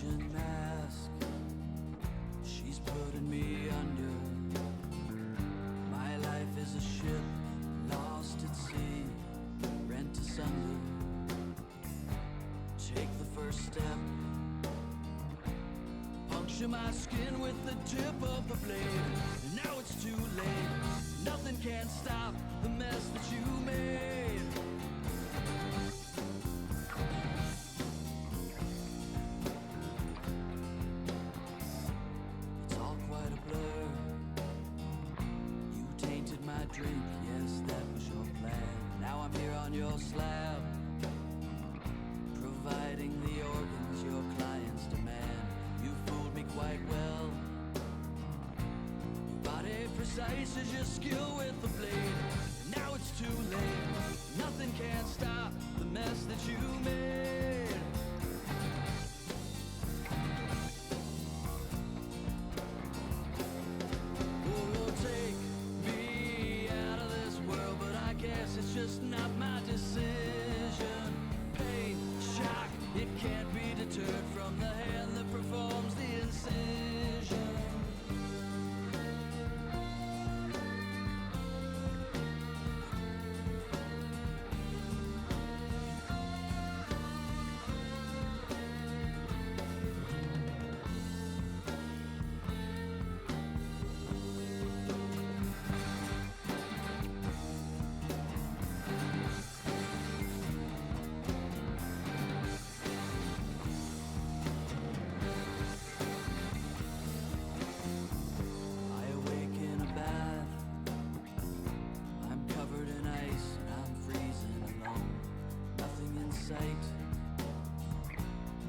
illusion mask, she's putting me under. My life is a ship lost at sea, rent asunder. Take the first step, puncture my skin with the tip of the blade. Now it's too late, nothing can stop the mess that you made. It's all quite a blur. You tainted my drink, yes, that was your plan. Now I'm here on your slab, providing the organs your clients demand. You fooled me quite well. Your body precise as your skill with the blade. Now it's too late, nothing can stop the mess that you made. Oh, take me out of this world, but I guess it's just not my decision. Pain, shock, it can't be deterred from the hand that performs the incision.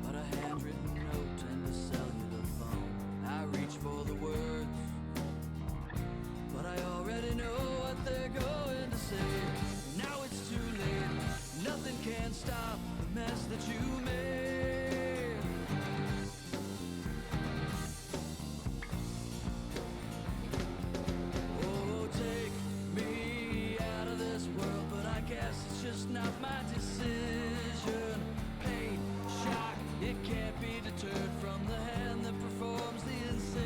But a handwritten note and a cellular phone. I reach for the words, but I already know what they're going to say. Now it's too late, nothing can stop the mess that you made. Oh, take me out of this world, but I guess it's just not my decision. Pain, shock, it can't be deterred from the hand that performs the incision.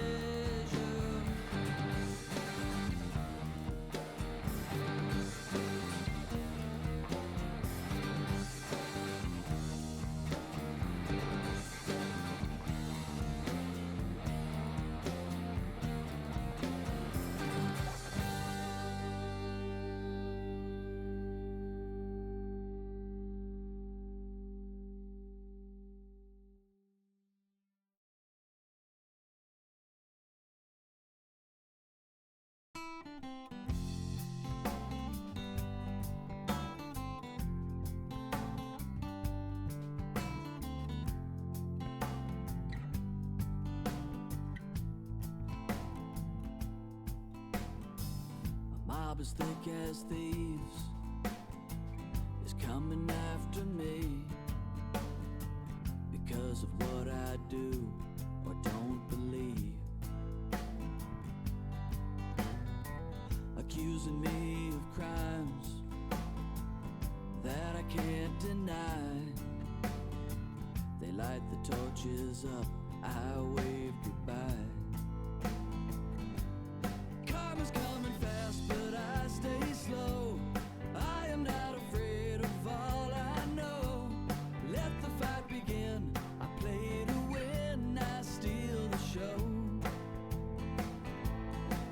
As thick as thieves is coming after me because of what I do or don't believe, accusing me of crimes that I can't deny. They light the torches up, I wave goodbye. But I stay slow. I am not afraid of all I know. Let the fight begin. I play to win, I steal the show.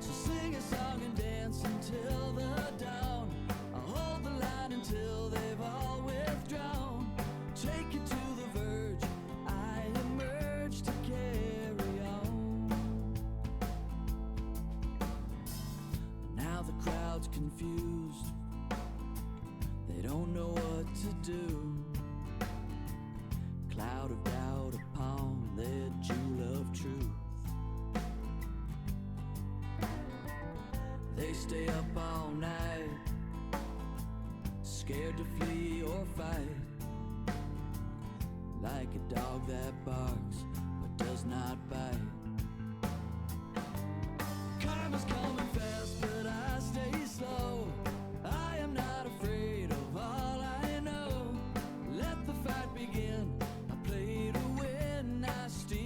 So sing a song and dance until the dawn. I'll hold the line until they've all withdrawn. Take it to the verge, I emerge to carry on. Now the crowd's confused, they don't know what to do. Cloud of doubt upon their jewel of truth. They stay up all night, scared to flee or fight, like a dog that barks but does not bite. Karma's coming fast, but I stay slow. I am not afraid of all I know. Let the fight begin. I play to win, I steal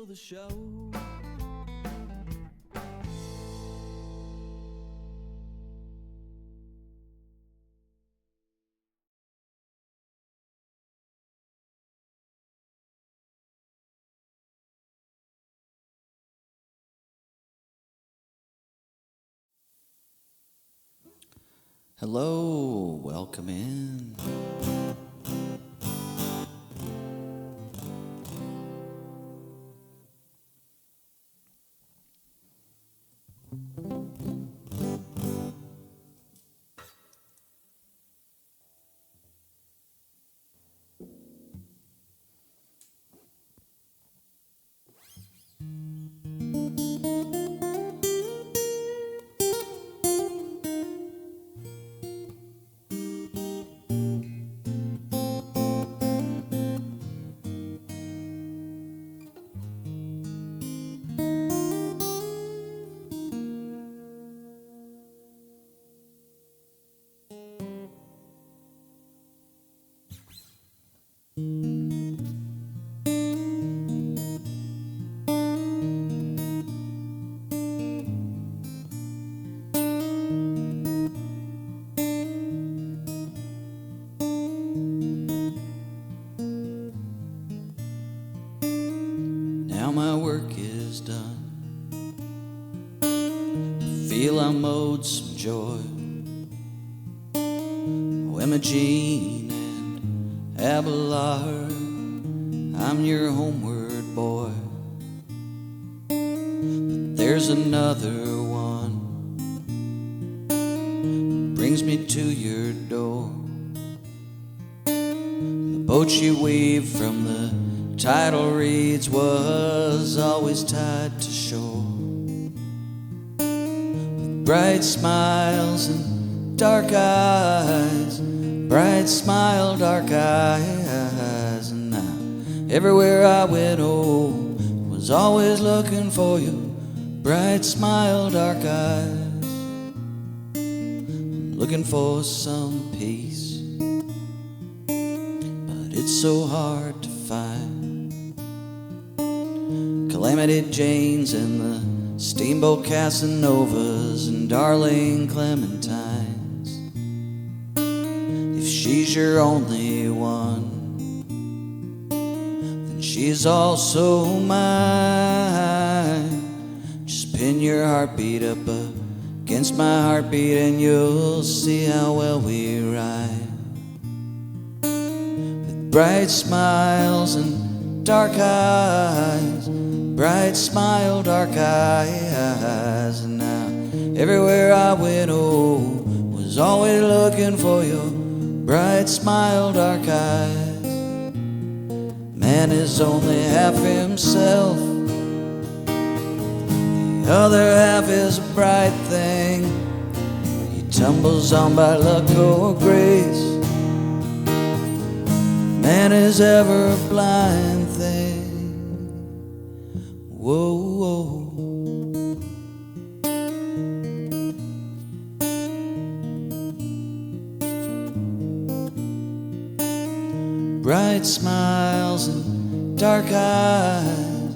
the show. Hello, welcome in. Now my work is done. I feel I'm owed some joy. Oh, Imogene and Abelard, I'm your homeward boy. But there's another one brings me to your door. The boat she weaved from the title reeds was always tied to shore, with bright smiles and dark eyes, bright smile, dark eyes. And now everywhere I went, oh, was always looking for you, bright smile, dark eyes. I'm looking for some peace, but it's so hard to find. Calamity Janes and the Steamboat Casanovas and darling Clementines. If she's your only one, then she's also mine. Just pin your heartbeat up against my heartbeat and you'll see how well we ride. With bright smiles and dark eyes, bright smile, dark eyes. And now everywhere I went, oh, was always looking for your bright smile, dark eyes. Man is only half himself, the other half is a bright thing. He tumbles on by luck or grace. Man is ever a blind thing. Whoa, whoa. Bright smiles and dark eyes,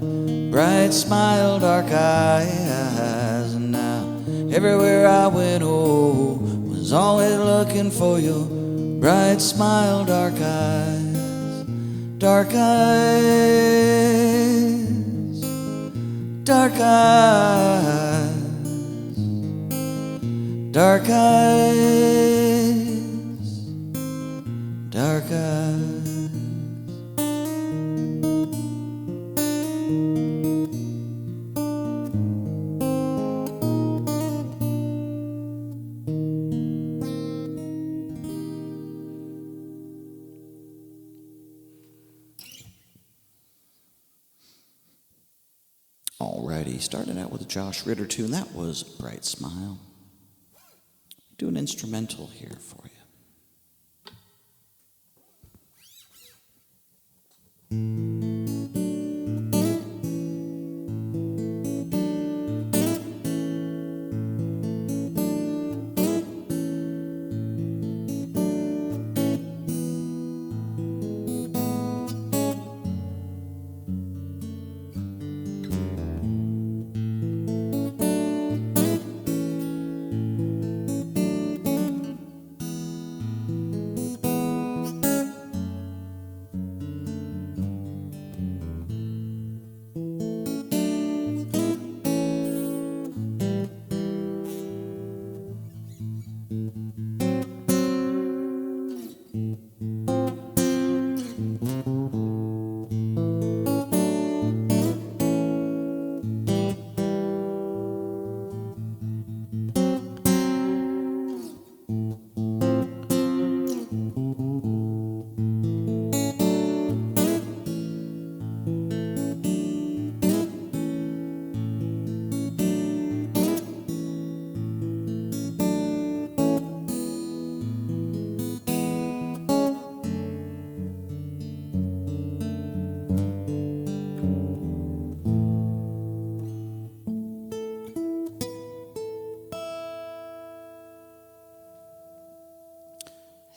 bright smile, dark eyes. And now everywhere I went, oh, was always looking for your bright smile, dark eyes, dark eyes, dark eyes, dark eyes, dark eyes. Alrighty, started out with a Josh Ritter tune. That was Bright Smile. Do an instrumental here for you.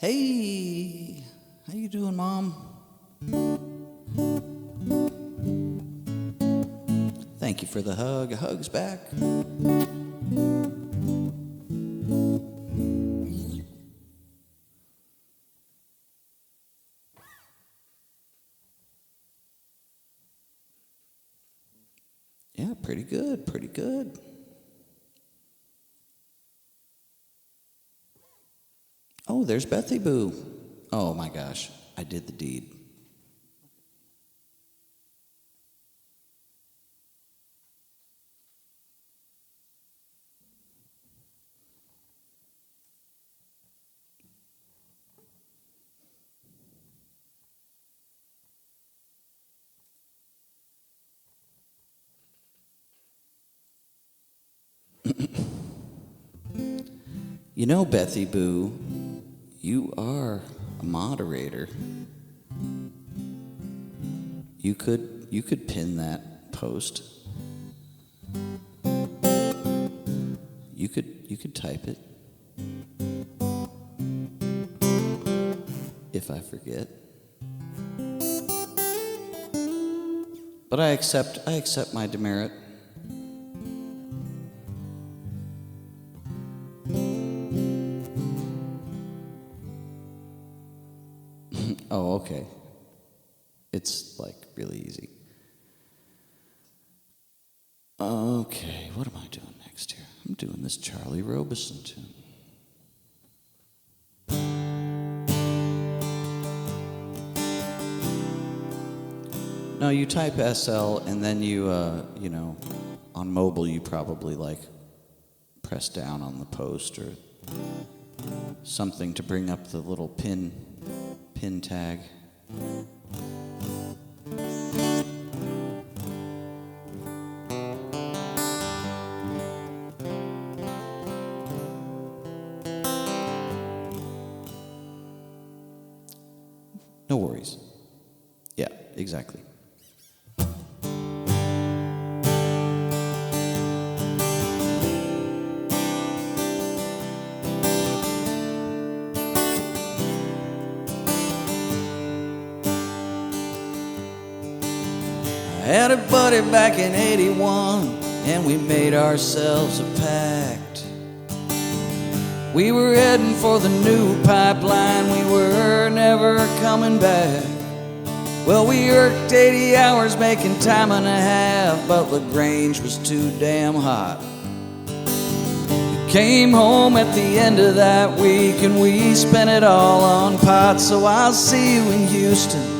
Hey, how you doing, Mom? Thank you for the hug. A hug's back. Yeah, pretty good, pretty good. Oh, there's Bethy Boo. Oh my gosh, I did the deed. You know, Bethy Boo, you are a moderator. You could pin that post. You could type it. If I forget. But I accept my demerit. Oh, okay. It's like really easy. Okay, what am I doing next here? I'm doing this Charlie Robison tune. No, you type SL and then you know, on mobile you probably like press down on the post or something to bring up the little pin tag. No worries. Yeah, exactly. I had a buddy back in '81, and we made ourselves a pact. We were heading for the new pipeline, we were never coming back. Well, we worked 80 hours making time and a half, but LaGrange was too damn hot. We came home at the end of that week, and we spent it all on pot. So I'll see you in Houston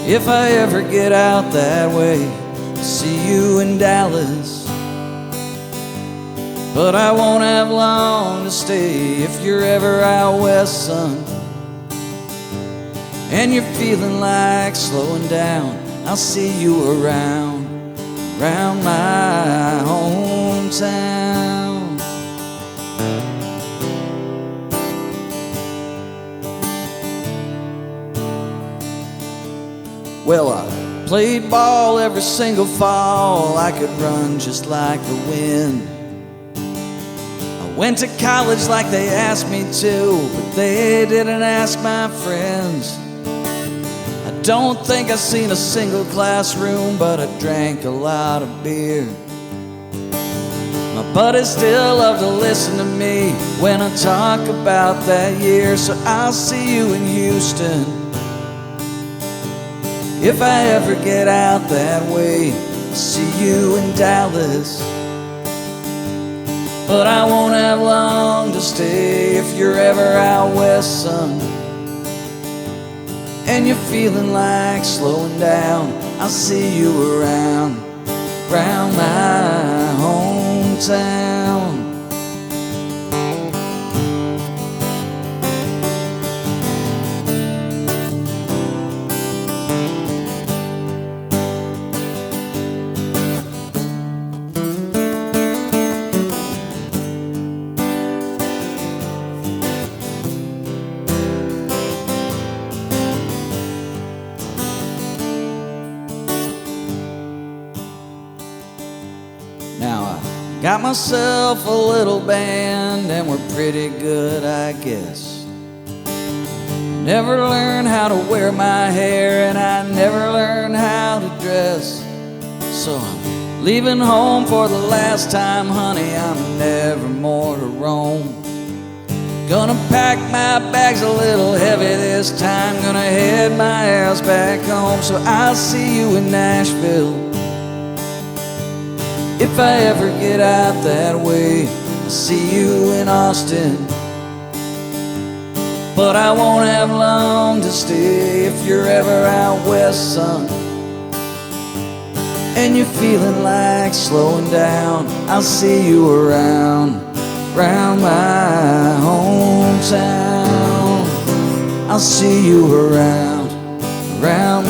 if I ever get out that way. See you in Dallas, but I won't have long to stay. If you're ever out west, son, and you're feeling like slowing down, I'll see you around my hometown. Well, I played ball every single fall. I could run just like the wind. I went to college like they asked me to, but they didn't ask my friends. I don't think I've seen a single classroom, but I drank a lot of beer. My buddies still love to listen to me when I talk about that year. So I'll see you in Houston if I ever get out that way. I'll see you in Dallas, but I won't have long to stay. If you're ever out west, son, and you're feeling like slowing down, I'll see you around my hometown. Got myself a little band and we're pretty good, I guess. Never learned how to wear my hair and I never learned how to dress. So I'm leaving home for the last time, honey, I'm never more to roam. Gonna pack my bags a little heavy this time, gonna head my ass back home. So I'll see you in Nashville if I ever get out that way. I'll see you in Austin, but I won't have long to stay. If you're ever out west, son, and you're feeling like slowing down, I'll see you around my hometown. I'll see you around my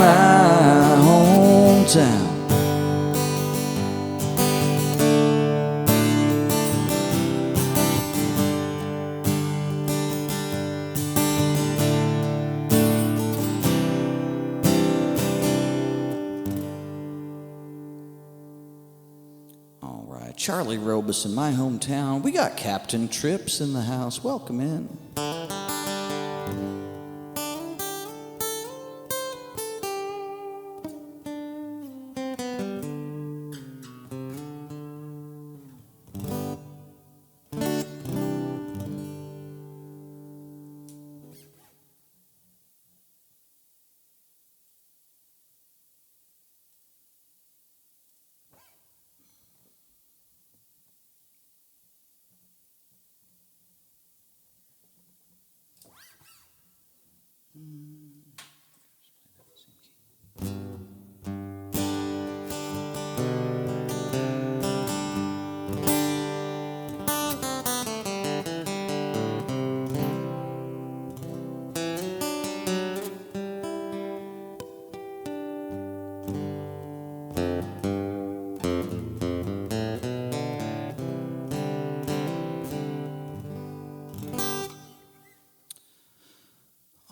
hometown. Charlie Robus in my hometown. We got Captain Trips in the house. Welcome in.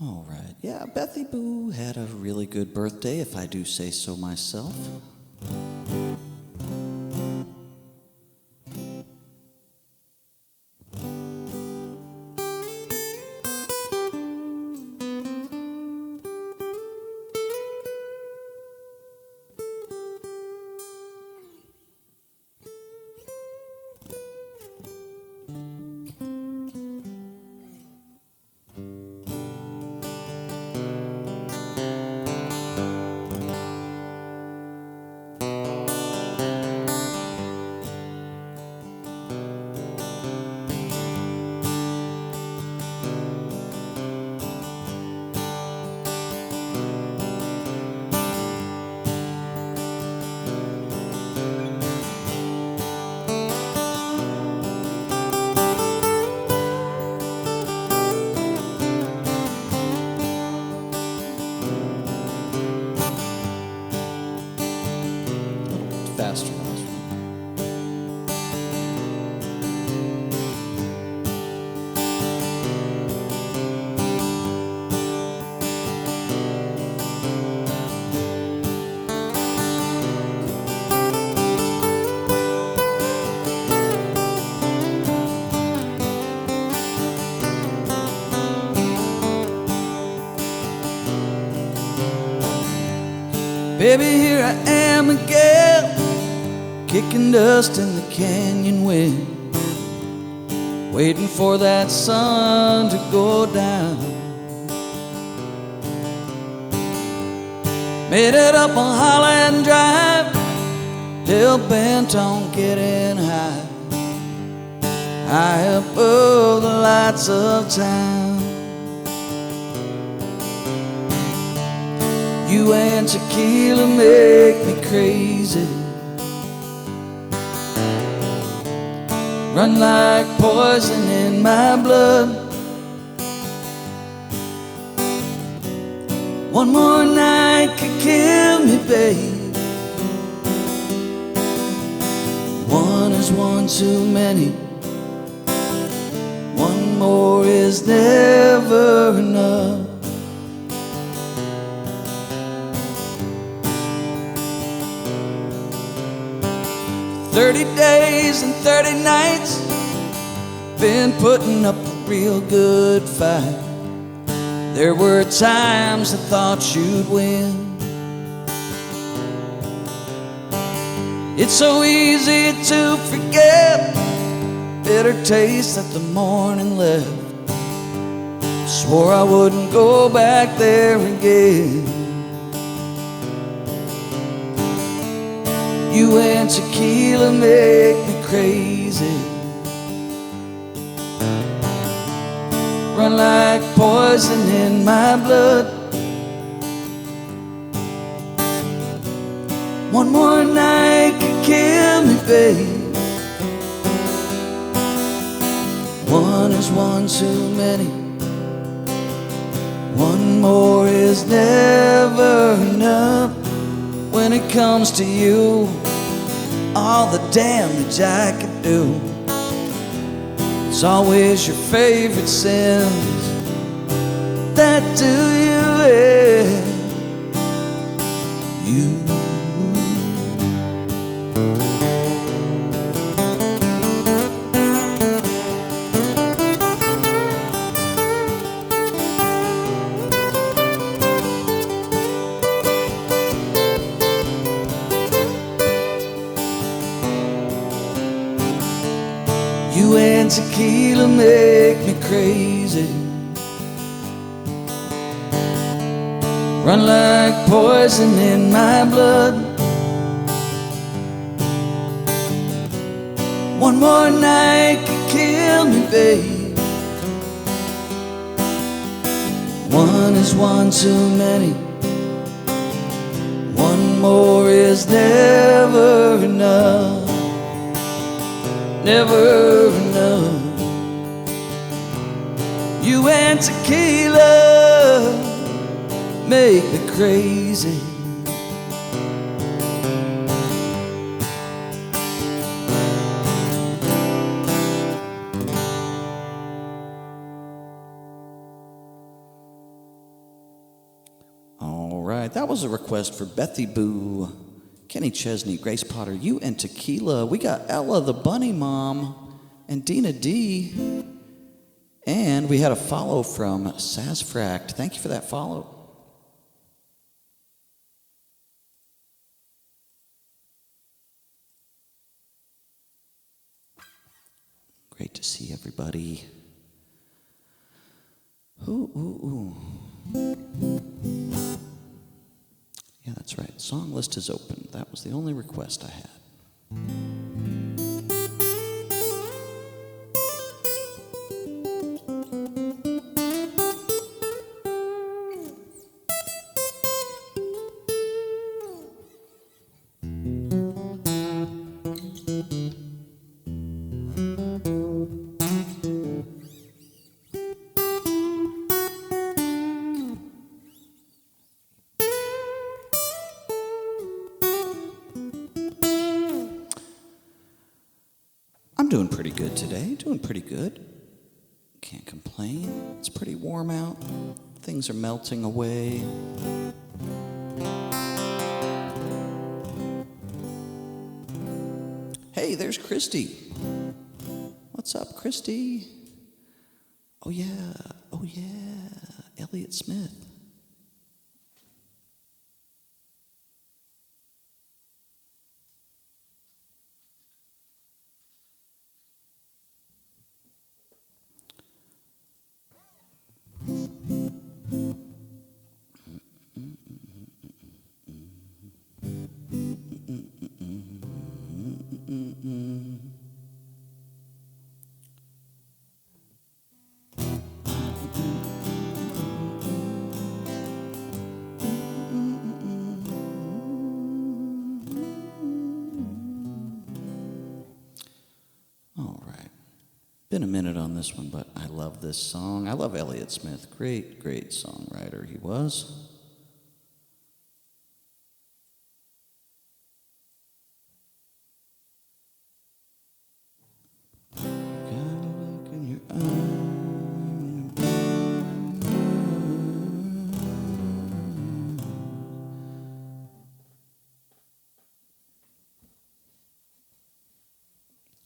All right, yeah, Bethy Boo had a really good birthday, if I do say so myself. Faster. Baby, here I am again, kicking dust in the canyon wind, waiting for that sun to go down. Made it up on Highland Drive, hell bent on getting high, high above the lights of town. You and tequila make me crazy, run like poison in my blood. One more night could kill me, babe. One is one too many, one more is never enough. 30 days and 30 nights, been putting up a real good fight. There were times I thought you'd win. It's so easy to forget, bitter taste that the morning left. Swore I wouldn't go back there again. You and tequila make me crazy, run like poison in my blood. One more night could kill me, babe. One is one too many. One more is never enough. When it comes to you, all the damage I could do, it's always your favorite sins that do you in. You. You and tequila make me crazy, run like poison in my blood. One more night could kill me, babe. One is one too many. One more is never enough. Never enough. You and tequila make me crazy. All right, that was a request for Bethy Boo, Kenny Chesney, Grace Potter, You and Tequila. We got Ella the Bunny Mom and Dina D. And we had a follow from Sazfract. Thank you for that follow. Great to see everybody. Ooh. Yeah, that's right. Song list is open. That was the only request I had. I'm doing pretty good today, doing pretty good. Can't complain. It's pretty warm out. Things are melting away. Hey, there's Christy. What's up, Christy? Oh yeah, Elliott Smith. All right. Been a minute on this one, but I love this song. I love Elliott Smith. Great songwriter he was.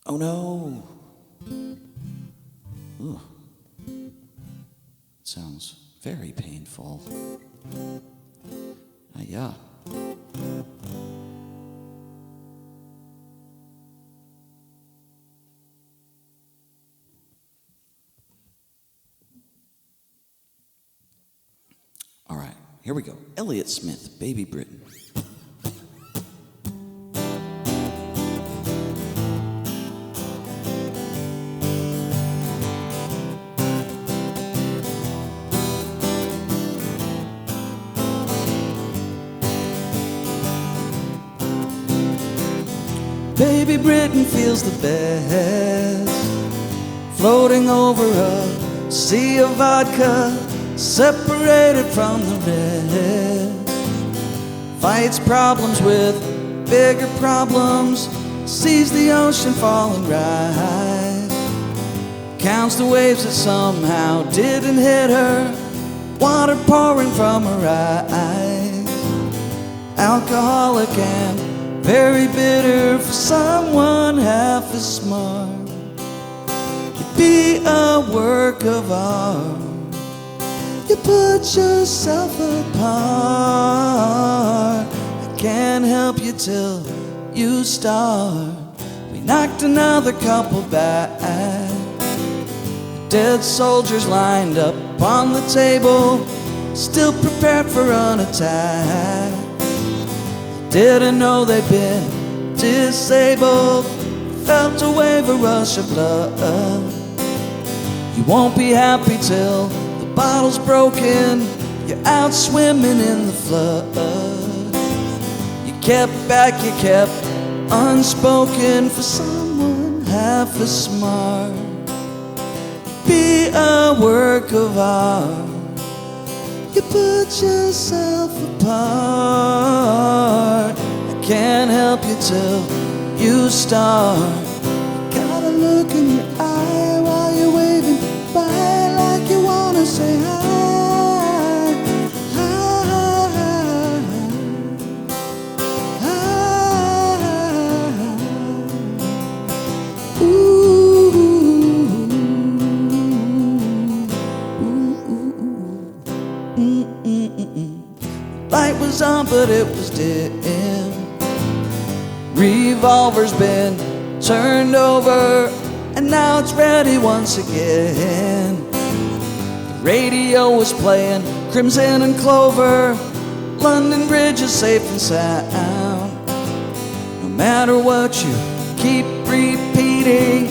Oh no. Ooh. Sounds very painful. Yeah. All right, here we go. Elliott Smith, Baby Britain. Baby Britain feels the best, floating over a sea of vodka, separated from the rest. Fights problems with bigger problems, sees the ocean fall and rise, counts the waves that somehow didn't hit her, water pouring from her eyes. Alcoholic and very bitter for someone half as smart. You'd be a work of art. You put yourself apart. I can't help you till you start. We knocked another couple back. Dead soldiers lined up on the table, still prepared for an attack. Didn't know they'd been disabled, felt a wave of rush of blood. You won't be happy till the bottle's broken, you're out swimming in the flood. You kept back, you kept unspoken for someone half as smart. Be a work of art. You put yourself apart. I can't help you till you start. Got a look in your eye while you're waving by, like you wanna say hi, hi, hi. Ooh, light was on, but it was dim. Revolver's been turned over, and now it's ready once again. The radio was playing Crimson and Clover. London Bridge is safe and sound. No matter what you keep repeating,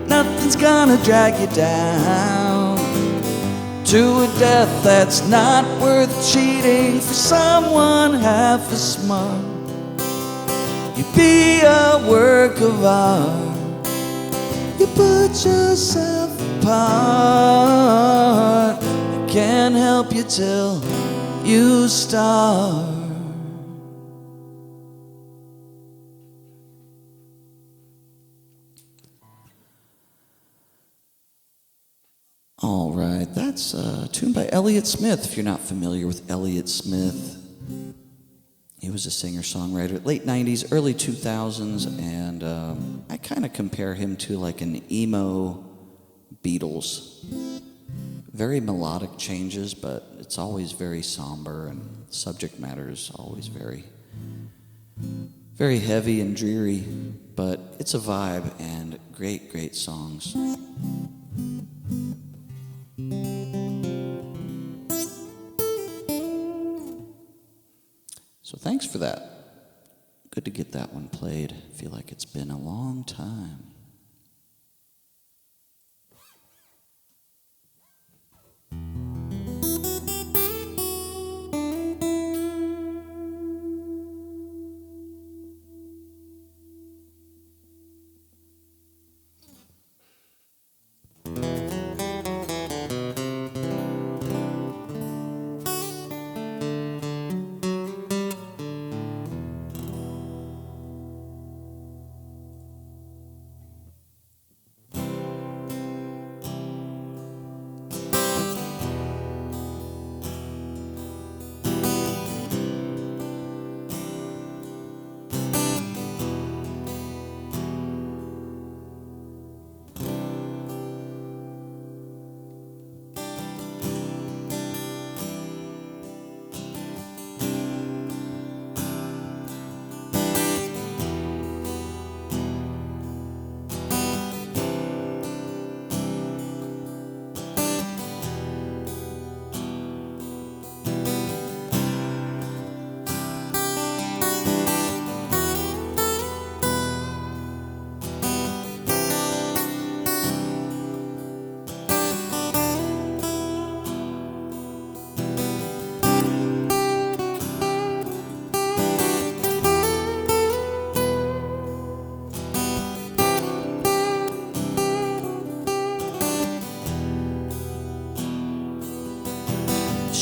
nothing's gonna drag you down to a death that's not worth cheating for someone half as smart. You be a work of art. You put yourself apart. I can't help you till you start. All right, that's a tune by Elliott Smith. If you're not familiar with Elliott Smith, he was a singer-songwriter, late 90s, early 2000s, and I kind of compare him to like an emo Beatles. Very melodic changes, but it's always very somber, and subject matter is always very, very heavy and dreary, but it's a vibe and great, great songs. So thanks for that. Good to get that one played. I feel like it's been a long time.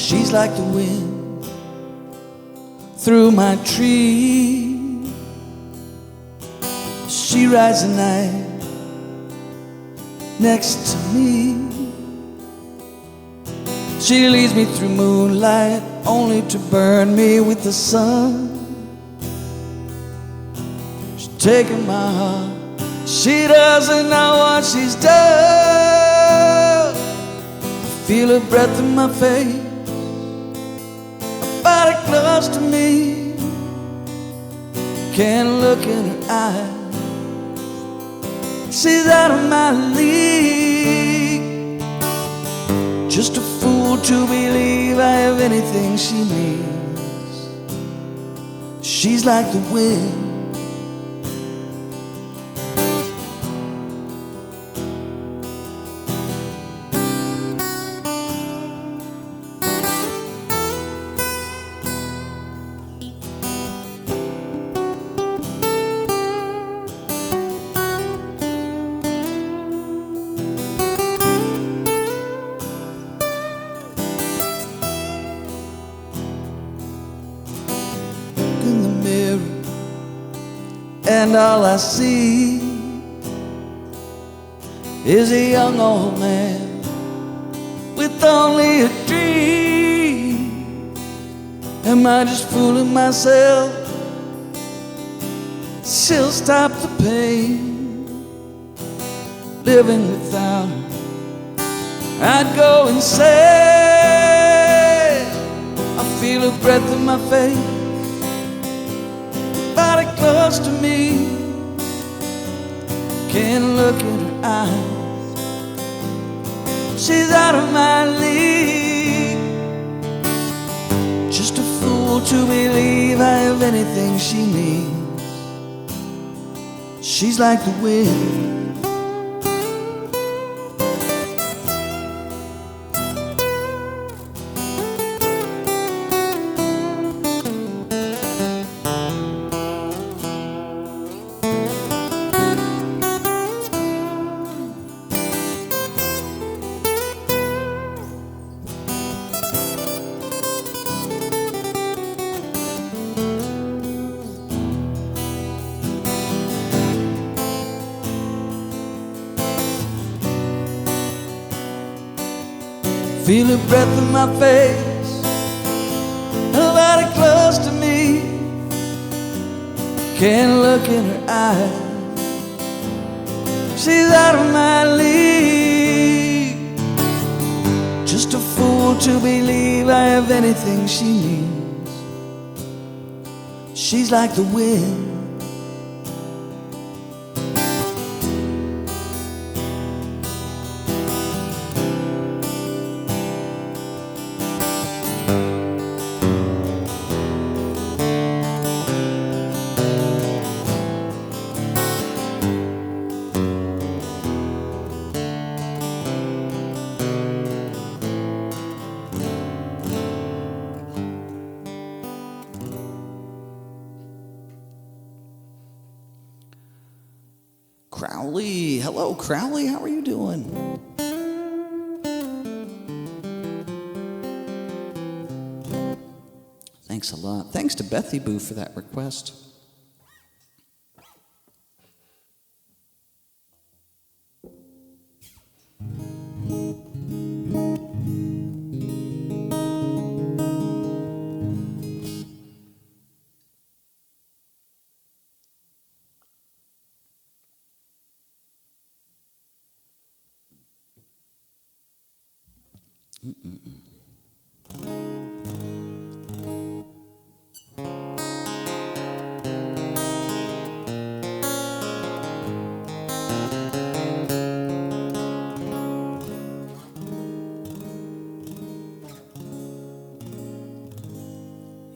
She's like the wind through my tree. She rides the night next to me. She leads me through moonlight only to burn me with the sun. She's taken my heart, she doesn't know what she's done. I feel her breath in my face, her body close to me. Can't look in her eyes, she's out of my league. Just a fool to believe I have anything she needs. She's like the wind. In the mirror, and all I see is a young old man with only a dream. Am I just fooling myself? She'll stop the pain. Living without her, I'd go insane. I feel her breath in my face, body close to me. Can't look in her eyes, she's out of my league. Just a fool to believe I have anything she needs. She's like the wind. Feel her breath in my face, her body close to me. Can't look in her eyes, she's out of my league. Just a fool to believe I have anything she needs. She's like the wind. Crowley, hello Crowley, how are you doing? Thanks a lot. Thanks to Bethy Boo for that request.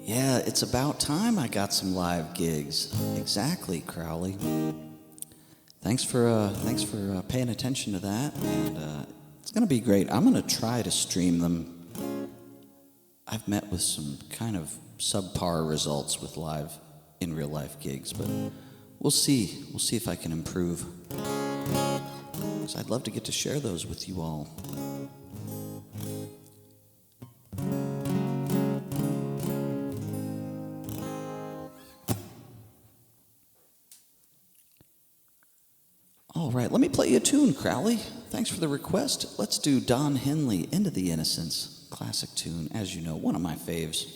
Yeah, it's about time I got some live gigs. Exactly, Crowley. Thanks for paying attention to that, and it's gonna be great. I'm gonna try to stream them. I've met with some kind of subpar results with live in real life gigs, but we'll see. We'll see if I can improve. 'Cause I'd love to get to share those with you all. All right, let me play you a tune, Crowley. Thanks for the request. Let's do Don Henley, Into the Innocence. Classic tune, as you know, one of my faves.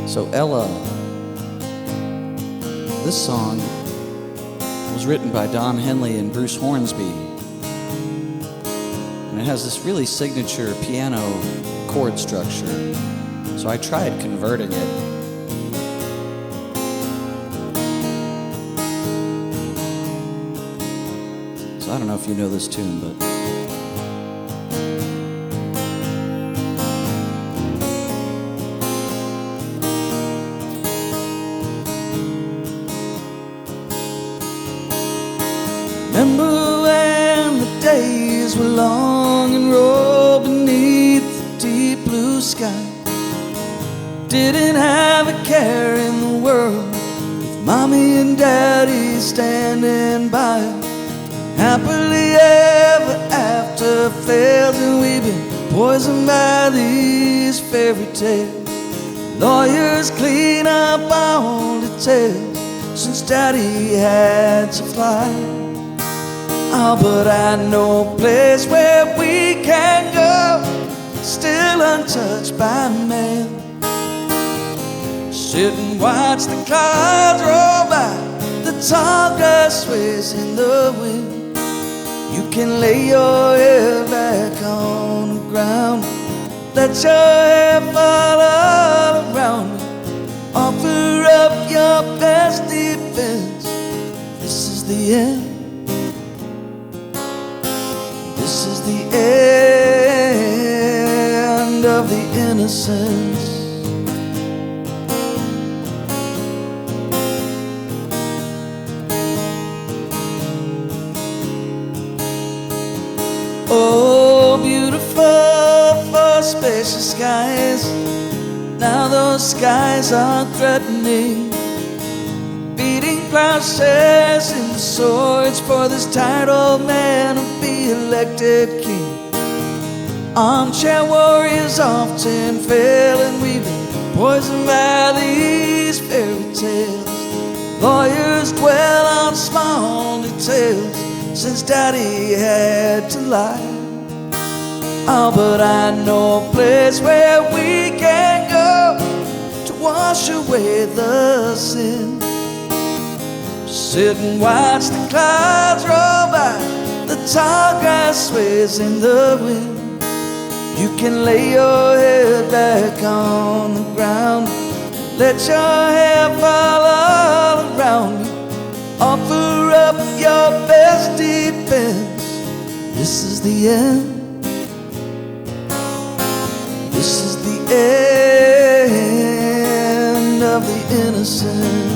So Ella, this song was written by Don Henley and Bruce Hornsby. And it has this really signature piano chord structure. So I tried converting it. So I don't know if you know this tune, but remember when the days were long and rolled beneath the deep blue sky? Didn't have a care in the world, with mommy and daddy standing by. Happily ever after failed, and we've been poisoned by these fairy tales. Lawyers clean up all details since daddy had to fly. Oh, but I know a place where we can go, still untouched by man. Sit and watch the clouds roll by, the tall grass sways in the wind. You can lay your head back on the ground, let your hair fall all around me. Offer up your best defense. This is the end. This is the end of the innocence. Oh, beautiful for spacious skies. Now those skies are threatening, beating plowshares into swords for this tired old man to be elected king. Armchair warriors often fail, and we've been poisoned by these fairy tales. Lawyers dwell on small details since daddy had to lie. Oh, but I know a place where we can go to wash away the sin. Sit and watch the clouds roll by, the tall grass sways in the wind. You can lay your head back on the ground, let your hair fall all around you. Offer up your best defense. This is the end. This is the end of the innocence.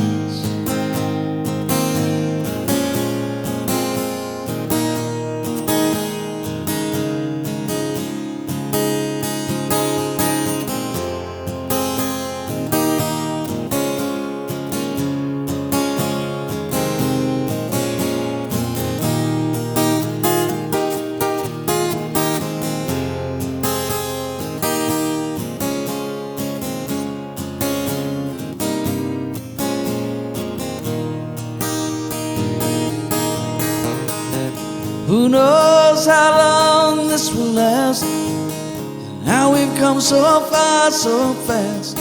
Who knows how long this will last, and how we've come so far so fast.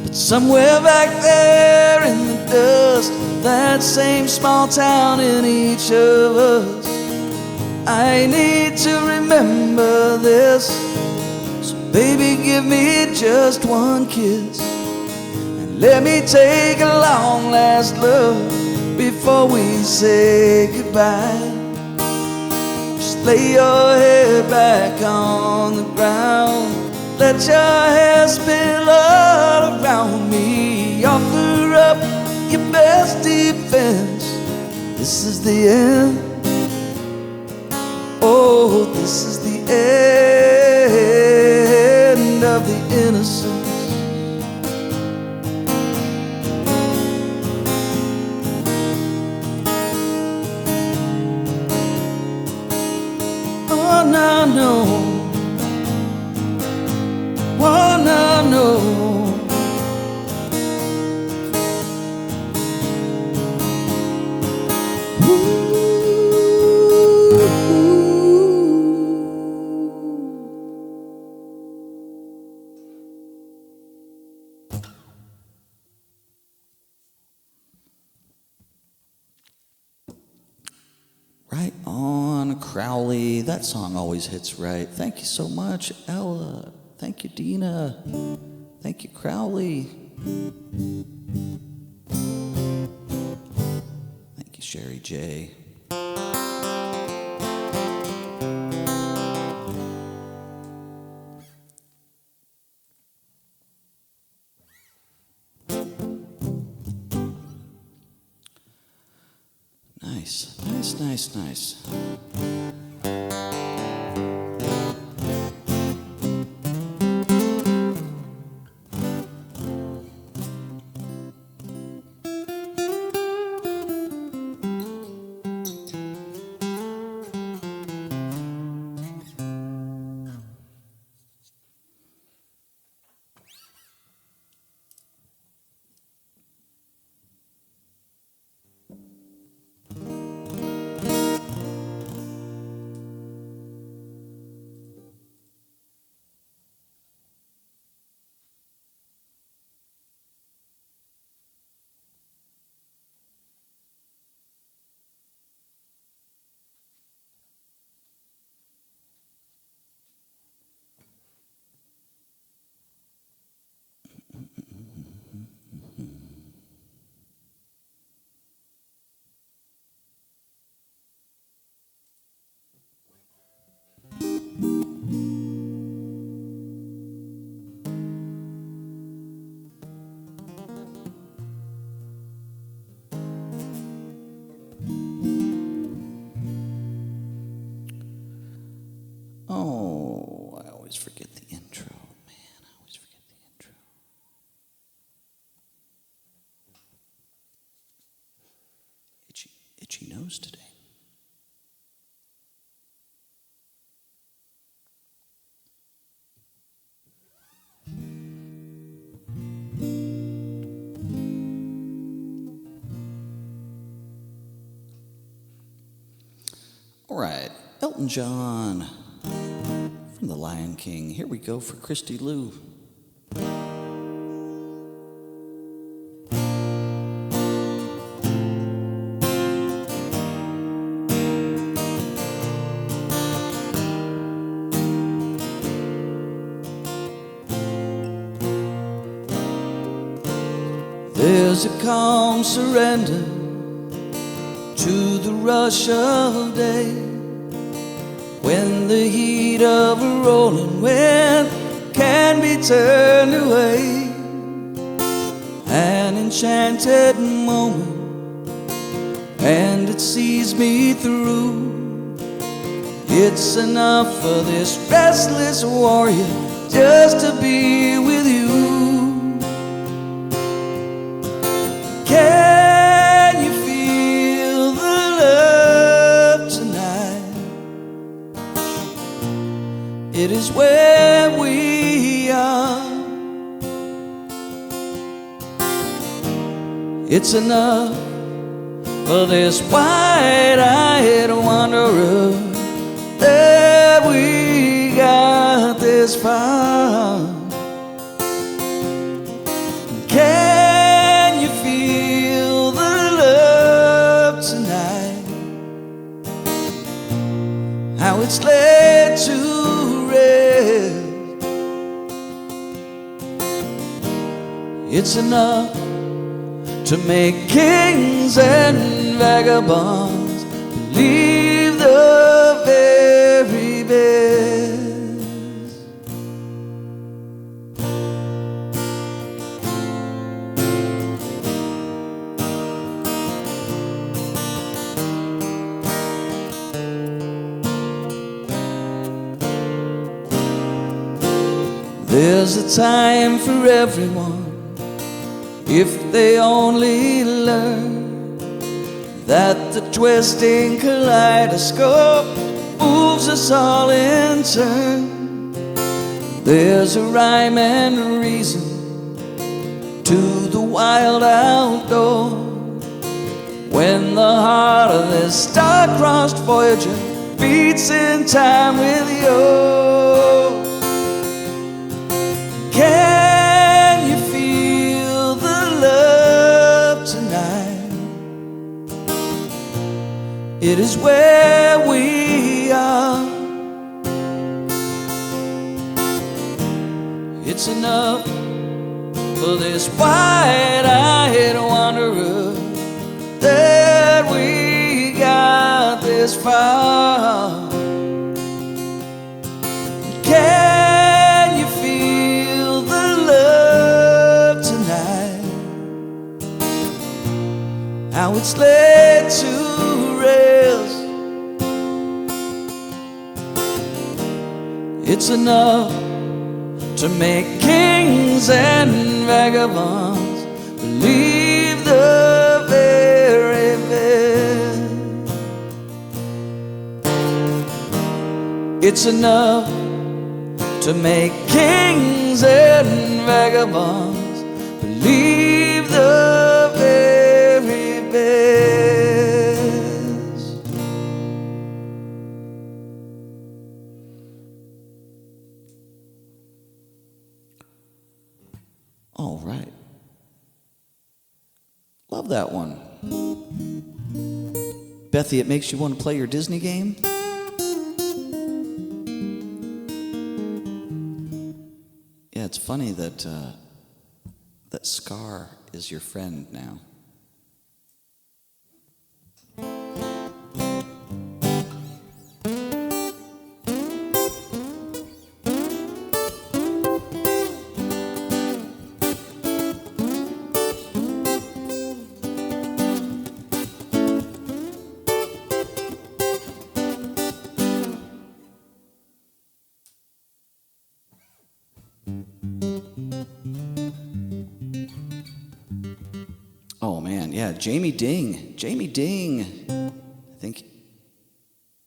But somewhere back there in the dust, that same small town in each of us, I need to remember this. So baby, give me just one kiss, and let me take a long last look before we say goodbye. Lay your head back on the ground, let your hair spill all around me. Offer up your best defense. This is the end. Oh, this is the end of the innocence. wanna know, wanna know. Right on, Crowley. That song always hits right. Thank you so much, Ella. Thank you, Dina. Thank you, Crowley. Thank you, Sherry J. Nice, nice, nice, nice. Oh, I always forget the intro. Man, I always forget the intro. Itchy nose today. All right, Elton John from The Lion King. Here we go for Christy Lou. There's a calm surrender to the rush of day, when the heat of a rolling wind can be turned away. An enchanted moment, and it sees me through. It's enough for this restless warrior just to be with you. Can you feel the love tonight? It is where we are. It's enough for this wide-eyed wanderer that we got this far. Can you feel the love tonight? How it's laid to rest. It's enough to make kings and vagabonds believe the very best. There's a time for everyone, if they only learn that the twisting kaleidoscope moves us all in turn. There's a rhyme and a reason to the wild outdoor. When the heart of this star-crossed Voyager beats in time with yours. Can you feel the love tonight? It is where we are. It's enough for this wide-eyed wanderer that we got this far. Can you feel the love tonight? How it's laid to rest. It's enough to make kings and vagabonds believe the very best. It's enough to make kings and vagabonds believe the very best. All right. Love that one. Bethy, it makes you want to play your Disney game? Yeah, it's funny that that Scar is your friend now. Oh man, yeah, Jamie Ding. I think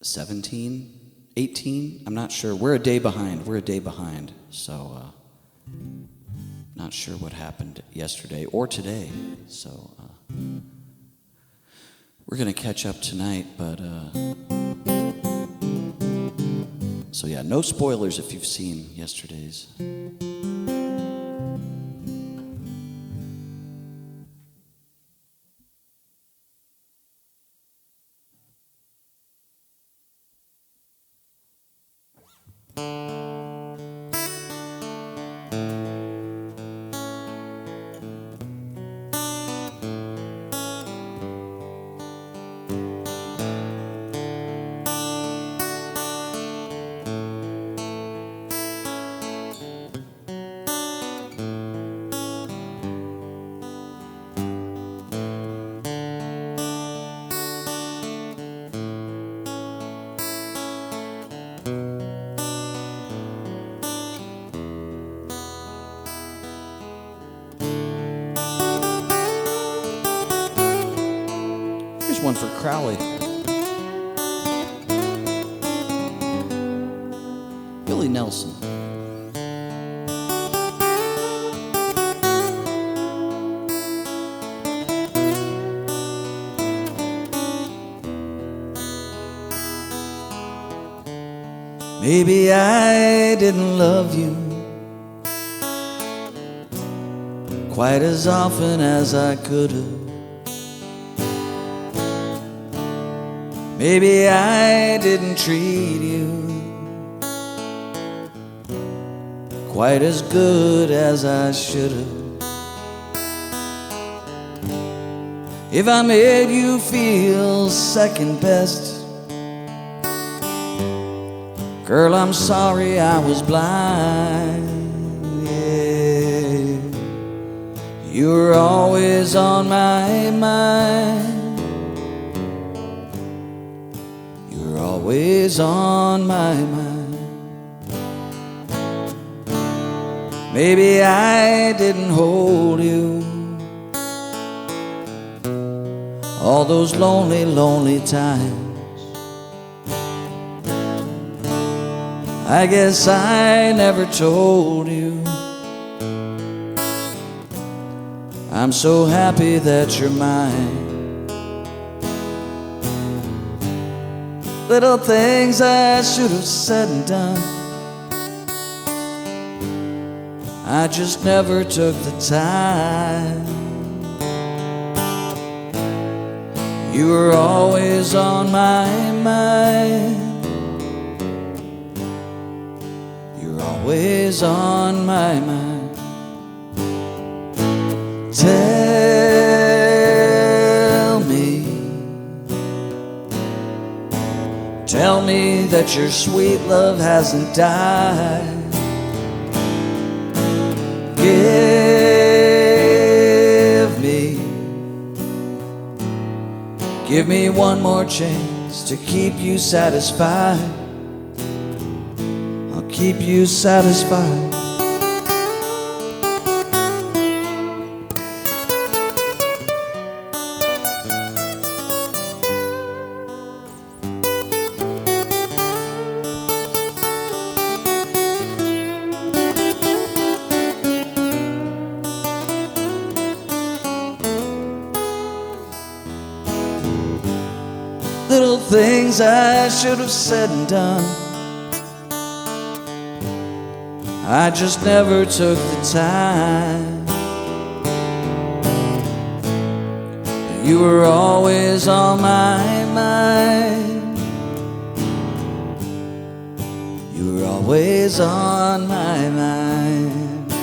17, 18, I'm not sure. We're a day behind. So, not sure what happened yesterday or today. So, we're gonna catch up tonight, but, so yeah, no spoilers if you've seen yesterday's. One for Crowley. Billy Nelson. Maybe I didn't love you quite as often as I could have. Maybe I didn't treat you quite as good as I should have. If I made you feel second best, girl, I'm sorry I was blind. Yeah, you were always on my mind. Always on my mind. Maybe I didn't hold you all those lonely, lonely times. I guess I never told you. I'm so happy that you're mine. Little things I should have said and done, I just never took the time. You were always on my mind. You're always on my mind. Tell me that your sweet love hasn't died. Give me one more chance to keep you satisfied. I'll keep you satisfied. Little things I should have said and done, I just never took the time. You were always on my mind. You were always on my mind.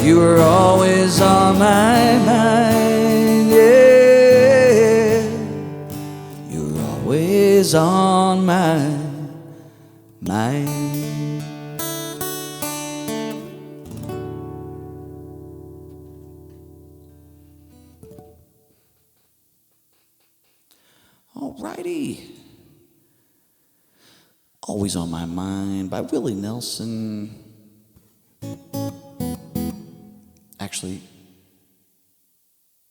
You were always on my mind, yeah. Always on my mind. Alrighty. Always on My Mind by Willie Nelson. Actually,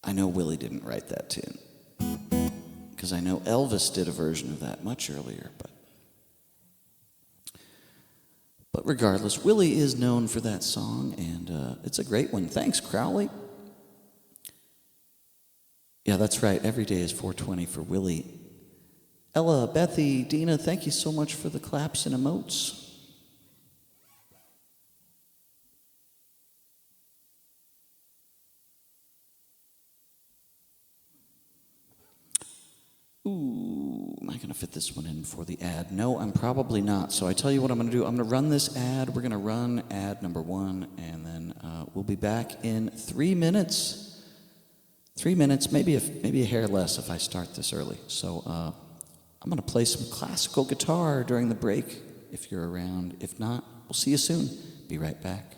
I know Willie didn't write that tune, because I know Elvis did a version of that much earlier, but regardless, Willie is known for that song, and it's a great one. Thanks, Crowley. Yeah, that's right. Every day is 420 for Willie. Ella, Bethy, Dina, thank you so much for the claps and emotes. Ooh, am I going to fit this one in before the ad? No, I'm probably not. So I tell you what I'm going to do. I'm going to run this ad. We're going to run ad number 1, and then we'll be back in 3 minutes. 3 minutes, maybe a hair less if I start this early. So I'm going to play some classical guitar during the break if you're around. If not, we'll see you soon. Be right back.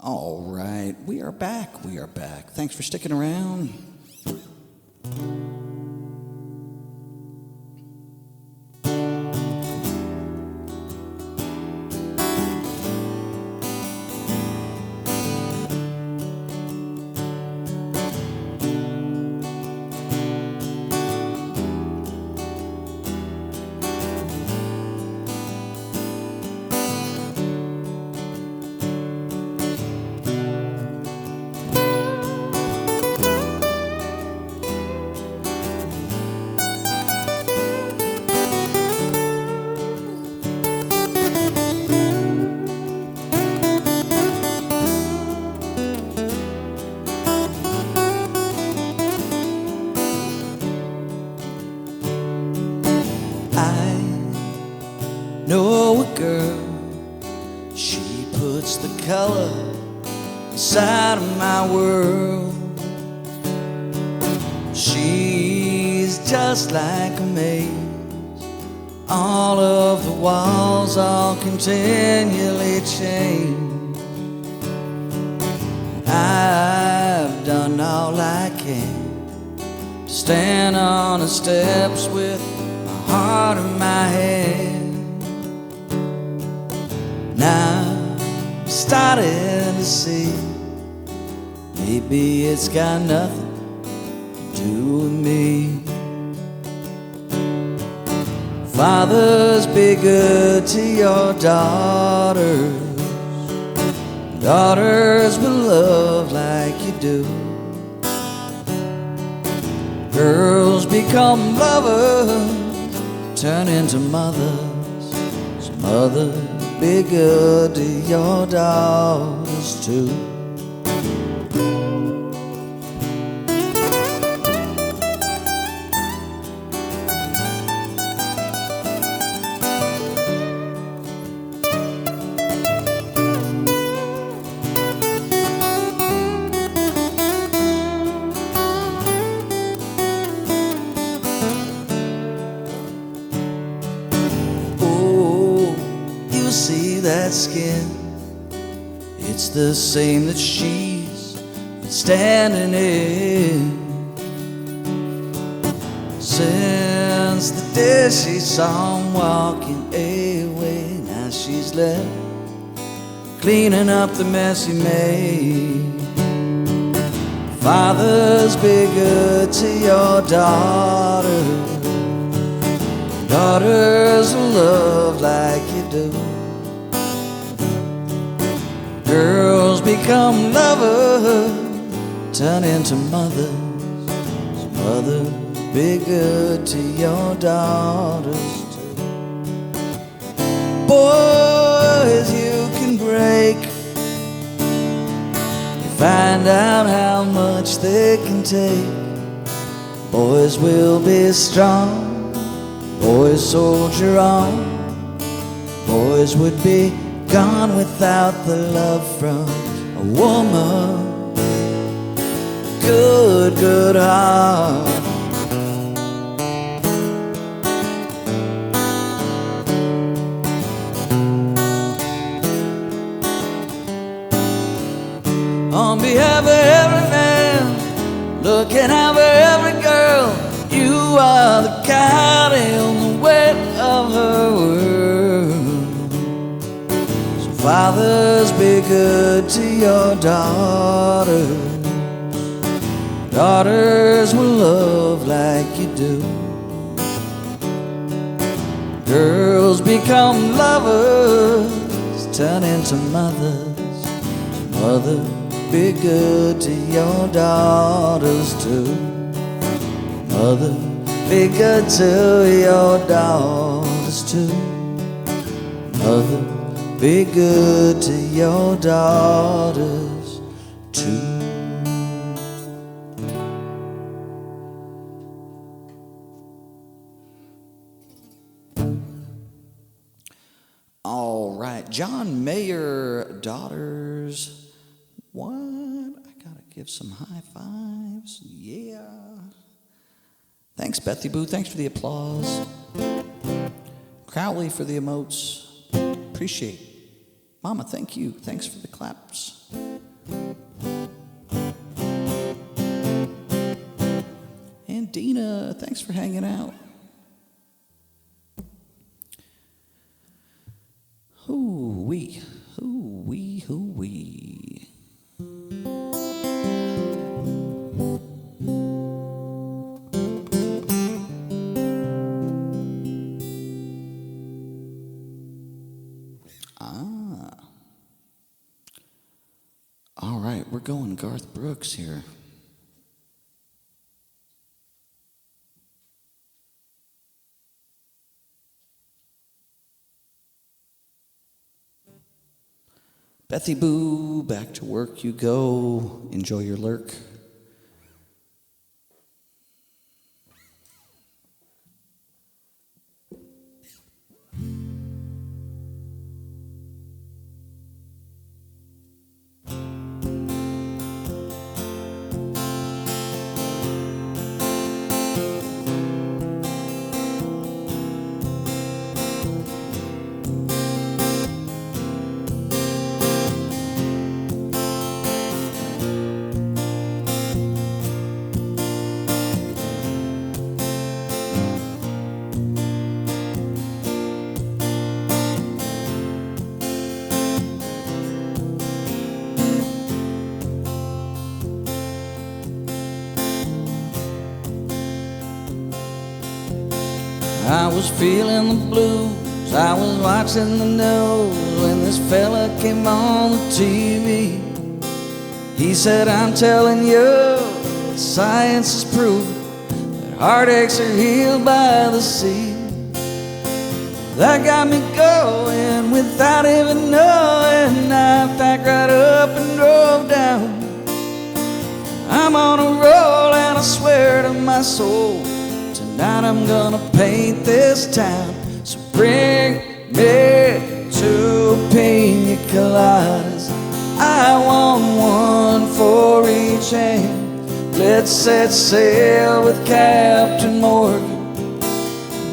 All right, we are back. We are back. Thanks for sticking around. Know a girl, she puts the color inside of my world. She's just like a maze, all of the walls all continually change. I've done all I can to stand on the steps with my heart in my hand. Now I'm starting to see maybe it's got nothing to do with me. Fathers, be good to your daughters. Daughters will love like you do. Girls become lovers, turn into mothers. So mothers, be good to your daughters too. See that skin, it's the same that she's been standing in since the day she saw him walking away. Now she's left cleaning up the mess he made. Fathers, be good to your daughters. Daughters will love like you do. Girls become lovers, turn into mothers. So mother, be good to your daughters too. Boys, you can break. You find out how much they can take. Boys will be strong. Boys soldier on. Boys would be gone without the love from a woman. Good, good heart. On behalf of every man, looking out for every girl, you are the God in the weight of her world. Fathers, be good to your daughters. Daughters will love like you do. Girls become lovers, turn into mothers. Mother, be good to your daughters too. Mother, be good to your daughters too. Mother, be good to your daughters too. All right, John Mayer, daughters. What? I gotta give some high fives. Yeah. Thanks, Bethy Boo. Thanks for the applause. Crowley for the emotes. Appreciate it. Mama, thank you. Thanks for the claps. Dina, thanks for hanging out. Hoo-wee, hoo-wee, hoo-wee. All right, we're going Garth Brooks here. Bethy Boo, back to work you go. Enjoy your lurk. I was feeling the blues, I was watching the news when this fella came on the TV. He said, I'm telling you, science has proven that heartaches are healed by the sea. That got me going without even knowing. I packed right up and drove down. I'm on a roll and I swear to my soul, tonight I'm gonna paint this town. So bring me 2 pina coladas. I want one for each hand. Let's set sail with Captain Morgan.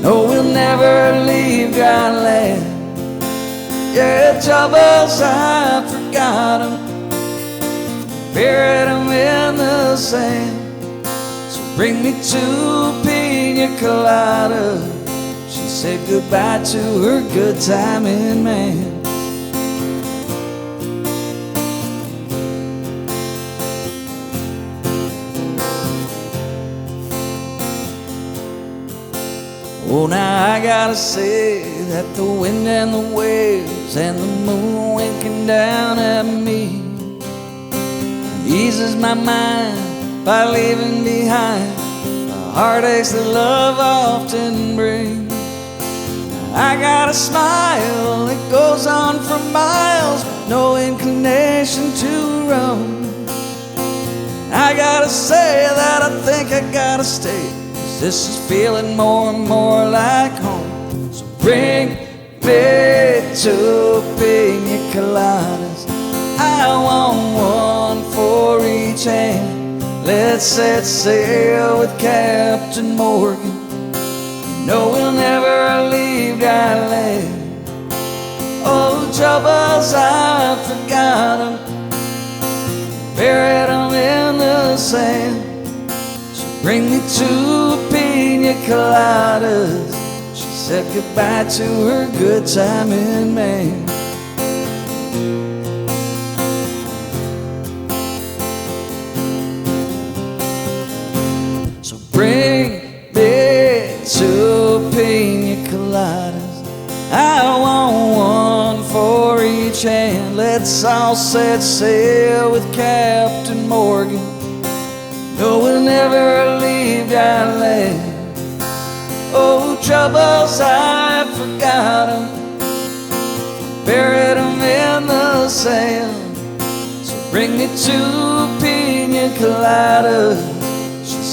No, we'll never leave dry land. Yeah, troubles, I forgot 'em, buried 'em in the sand. Bring me 2 pina coladas. She said goodbye to her good timing man. Oh, now I gotta say that the wind and the waves and the moon winking down at me eases my mind by leaving behind the heartaches that love often brings. I got a smile that goes on for miles, no inclination to roam. I gotta say that I think I gotta stay, 'cause this is feeling more and more like home. So bring me 2 pina coladas. I want one for each hand. Let's set sail with Captain Morgan. No, we'll never leave dry land. Oh, troubles, I forgot 'em, buried 'em in the sand. So bring me 2 pina coladas. She said goodbye to her good timing man. Bring me 2 pina coladas. I want one for each hand. Let's all set sail with Captain Morgan. No, we'll never leave dry land. Oh, troubles, I forgot 'em, buried 'em in the sand. So bring me 2 pina coladas.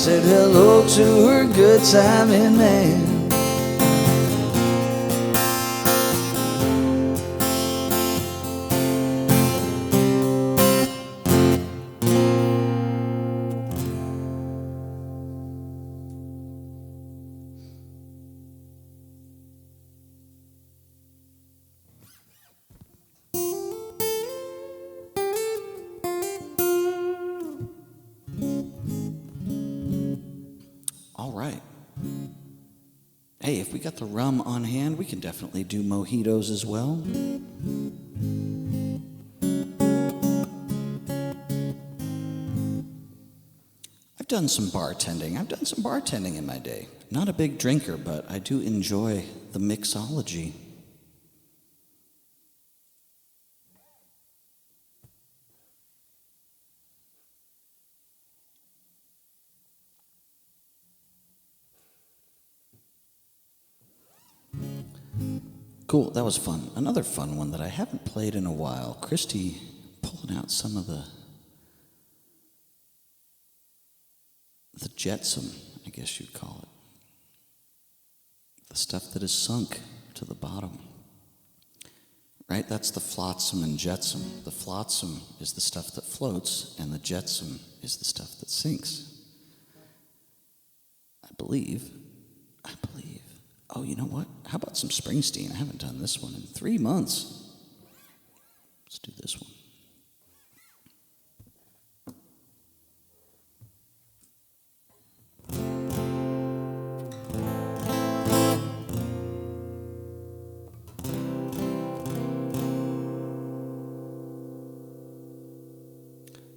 Said hello to her good timing man. got the rum on hand. We can definitely do mojitos as well. I've done some bartending in my day. Not a big drinker, but I do enjoy the mixology. Cool, that was fun. Another fun one that I haven't played in a while. Christy pulling out some of the jetsam, I guess you'd call it. The stuff that is sunk to the bottom. Right? That's the flotsam and jetsam. The flotsam is the stuff that floats, and the jetsam is the stuff that sinks. I believe. Oh, you know what? How about some Springsteen? I haven't done this one in 3 months. Let's do this one.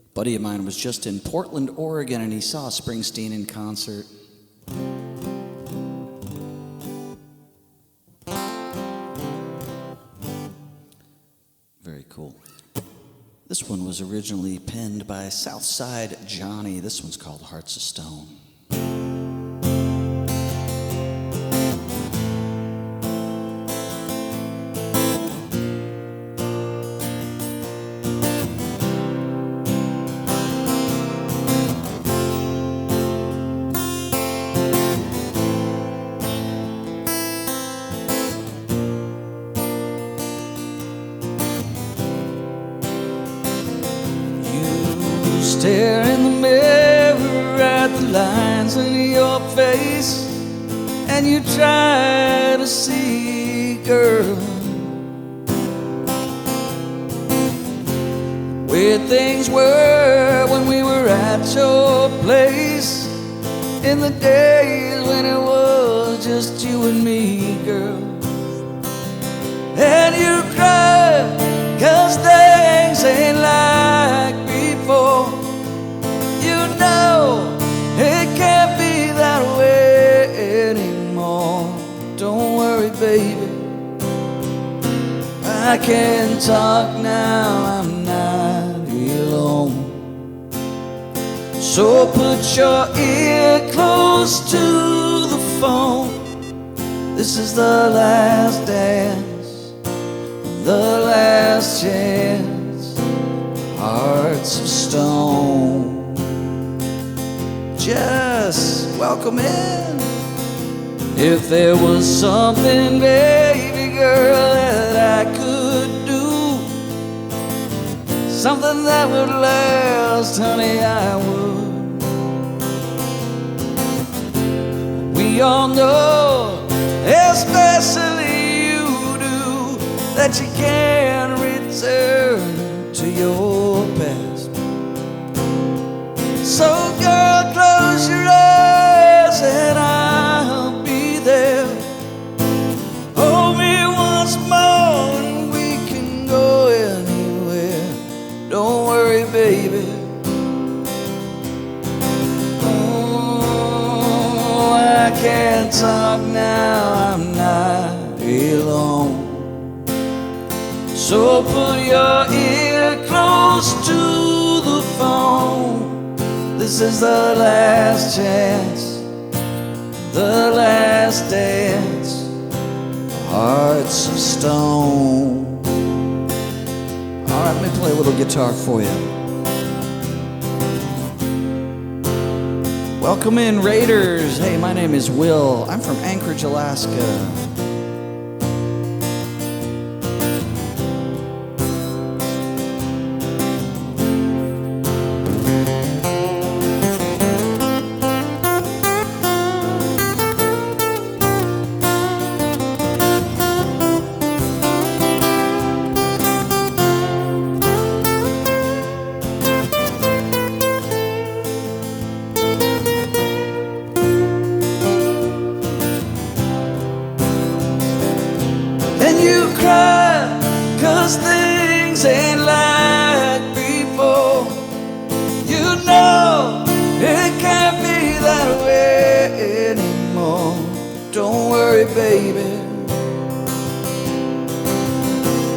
A buddy of mine was just in Portland, Oregon, and he saw Springsteen in concert. Very cool. This one was originally penned by Southside Johnny. This one's called Hearts of Stone. Stare in the mirror at the lines in your face, and you try to see, girl, where things were when we were at your place, in the days when it was just you and me, girl. And you cry 'cause things ain't like before. It can't be that way anymore. Don't worry, baby, I can talk now, I'm not alone. So put your ear close to the phone. This is the last dance, the last chance. Hearts of stone. Just welcome in. If there was something, baby girl, that I could do, something that would last, honey, I would. We all know, especially you do, that you can't return to your past. So girl, close your eyes and I'll be there. Hold me once more and we can go anywhere. Don't worry, baby. Oh, I can't talk now, I'm not alone. So put your ear close to the phone. This is the last chance, the last dance. Hearts of stone. All right, let me play a little guitar for you. Welcome in, Raiders. Hey, my name is Will. I'm from Anchorage, Alaska. baby.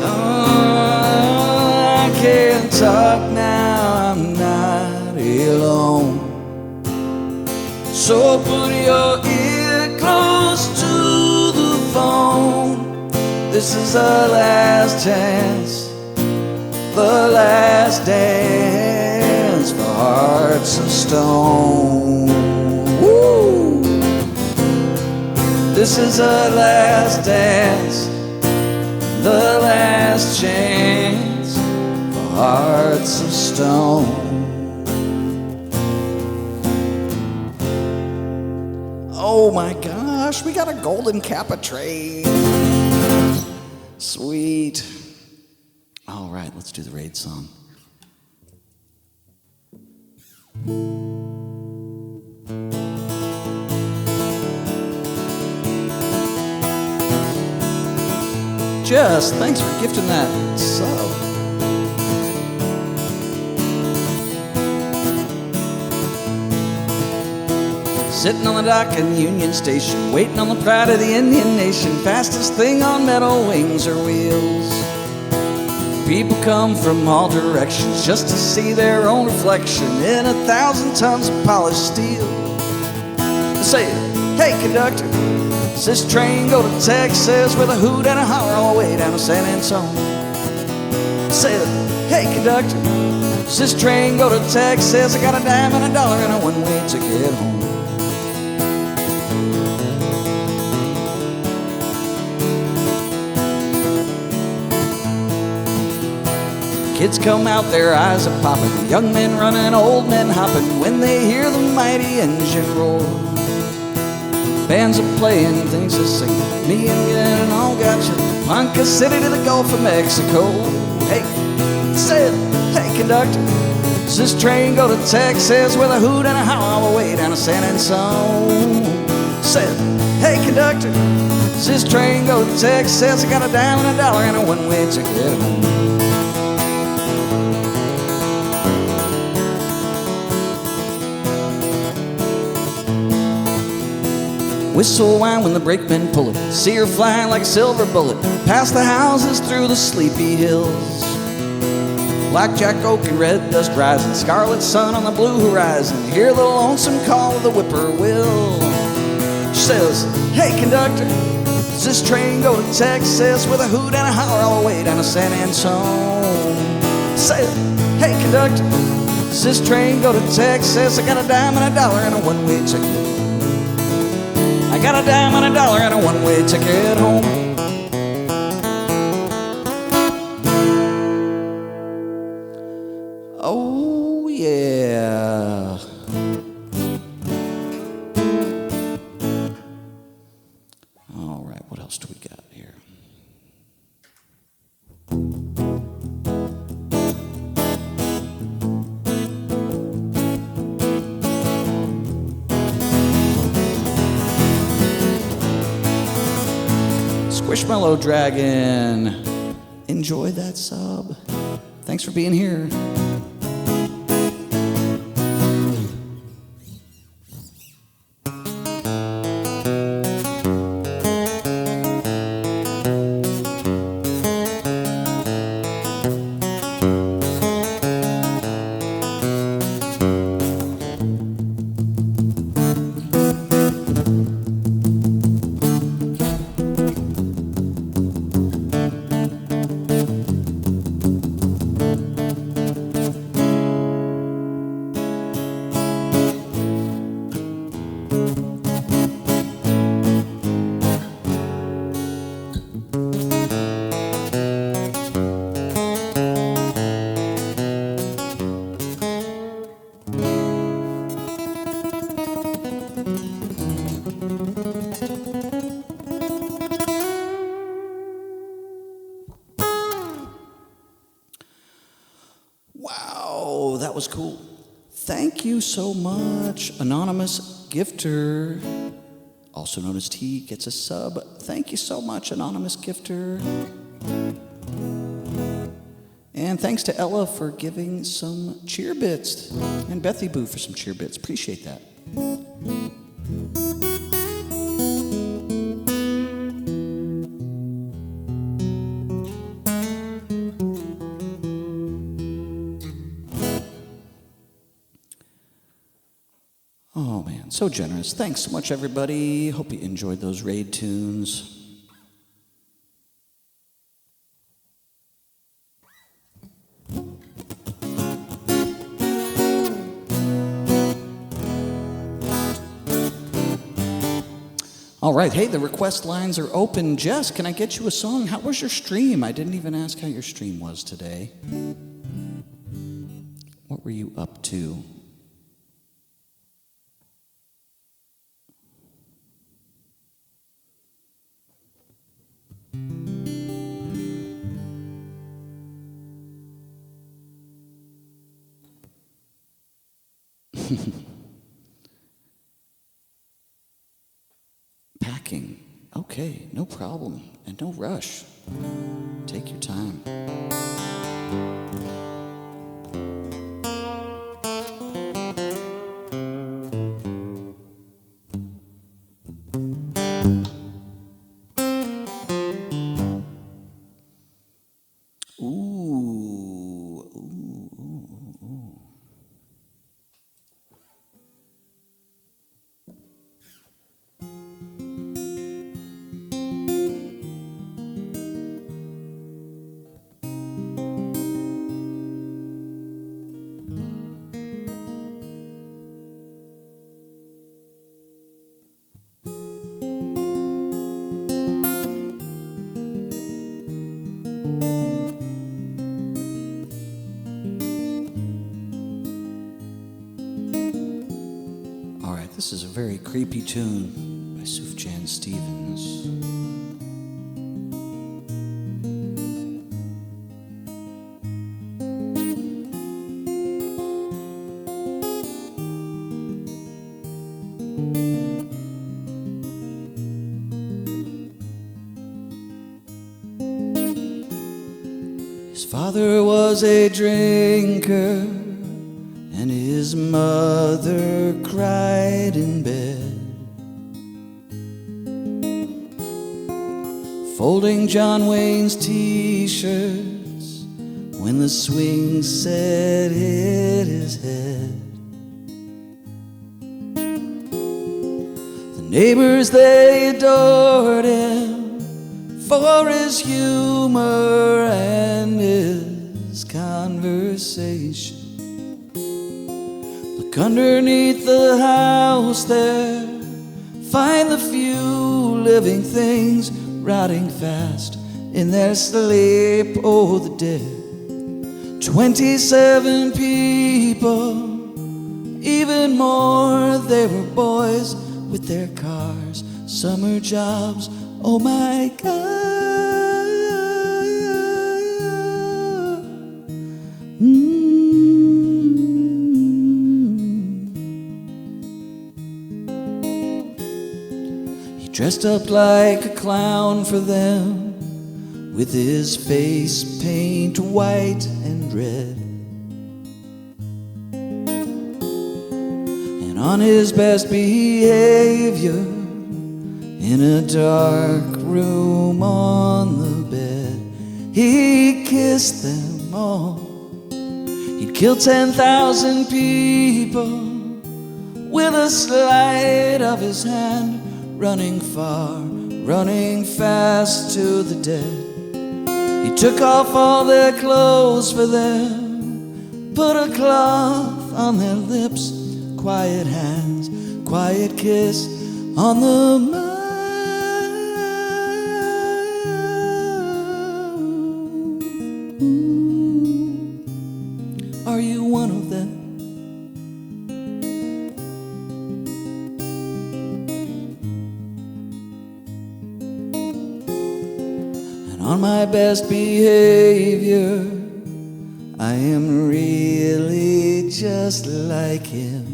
I can't talk now, I'm not alone. So put your ear close to the phone. This is the last chance, the last dance for hearts of stone. Woo! This is the last dance, the last chance for hearts of stone. Oh my gosh, we got a golden Kappa train. Sweet. All right, let's do the raid song. Jess, thanks for gifting that sub. Sitting on the dock in Union Station, waiting on the pride of the Indian nation. Fastest thing on metal wings or wheels. People come from all directions just to see their own reflection in 1,000 tons of polished steel. They say, hey conductor, does this train go to Texas with a hoot and a holler all the way down to San Antonio? They say, hey conductor, does this train go to Texas? I got a dime and a dollar and a one-way ticket home. Kids come out, their eyes are popping, young men running, old men hopping when they hear the mighty engine roar. Bands are playing, things are singing, me and all got you. Ponca City to the Gulf of Mexico. Hey, said, hey conductor, does this train go to Texas with a hoot and a howl all the way down to San Antonio? Said, hey conductor, does this train go to Texas? I got a dime and a dollar and a one-way ticket home. Whistle whine when the brakemen pull it, see her flying like a silver bullet, past the houses through the sleepy hills. Blackjack oak and red dust rising, scarlet sun on the blue horizon, hear the lonesome call of the whippoorwill. She says, hey conductor, does this train go to Texas with a hoot and a holler all the way down to San Antonio? Says, hey conductor, does this train go to Texas? I got a dime and a dollar and a one-way ticket. I got a dime and a dollar and a one-way ticket home. Oh yeah. All right, what else do we got here? Squishmallow Dragon, enjoy that sub. Thanks for being here. Wow, that was cool. Thank you so much. Anonymous Gifter, also known as T, gets a sub. Thank you so much, Anonymous Gifter. And thanks to Ella for giving some cheer bits, and Bethy Boo for some cheer bits. Appreciate that. So generous. Thanks so much, everybody. Hope you enjoyed those raid tunes. All right, hey, the request lines are open. Jess, can I get you a song? How was your stream? I didn't even ask how your stream was today. What were you up to? Packing. Okay, no problem. And no rush. Take your time. This is a very creepy tune by Sufjan Stevens. His father was a drinker, and his mother cried in bed, folding John Wayne's t-shirts when the swing set hit his head. The neighbors, they adored him for his humor and his conversation. Underneath the house there, find the few living things rotting fast in their sleep. Oh, the dead. 27 people, even more. They were boys with their cars, summer jobs. Oh my God. Dressed up like a clown for them, with his face paint white and red, and on his best behavior, in a dark room on the bed, he kissed them all. He'd killed 10,000 people with a sleight of his hand, running far, running fast to the dead. He took off all their clothes for them, put a cloth on their lips, quiet hands, quiet kiss on the mouth. Are you one of them? On my best behavior, I am really just like him.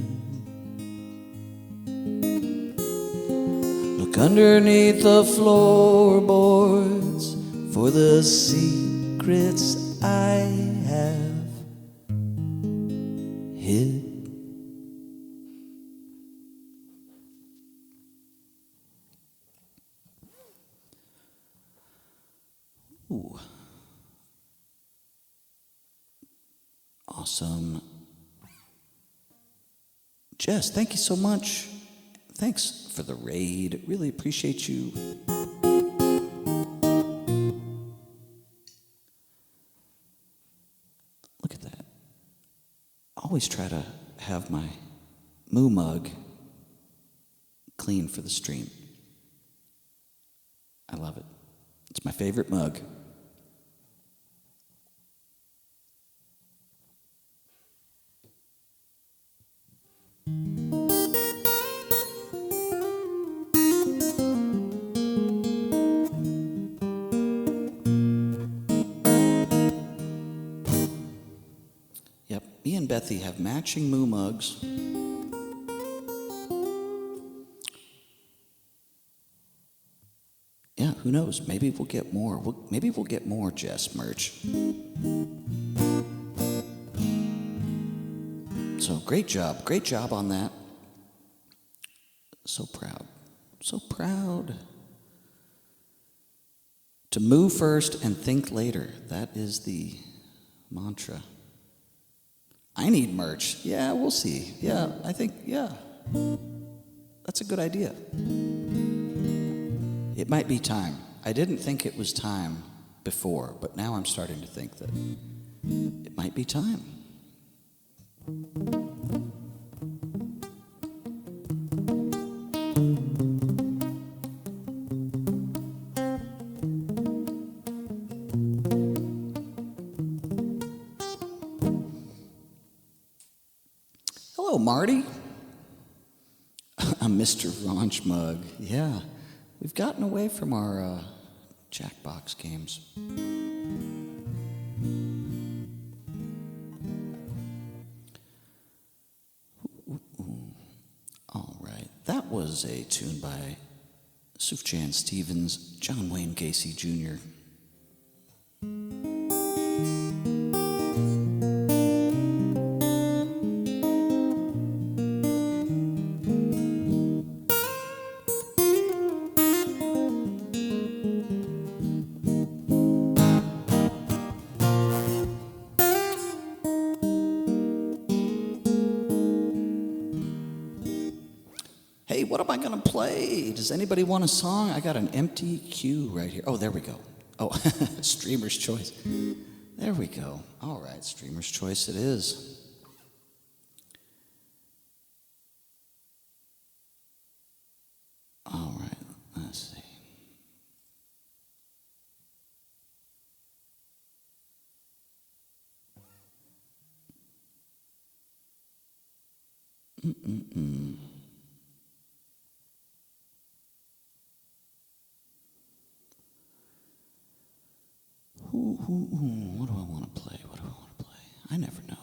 Look underneath the floorboards for the secrets I have hid. Ooh. Awesome. Jess, thank you so much. Thanks for the raid. Really appreciate you. Look at that. Always try to have my moo mug clean for the stream. I love it. It's my favorite mug. Yep, me and Bethy have matching moo mugs. Yeah, who knows? Maybe we'll get more. Maybe we'll get more Jess merch. So great job on that. So proud. To move first and think later. That is the mantra. I need merch. Yeah, we'll see. Yeah, I think, yeah. That's a good idea. It might be time. I didn't think it was time before, but now I'm starting to think that it might be time. Hello, Marty. A Mr. Raunch mug. Yeah, we've gotten away from our Jackbox games. All right, that was a tune by Sufjan Stevens, John Wayne Gacy Jr. Hey, what am I going to play? Does anybody want a song? I got an empty queue right here. Oh, there we go. Oh, Streamer's Choice. There we go. All right, Streamer's Choice it is. All right, let's see. What do I want to play? I never know.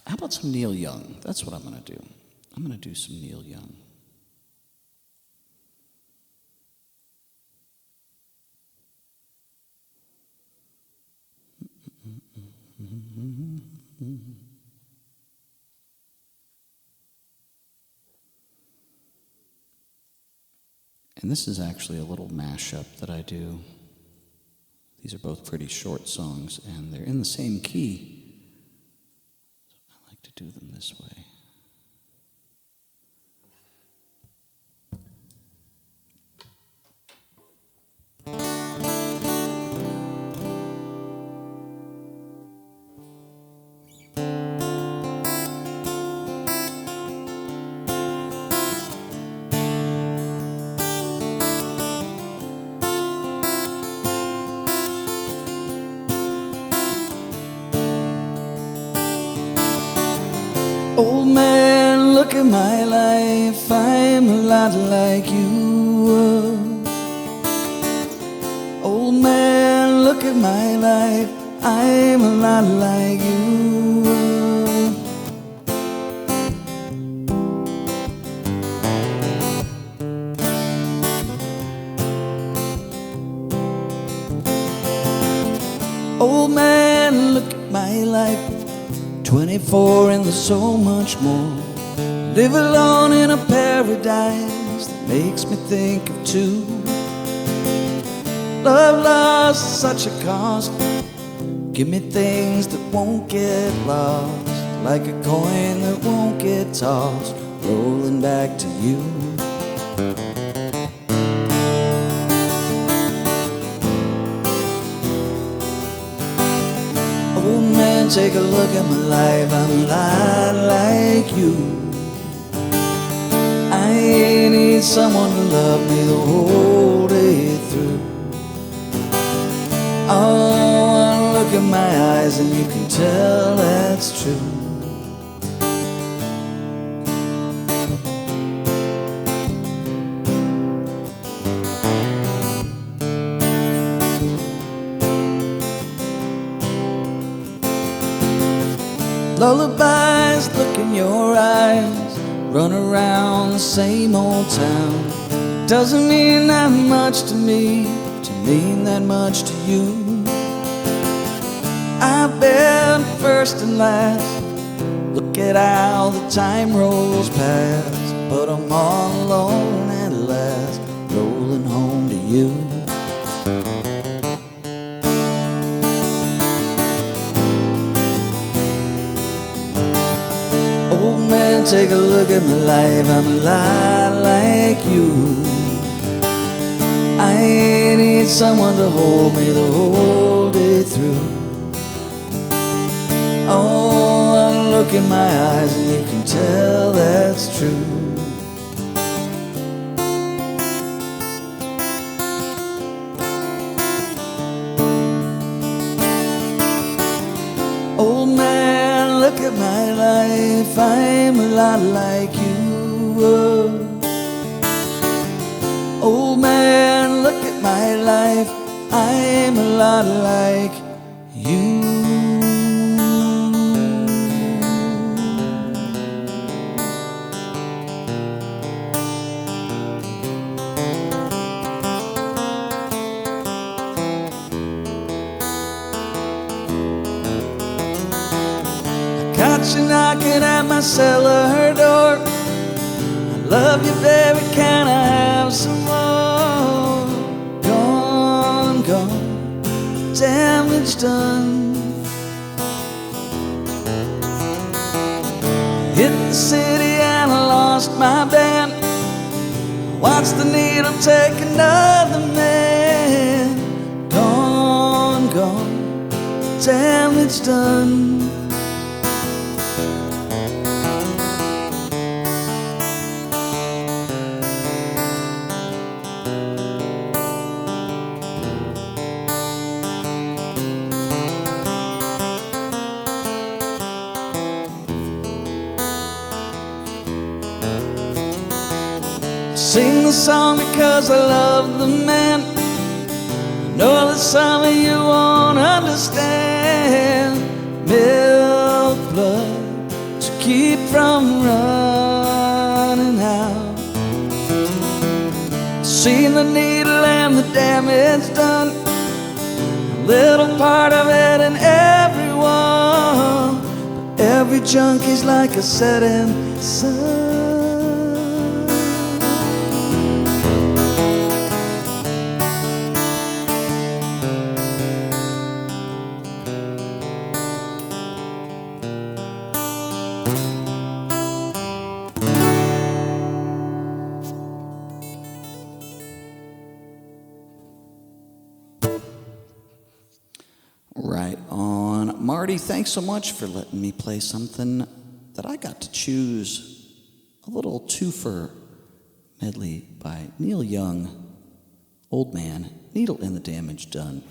How about some Neil Young? That's what I'm going to do. I'm going to do some Neil Young. And this is actually a little mashup that I do. These are both pretty short songs, and they're in the same key. So I like to do them this way. Old man, look at my life, I'm a lot like you. Old man, look at my life, I'm a lot like you. Old man, look at my life, 24 and there's so much more. Live alone in a paradise that makes me think of two. Love lost is such a cost. Give me things that won't get lost, like a coin that won't get tossed, rolling back to you. Old man, take a look at my life. I'm a lot like you. I need someone to love me the whole day through. Oh, look in my eyes and you can tell that's true. Lullabies look in your eyes, run around the same old town. Doesn't mean that much to me, to mean that much to you. I've been first and last, look at how the time rolls past, but I'm all alone at last, rolling home to you. Old man, take a look at my life. I'm a lot like you. I need someone to hold me the whole day through. Oh, look in my eyes and you can tell that's true. Old man, look at my life. I'm a lot like you. Old man, look at my life. I'm a lot like you. Got you knocking at my cellar door. I love you, baby, can I have some more? Gone, gone, damage done. Hit the city and I lost my band. Watch the needle take another man. Gone, gone, damage done. Sing the song because I love the man. I know that some of you won't understand. Milk blood to keep from running out. Seen the needle and the damage done. A little part of it in everyone. But every junkie's like a setting sun. Right on. Marty, thanks so much for letting me play something that I got to choose. A little twofer medley by Neil Young, Old Man, Needle in the Damage Done.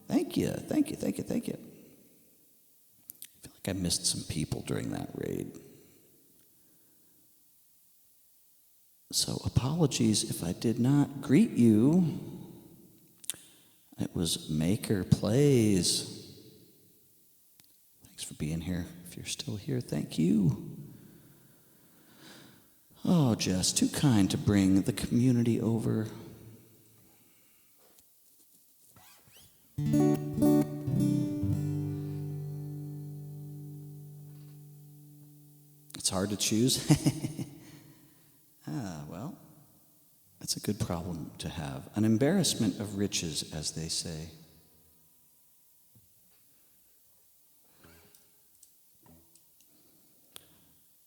Thank you, thank you, thank you, thank you. I feel like I missed some people during that raid. So apologies if I did not greet you. It was Maker Plays. Thanks for being here. If you're still here, thank you. Oh, Jess, too kind to bring the community over. It's hard to choose. Well, it's That's a good problem to have. An embarrassment of riches, as they say.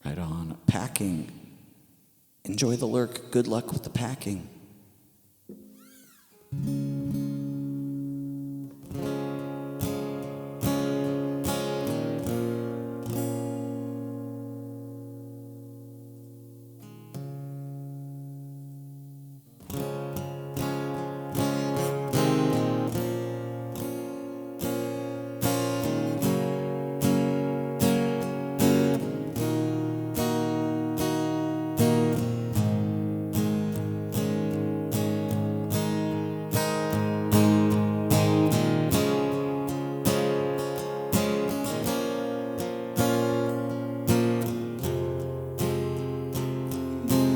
Right on. Packing. Enjoy the lurk. Good luck with the packing.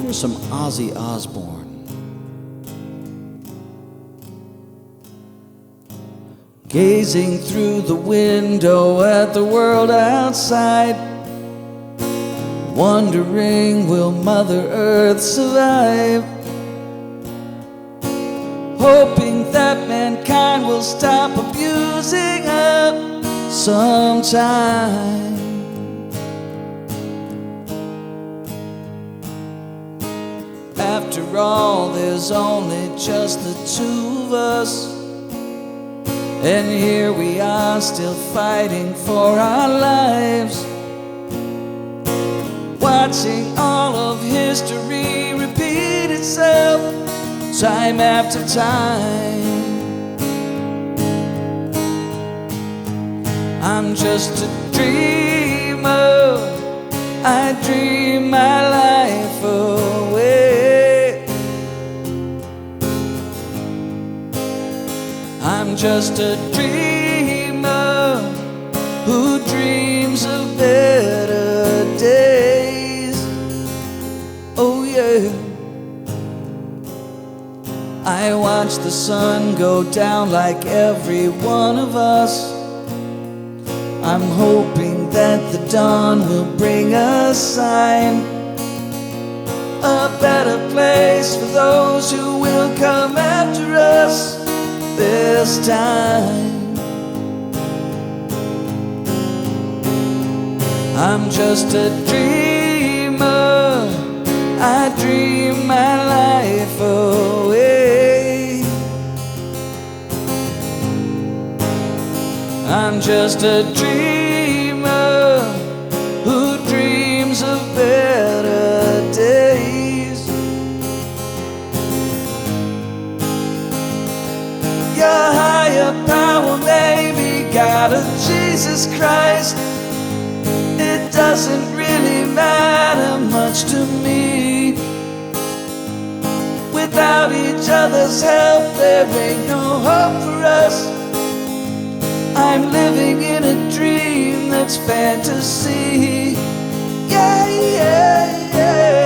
Here's some Ozzy Osbourne. Gazing through the window at the world outside, wondering, will Mother Earth survive? Hoping that mankind will stop abusing her sometime. After all, there's only just the two of us, and here we are still fighting for our lives, watching all of history repeat itself time after time. I'm just a dreamer, I dream my life away. I'm just a dreamer who dreams of better days. Oh yeah. I watch the sun go down like every one of us. I'm hoping that the dawn will bring a sign, a better place for those who will come after us this time. I'm just a dreamer, I dream my life away. I'm just a dreamer who dreams of better days. Your higher power maybe God or Jesus Christ, it doesn't really matter much to me. Without each other's help, there ain't no hope for us. I'm living in a dream that's fantasy. Yeah, yeah, yeah.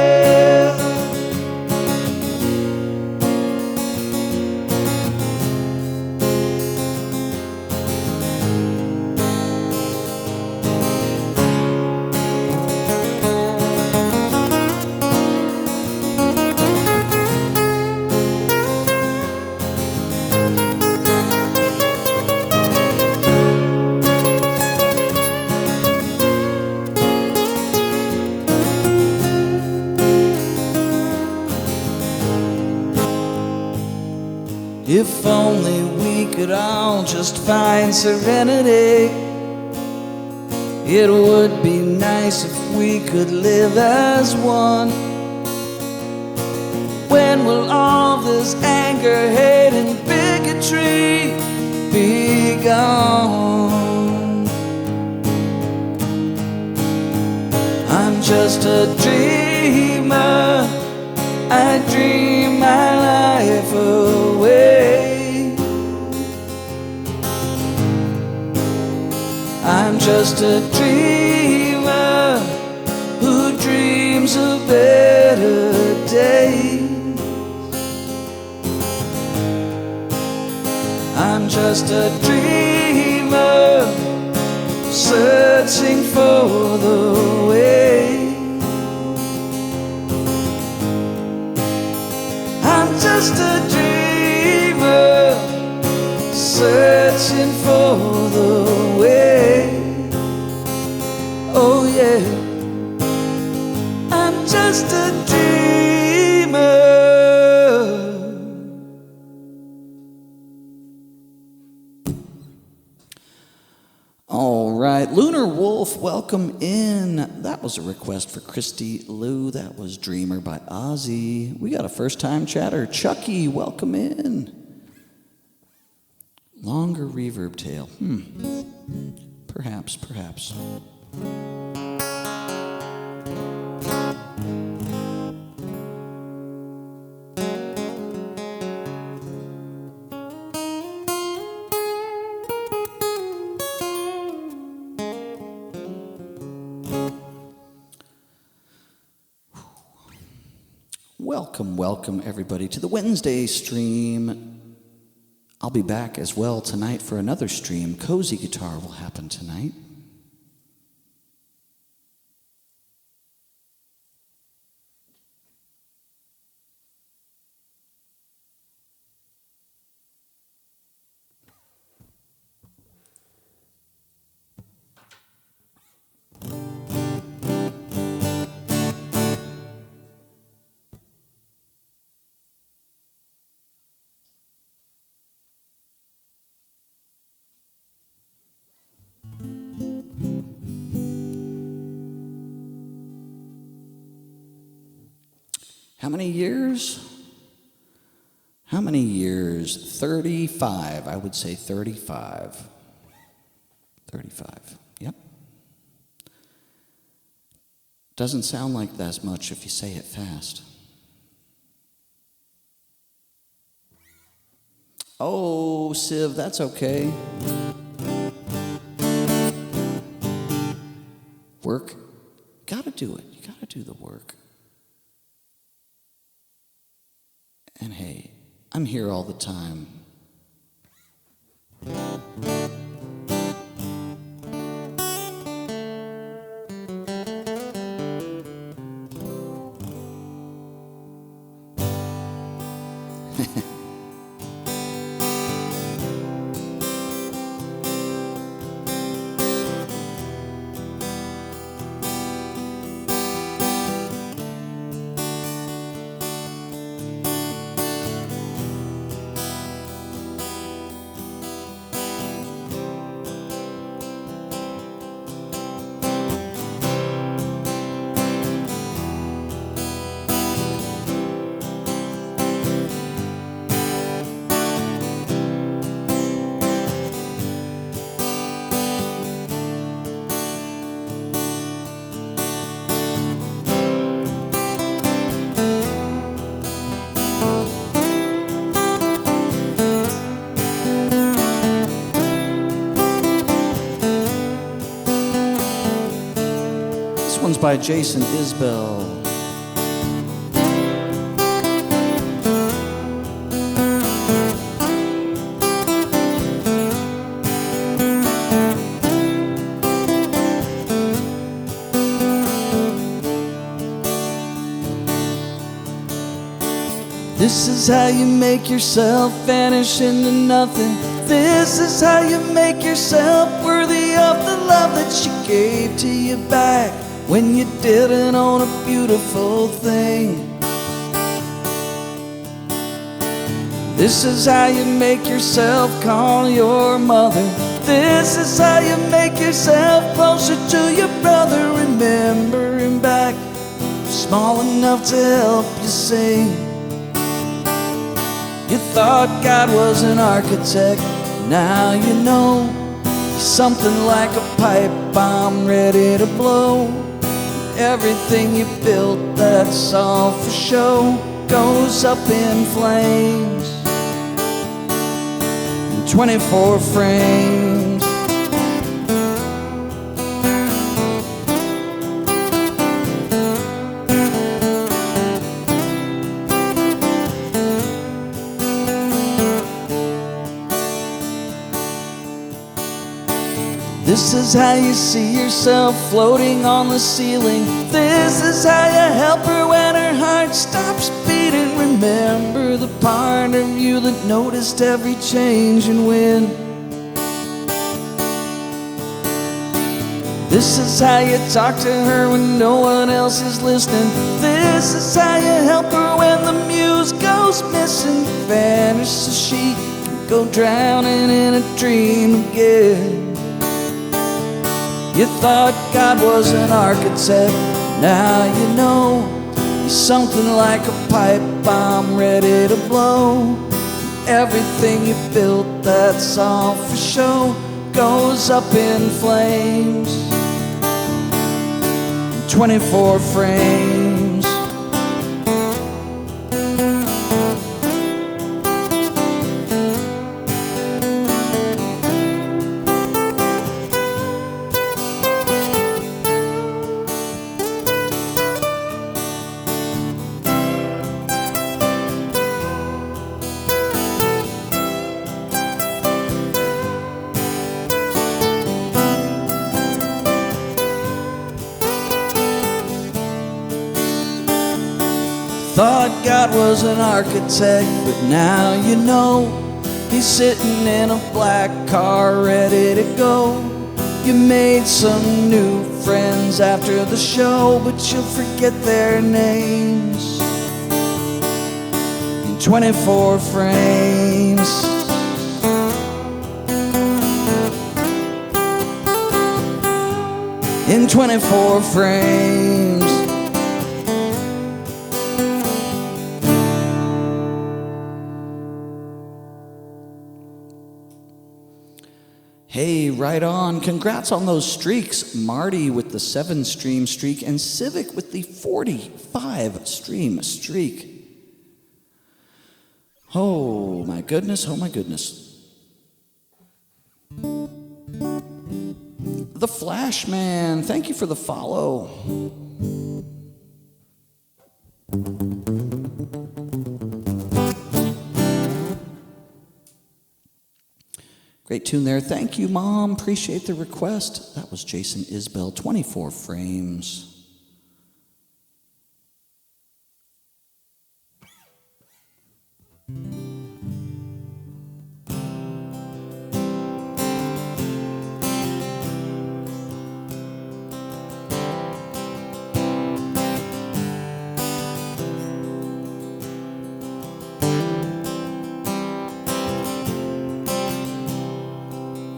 If only we could all just find serenity. It would be nice if we could live as one. When will all this anger, hate, and bigotry be gone? I'm just a dreamer, I dream my life away. I'm just a dreamer who dreams of better days. I'm just a dreamer searching for the way. I'm just a dreamer searching for the way. Oh yeah, I'm just a dreamer. All right, Lunar Wolf, welcome in. That was a request for Christy Lou. That was Dreamer by Ozzy. We got a first-time chatter. Chucky, welcome in. Longer reverb tail. Perhaps. Welcome everybody to the Wednesday stream. I'll be back as well tonight for another stream. Cozy Guitar will happen tonight. How many years? 35. I would say 35. 35. Yep. Doesn't sound like that much if you say it fast. Oh, Siv, that's okay. Work. Gotta do it. You gotta do the work. And hey, I'm here all the time. By Jason Isbell. This is how you make yourself vanish into nothing. This is how you make yourself worthy of the love that she gave to you back when you didn't own a beautiful thing. This is how you make yourself call your mother. This is how you make yourself closer to your brother. Remembering back, small enough to help you sing. You thought God was an architect, now you know he's something like a pipe bomb ready to blow. Everything you built that's all for show goes up in flames in 24 frames. This is how you see yourself floating on the ceiling. This is how you help her when her heart stops beating. Remember the part of you that noticed every change and wind. This is how you talk to her when no one else is listening. This is how you help her when the muse goes missing. Vanish so she can go drowning in a dream again. You thought God was an architect, now you know he's something like a pipe bomb ready to blow. Everything you built that's all for show goes up in flames. 24 frames. Thought God was an architect, but now you know he's sitting in a black car ready to go. You made some new friends after the show, but you'll forget their names in 24 frames. In 24 frames. Hey, right on. Congrats on those streaks. Marty with the 7-stream streak and Civic with the 45-stream streak. Oh my goodness, oh my goodness. The Flash Man, thank you for the follow. Great tune there. Thank you, Mom. Appreciate the request. That was Jason Isbell, 24 frames.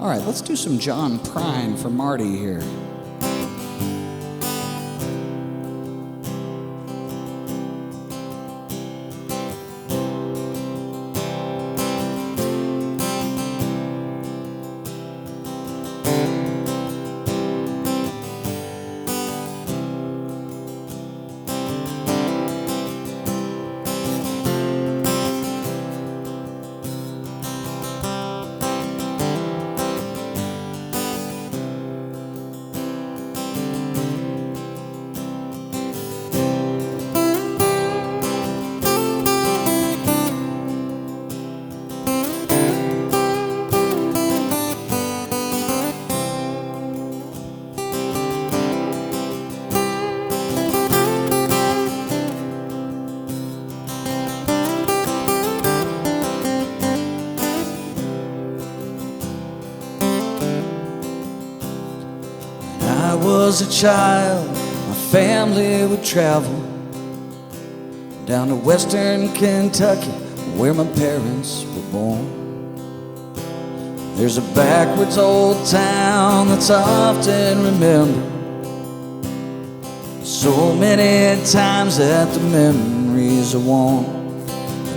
All right, let's do some John Prine for Marty here. Was a child, my family would travel down to western Kentucky, where my parents were born. There's a backwards old town that's often remembered, so many times that the memories are worn.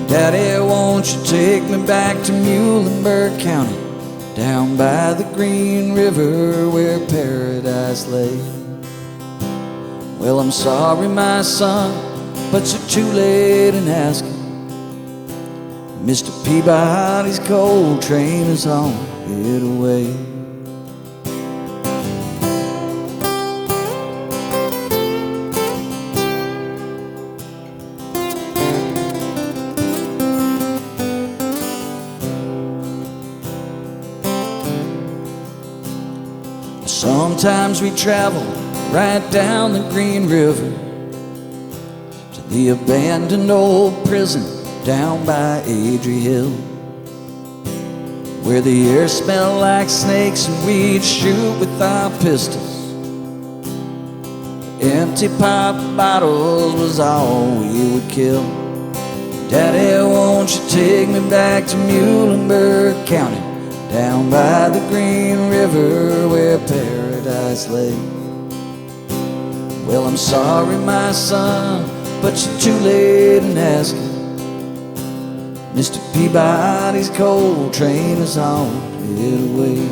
Daddy, won't you take me back to Muhlenberg County, down by the Green River where paradise lay? Well, I'm sorry, my son, but you're too late in asking. Mr. Peabody's coal train is on it away. Sometimes we travel right down the Green River to the abandoned old prison down by Adrie Hill, where the air smelled like snakes and we'd shoot with our pistols. Empty pop bottles was all we would kill. Daddy, won't you take me back to Muhlenberg County, down by the Green River where paradise lay? Well, I'm sorry, my son, but you're too late in asking. Mr. Peabody's coal train is on its way.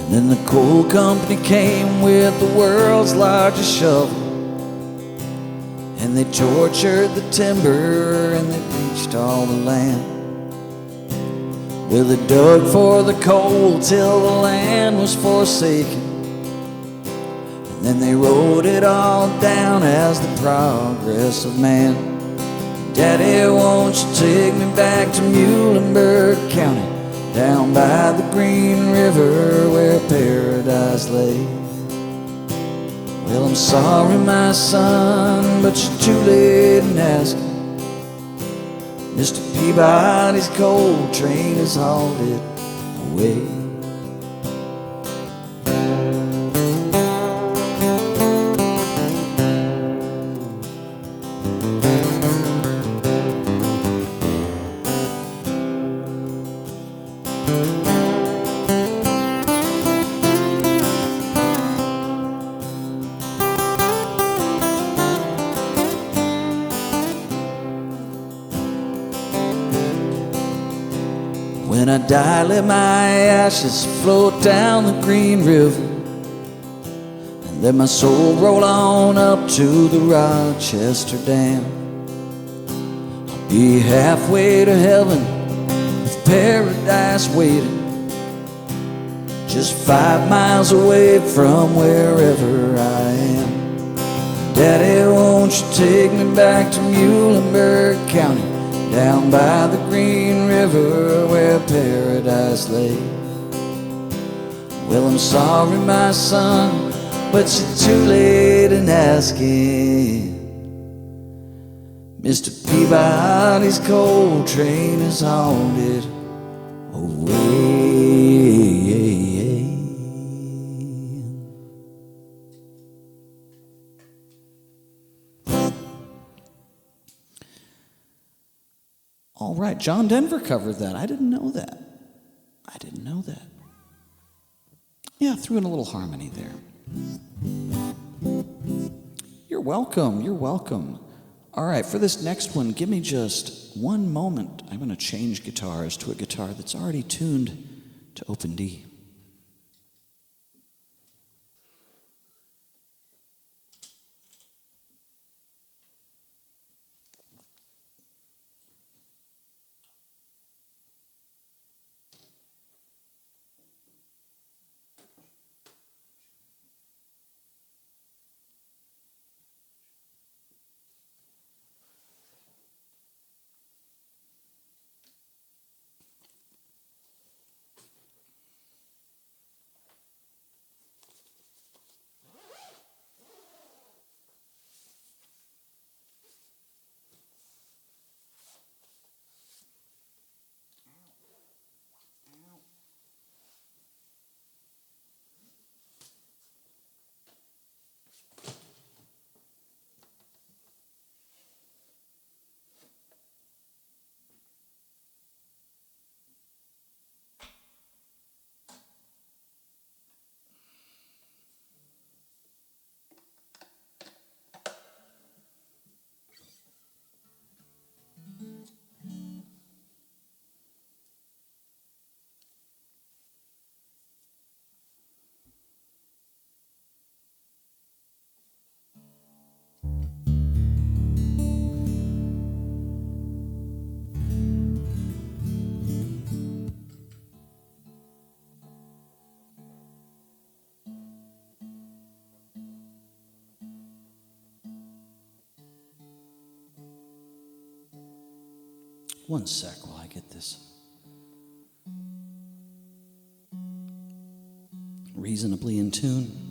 And then the coal company came with the world's largest shovel, and they tortured the timber and they bleached all the land. Well, they dug for the coal till the land was forsaken, and then they wrote it all down as the progress of man. Daddy, won't you take me back to Muhlenberg County, down by the Green River where paradise lay? Well, I'm sorry, my son, but you're too late in asking. Mr. Peabody's coal train has hauled it away. When I die, let my ashes float down the Green River, and let my soul roll on up to the Rochester Dam. I'll be halfway to heaven with paradise waiting, just 5 miles away from wherever I am. Daddy, won't you take me back to Muhlenberg County, down by the Green River where paradise lay? Well, I'm sorry, my son, but you're too late in asking. Mr. Peabody's coal train is hauled it away. All right, John Denver covered that. I didn't know that. Yeah, threw in a little harmony there. You're welcome. All right, for this next one, give me just one moment. I'm going to change guitars to a guitar that's already tuned to open D. One sec while I get this reasonably in tune.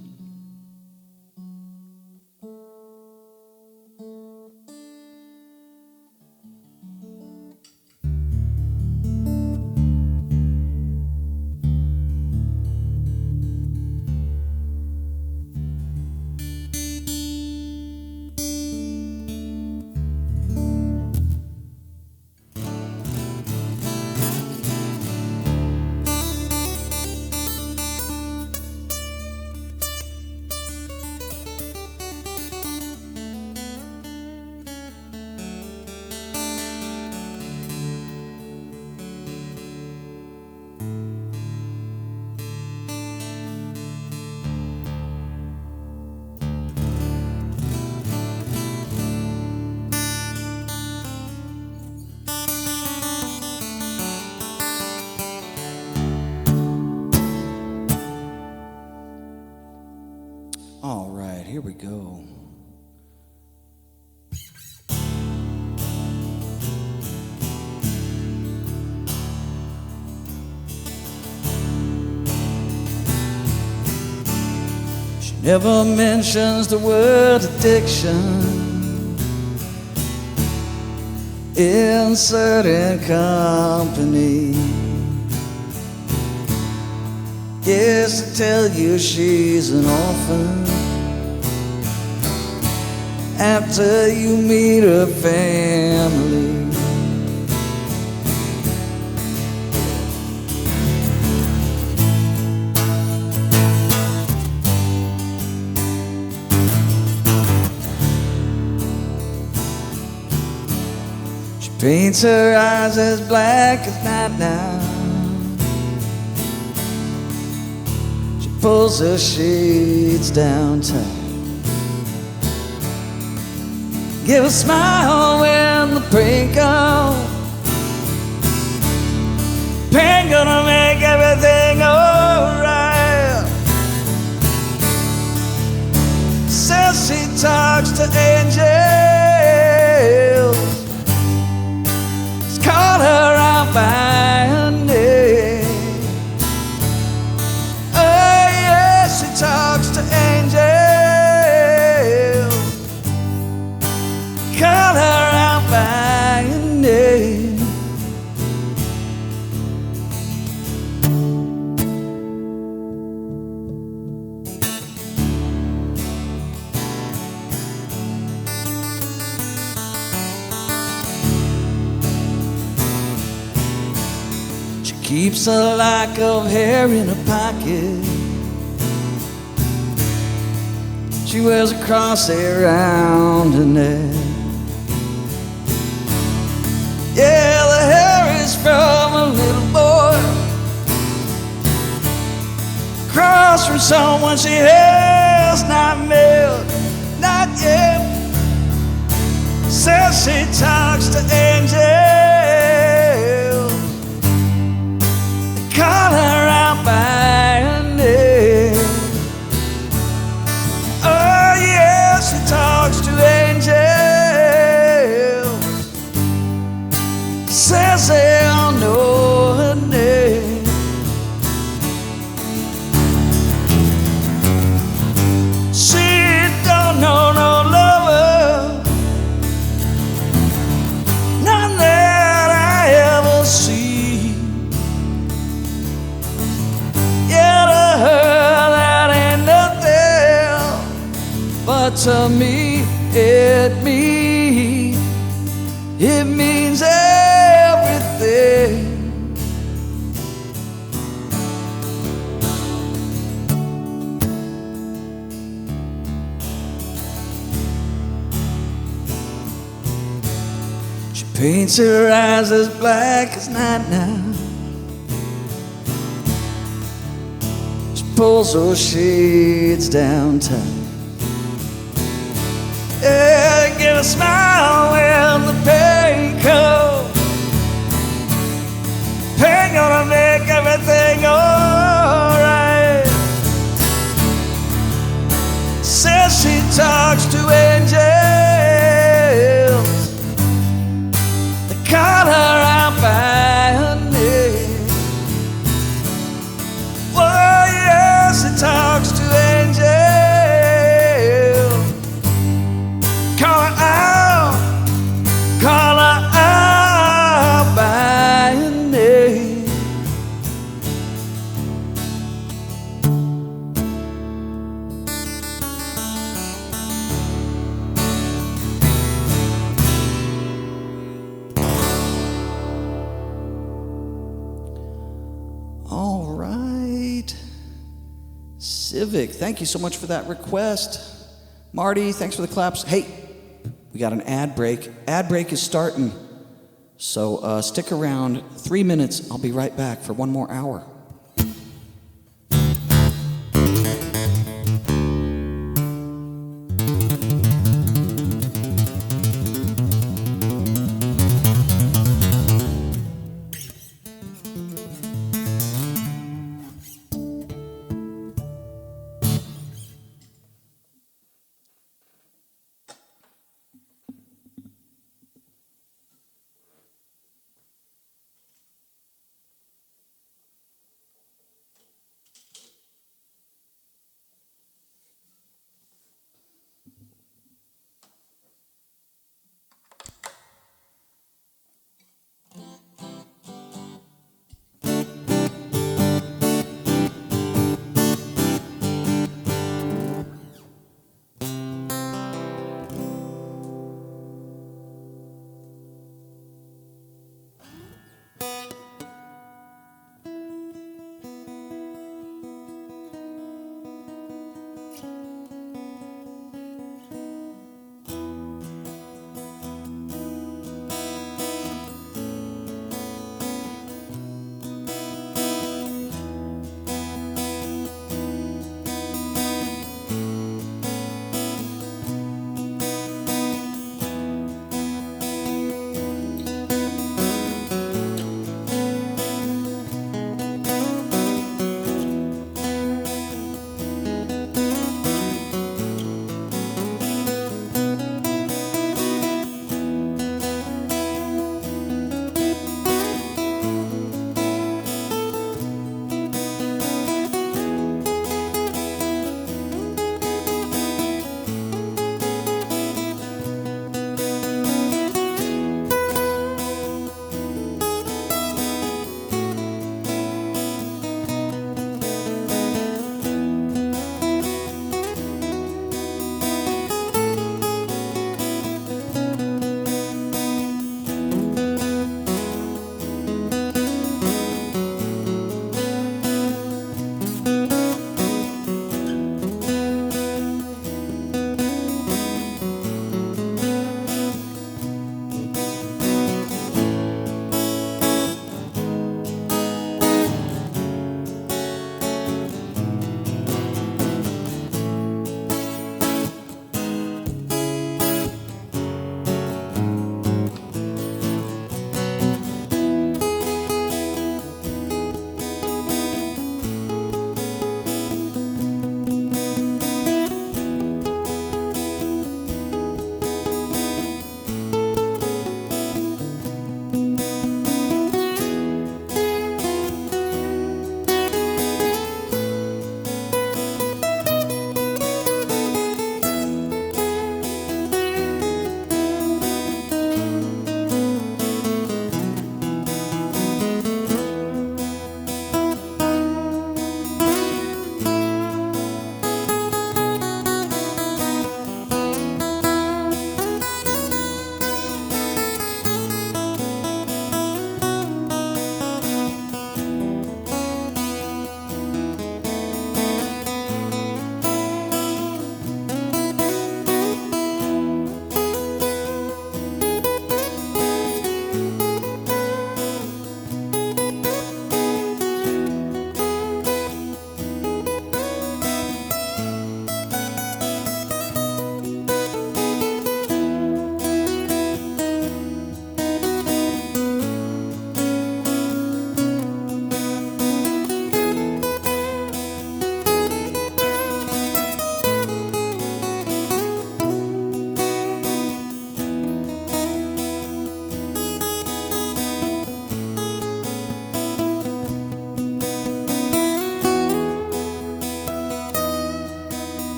All right, here we go. She never mentions the word addiction in certain company. Yes, I tell you she's an orphan after you meet her family. She paints her eyes as black as night now. Pulls her sheets down tight. Give a smile when the pain comes. Pain gonna make everything alright. Says she talks to angels. It's called her out by her name. Talks to angels, call her out by her name. She keeps a lock of hair in her pocket. She wears a crosshair around her neck. Yeah, the hair is from a little boy, cross from someone she has not met, not yet. Says she talks to angels. They call her out by her name. She talks to angels, says they all know her name. She don't know no lover, none that I ever see. Yeah, to her that ain't nothing, but to me, it means everything. She paints her eyes as black as night now. She pulls those shades down tight. Yeah, give a smile when the pain comes. Pain gonna make everything alright. Says she talks to angels. They call her out. Civic, thank you so much for that request. Marty, thanks for the claps. Hey, we got an ad break. Ad break is starting. So stick around 3 minutes. I'll be right back for one more hour.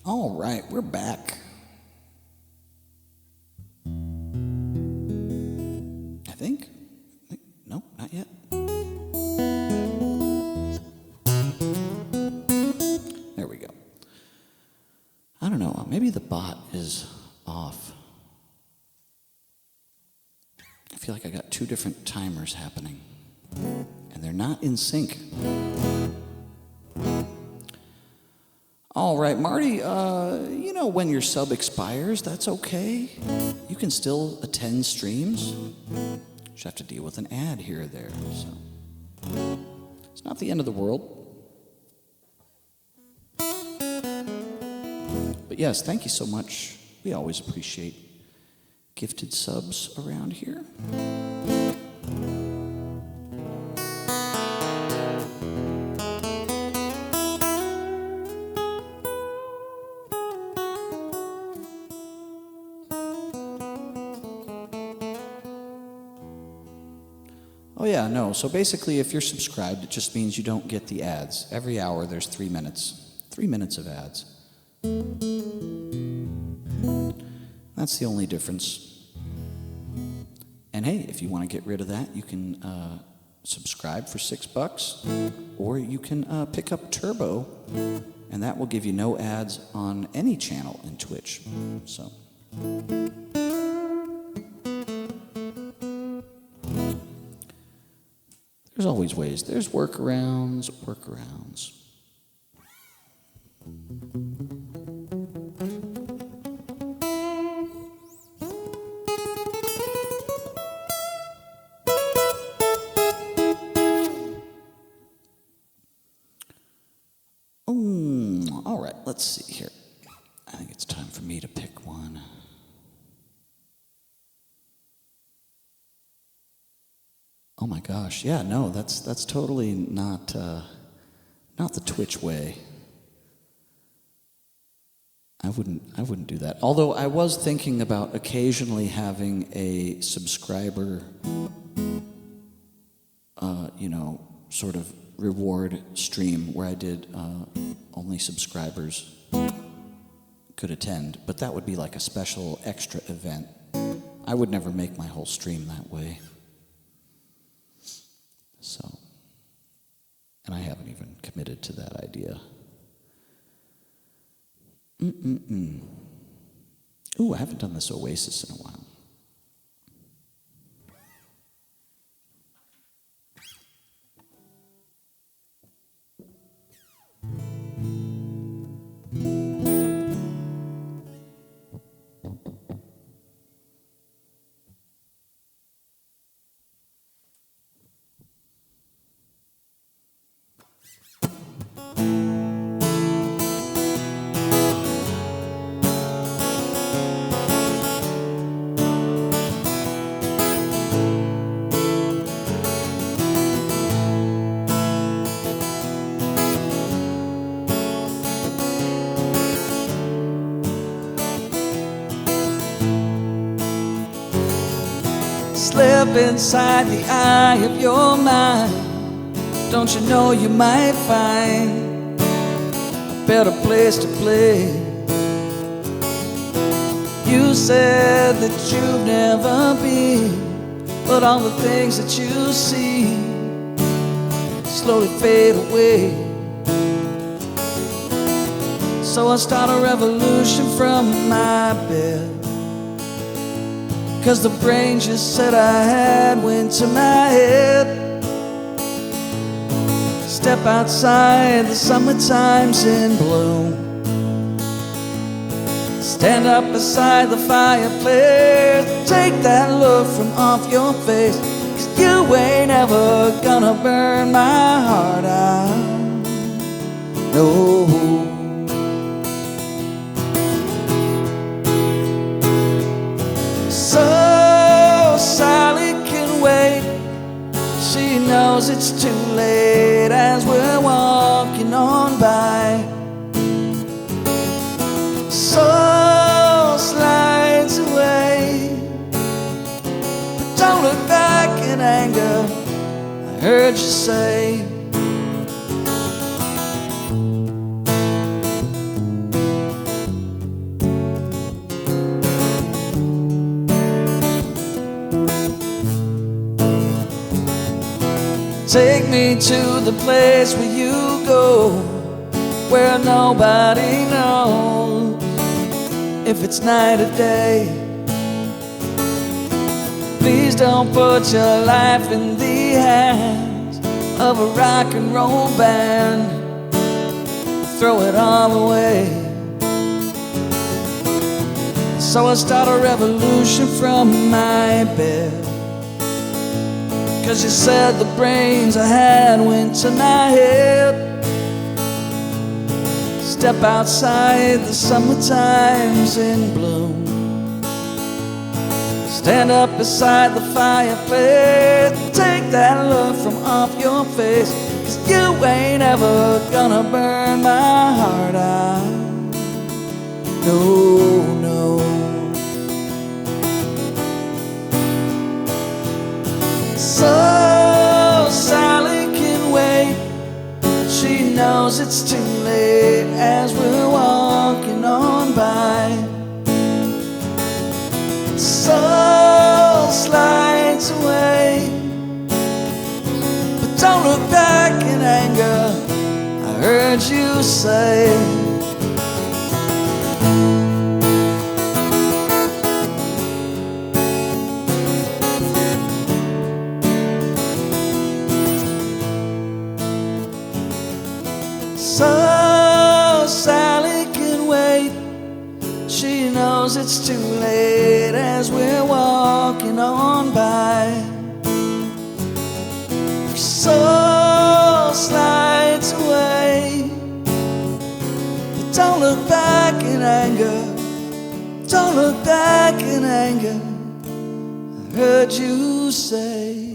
All right, we're back. I think. No, not yet. know, maybe the bot is off. I feel like I got two different timers happening, and they're not in sync. All right, Marty, you know, when your sub expires, that's okay. You can still attend streams. Just have to deal with an ad here or there, so it's not the end of the world. But yes, thank you so much. We always appreciate gifted subs around here. Oh yeah, no, so basically if you're subscribed, it just means you don't get the ads. Every hour there's 3 minutes. 3 minutes of ads. That's the only difference. And hey, if you want to get rid of that, you can subscribe for $6, or you can pick up Turbo, and that will give you no ads on any channel in Twitch. So. There's always ways. There's workarounds. All right, let's see here. I think it's time for me to pick one. Oh my gosh, yeah, no, that's totally not the Twitch way. I wouldn't do that. Although I was thinking about occasionally having a subscriber, you know, sort of reward stream where I did only subscribers could attend, but that would be like a special extra event. I would never make my whole stream that way. So, and I haven't even committed to that idea. Ooh, I haven't done this Oasis in a while. Slip inside the eye of your mind. Don't you know you might find a better place to play? You said that you've never been, but all the things that you see slowly fade away. So I start a revolution from my bed, 'cause the brain just said I had went to my head. Step outside, the summertime's in bloom. Stand up beside the fireplace, take that look from off your face, 'cause you ain't ever gonna burn my heart out. No. So Sally can wait. She knows it's too late as we're walking on by. So slides away, but don't look back in anger, I heard you say. Take me to the place where you go, where nobody knows. if it's night or day. Please don't put your life in the hands of a rock and roll band. Throw it all away. So I start a revolution from my bed, 'cause you said the brains I had went to my head. Step outside, the summertime's in bloom. Stand up beside the fireplace, take that look from off your face, 'cause you ain't ever gonna burn my heart out. No, no. So Sally can wait. She knows it's too late as we're walking on by. Soul slides away, but don't look back in anger, I heard you say. So Sally can wait. She knows it's too late as we're walking on by. Her soul slides away, but don't look back in anger. Don't look back in anger, I heard you say.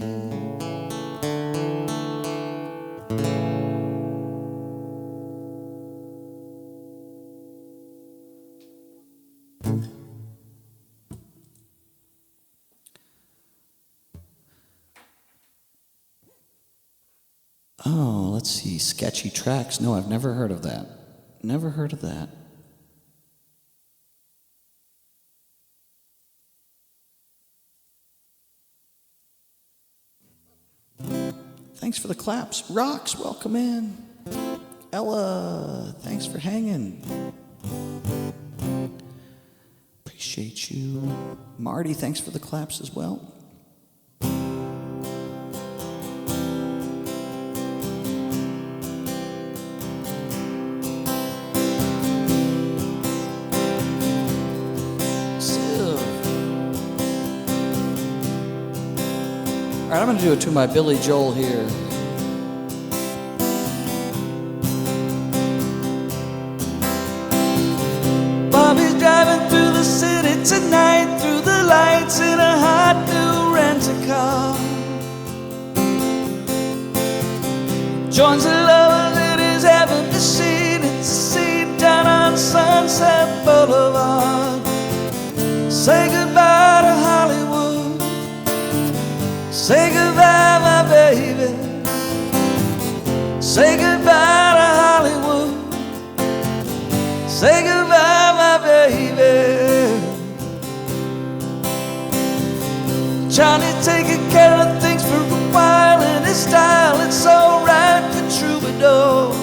Oh, let's see, Sketchy Tracks. No, I've never heard of that. Never heard of that. Thanks for the claps. Rocks, welcome in. Ella, thanks for hanging. Appreciate you. Marty, thanks for the claps as well. All right, I'm going to do it to my Billy Joel here. Bobby's driving through the city tonight, through the lights in a hot new rent-a-car. Joins a lover that is having the scene. It's a scene down on Sunset Boulevard. Say goodbye to Hollywood. Say goodbye, my baby. Say goodbye to Hollywood. Say goodbye, my baby. Johnny taking care of things for a while in his style. It's alright for troubadours.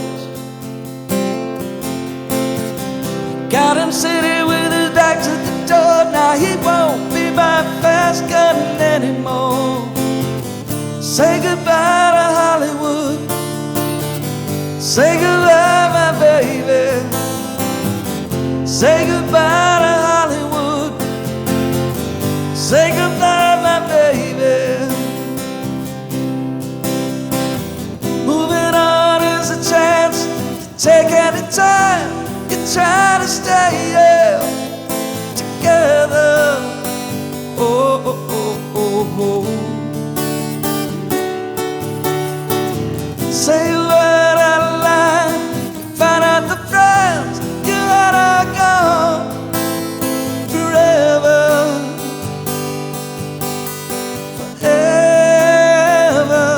Got him sitting with his back to the door. Now he won't be my fast gun anymore. Say goodbye to Hollywood. Say goodbye, my baby. Say goodbye to Hollywood. Say goodbye, my baby. Moving on is a chance to take any time. You try to stay together. Oh, oh, oh, oh, oh. Say a word out of line, find out the friends you had are gone forever, forever.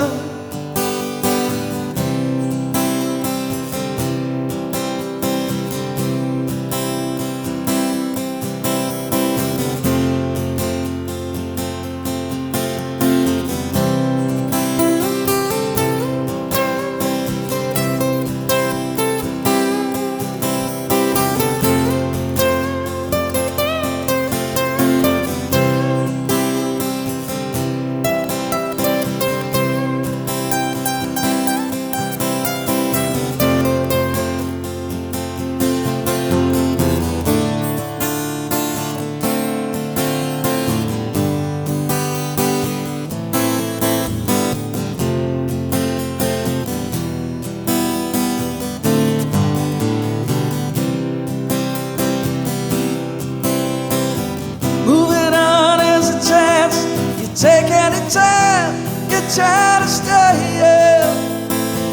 Take any time you're trying to stay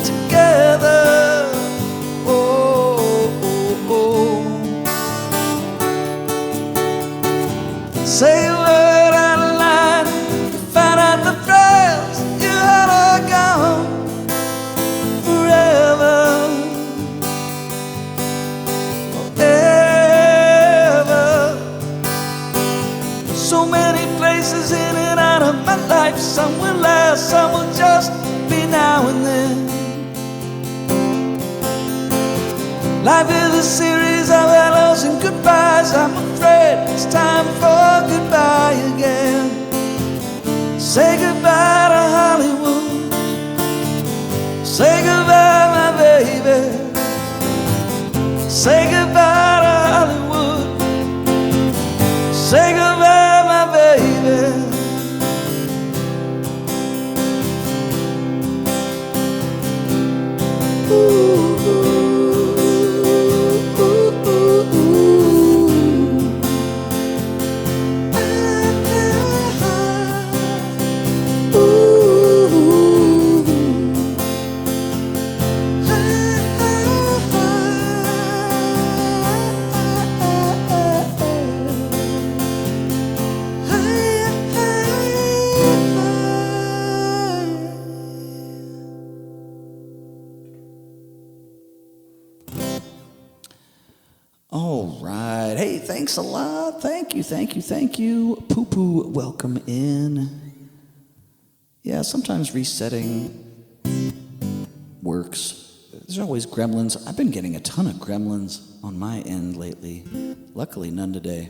together. Oh, oh, oh. Say a word out of line, find out the friends you had are gone forever, forever. So many places in and out of my life. Some will last, some will just be now and then. Life is a series of hellos and goodbyes. I'm afraid it's time for goodbye again. Say goodbye to Hollywood. Say goodbye, my baby. Say goodbye to Hollywood. Say goodbye, my baby. All right. Hey, thanks a lot. Thank you, thank you, thank you. Poo Poo, welcome in. Yeah, sometimes resetting works. There's always gremlins. I've been getting a ton of gremlins on my end lately. Luckily, none today.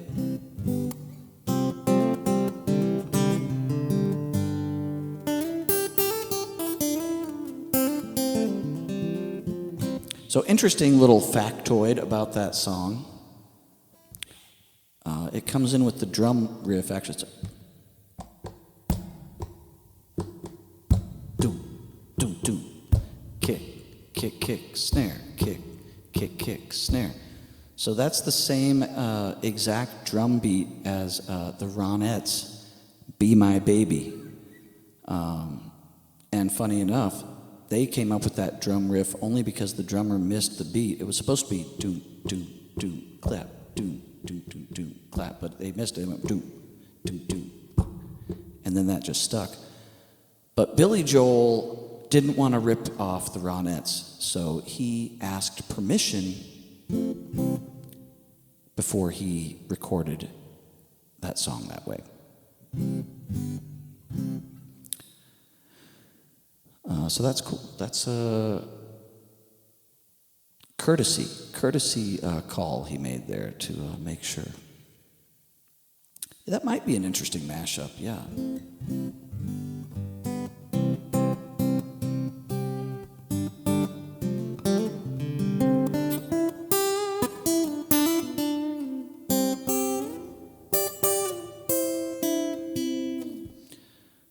So interesting little factoid about that song. It comes in with the drum riff. Actually, it's a doom, doom, doom, kick, kick, kick, snare, kick, kick, kick, snare. So that's the same exact drum beat as the Ronettes' "Be My Baby." And funny enough, they came up with that drum riff only because the drummer missed the beat. It was supposed to be doom, doom, doom, clap, doom, doom, doom, doom, clap, but they missed it. It went doom, doom, doom, and then that just stuck. But Billy Joel didn't want to rip off the Ronettes, so he asked permission before he recorded that song that way. So that's cool. That's a courtesy call he made there to make sure. That might be an interesting mashup, yeah.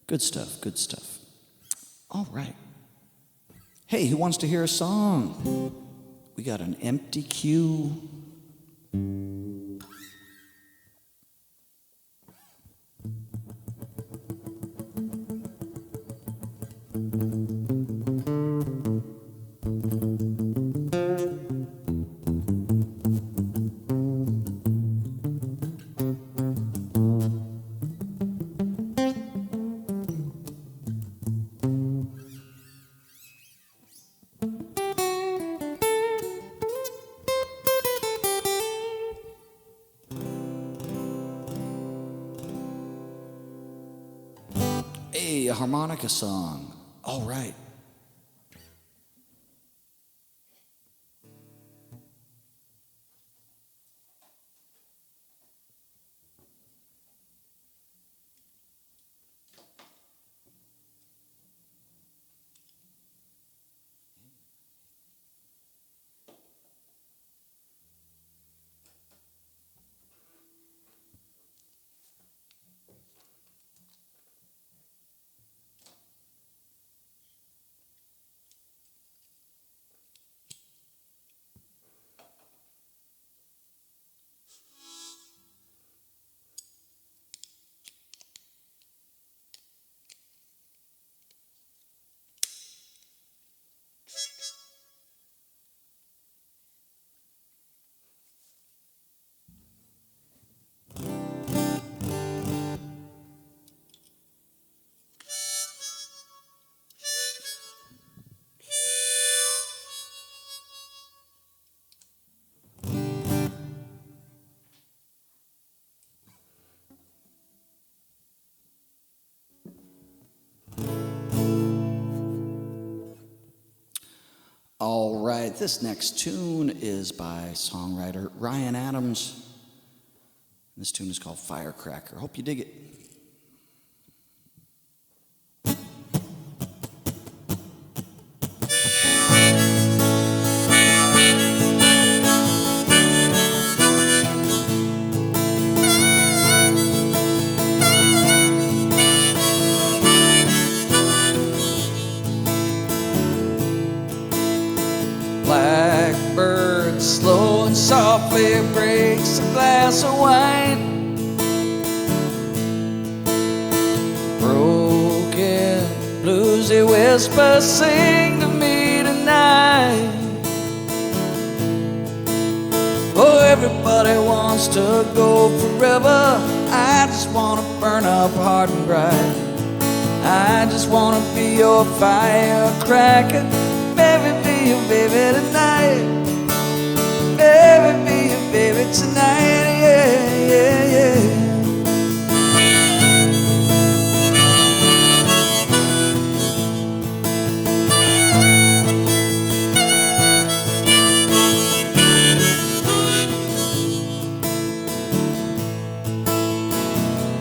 Good stuff, good stuff. All right. Hey, who wants to hear a song? We got an empty queue. Hey, a harmonica song. All right. All right, this next tune is by songwriter Ryan Adams. This tune is called Firecracker. Hope you dig it. Blackbird slow and softly breaks a glass of wine. Broken bluesy whispers sing to me tonight. Oh, everybody wants to go forever. I just want to burn up hard and bright. I just want to be your firecracker. Baby, be your baby tonight. Baby, be your baby tonight. Yeah, yeah, yeah.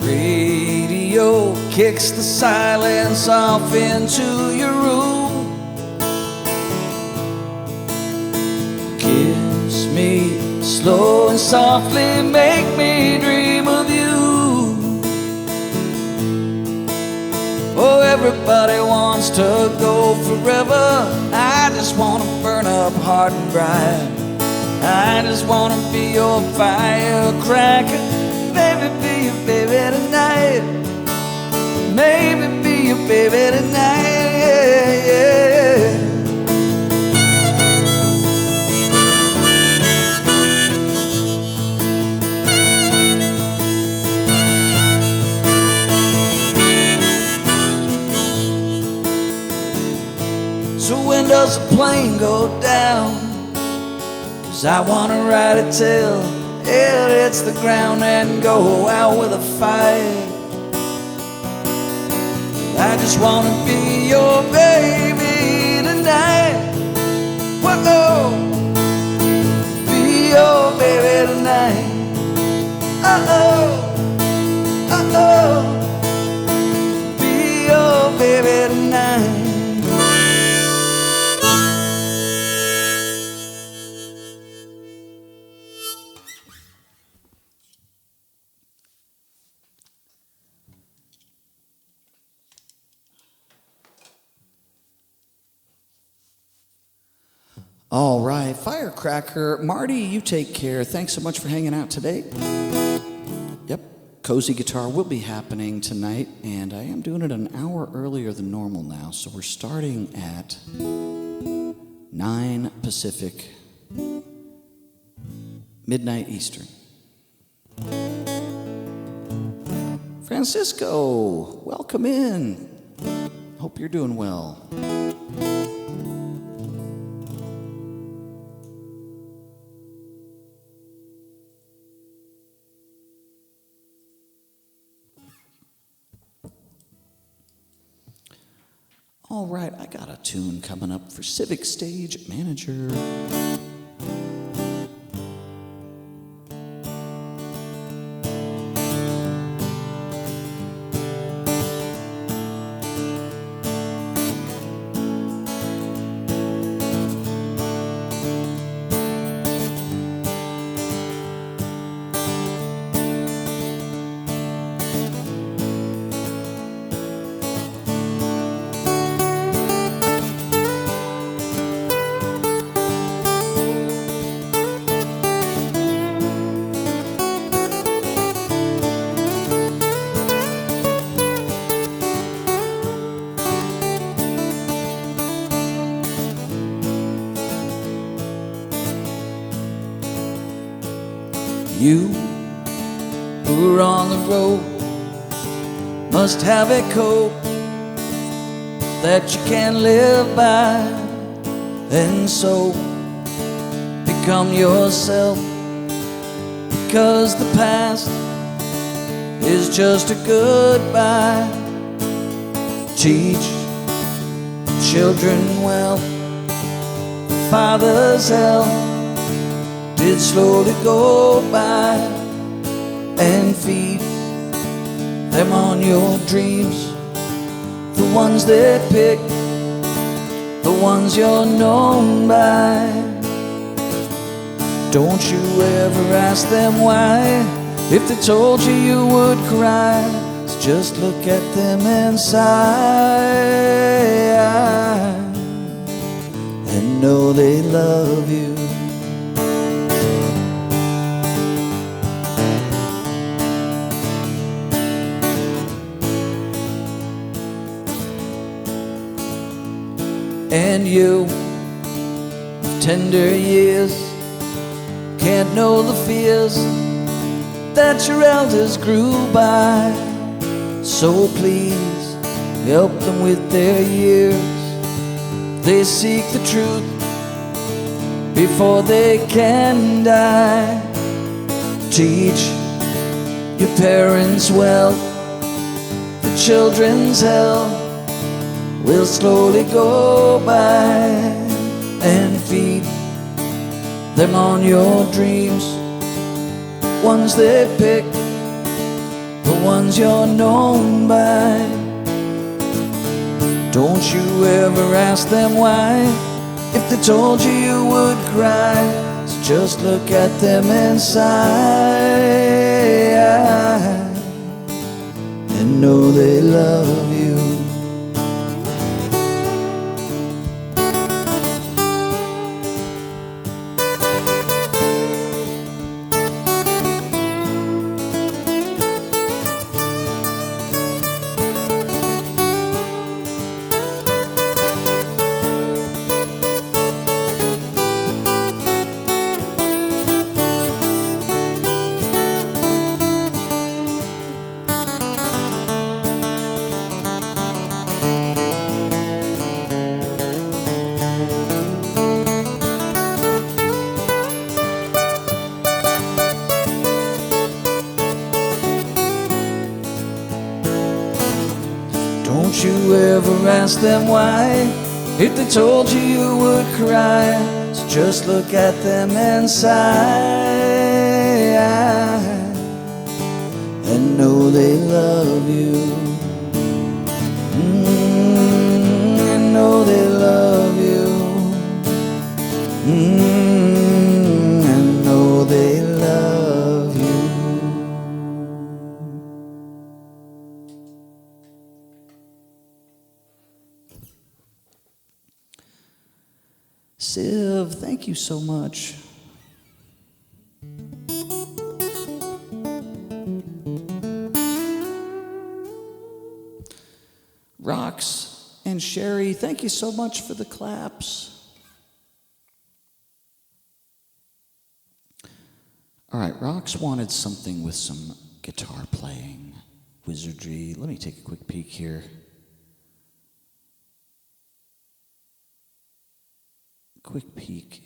Radio kicks the silence off into your room. Kiss me slow and softly, make me dream of you. Oh, everybody wants to go forever. I just want to burn up hard and bright. I just want to be your firecracker. Baby, be your baby tonight. Maybe be your baby tonight. Yeah, yeah, yeah. So when does the plane go down? 'Cause I wanna ride it till it hits the ground and go out with a fight. I just wanna be your baby tonight. Whoa, be your baby tonight. Uh-oh, uh-oh, be your baby tonight. All right, Firecracker. Marty, you take care. Thanks so much for hanging out today. Yep, Cozy Guitar will be happening tonight, and I am doing it an hour earlier than normal now, so we're starting at 9 Pacific, midnight Eastern. Francisco, welcome in. Hope you're doing well. All right, I got a tune coming up for Civic Stage Manager. You who are on the road must have a code that you can live by, and so become yourself, because the past is just a goodbye. Teach children well, father's hell did slowly go by, and feed them on your dreams, the ones they pick, the ones you're known by. Don't you ever ask them why. If they told you you would cry, so just look at them and sigh, and know they love you. And you, tender years, can't know the fears that your elders grew by. So please help them with their years. They seek the truth before they can die. Teach your parents well, the children's hell will slowly go by, and feed them on your dreams, ones they pick, the ones you're known by. Don't you ever ask them why. If they told you you would cry, so just look at them and sigh, and know they love you. Don't you ever ask them why. If they told you you would cry, so just look at them and sigh, and know they love you. And know they love you. And know they love you. Siv, thank you so much. Rox and Sherry, thank you so much for the claps. All right, Rox wanted something with some guitar playing, wizardry. Let me take a quick peek here. Quick peek.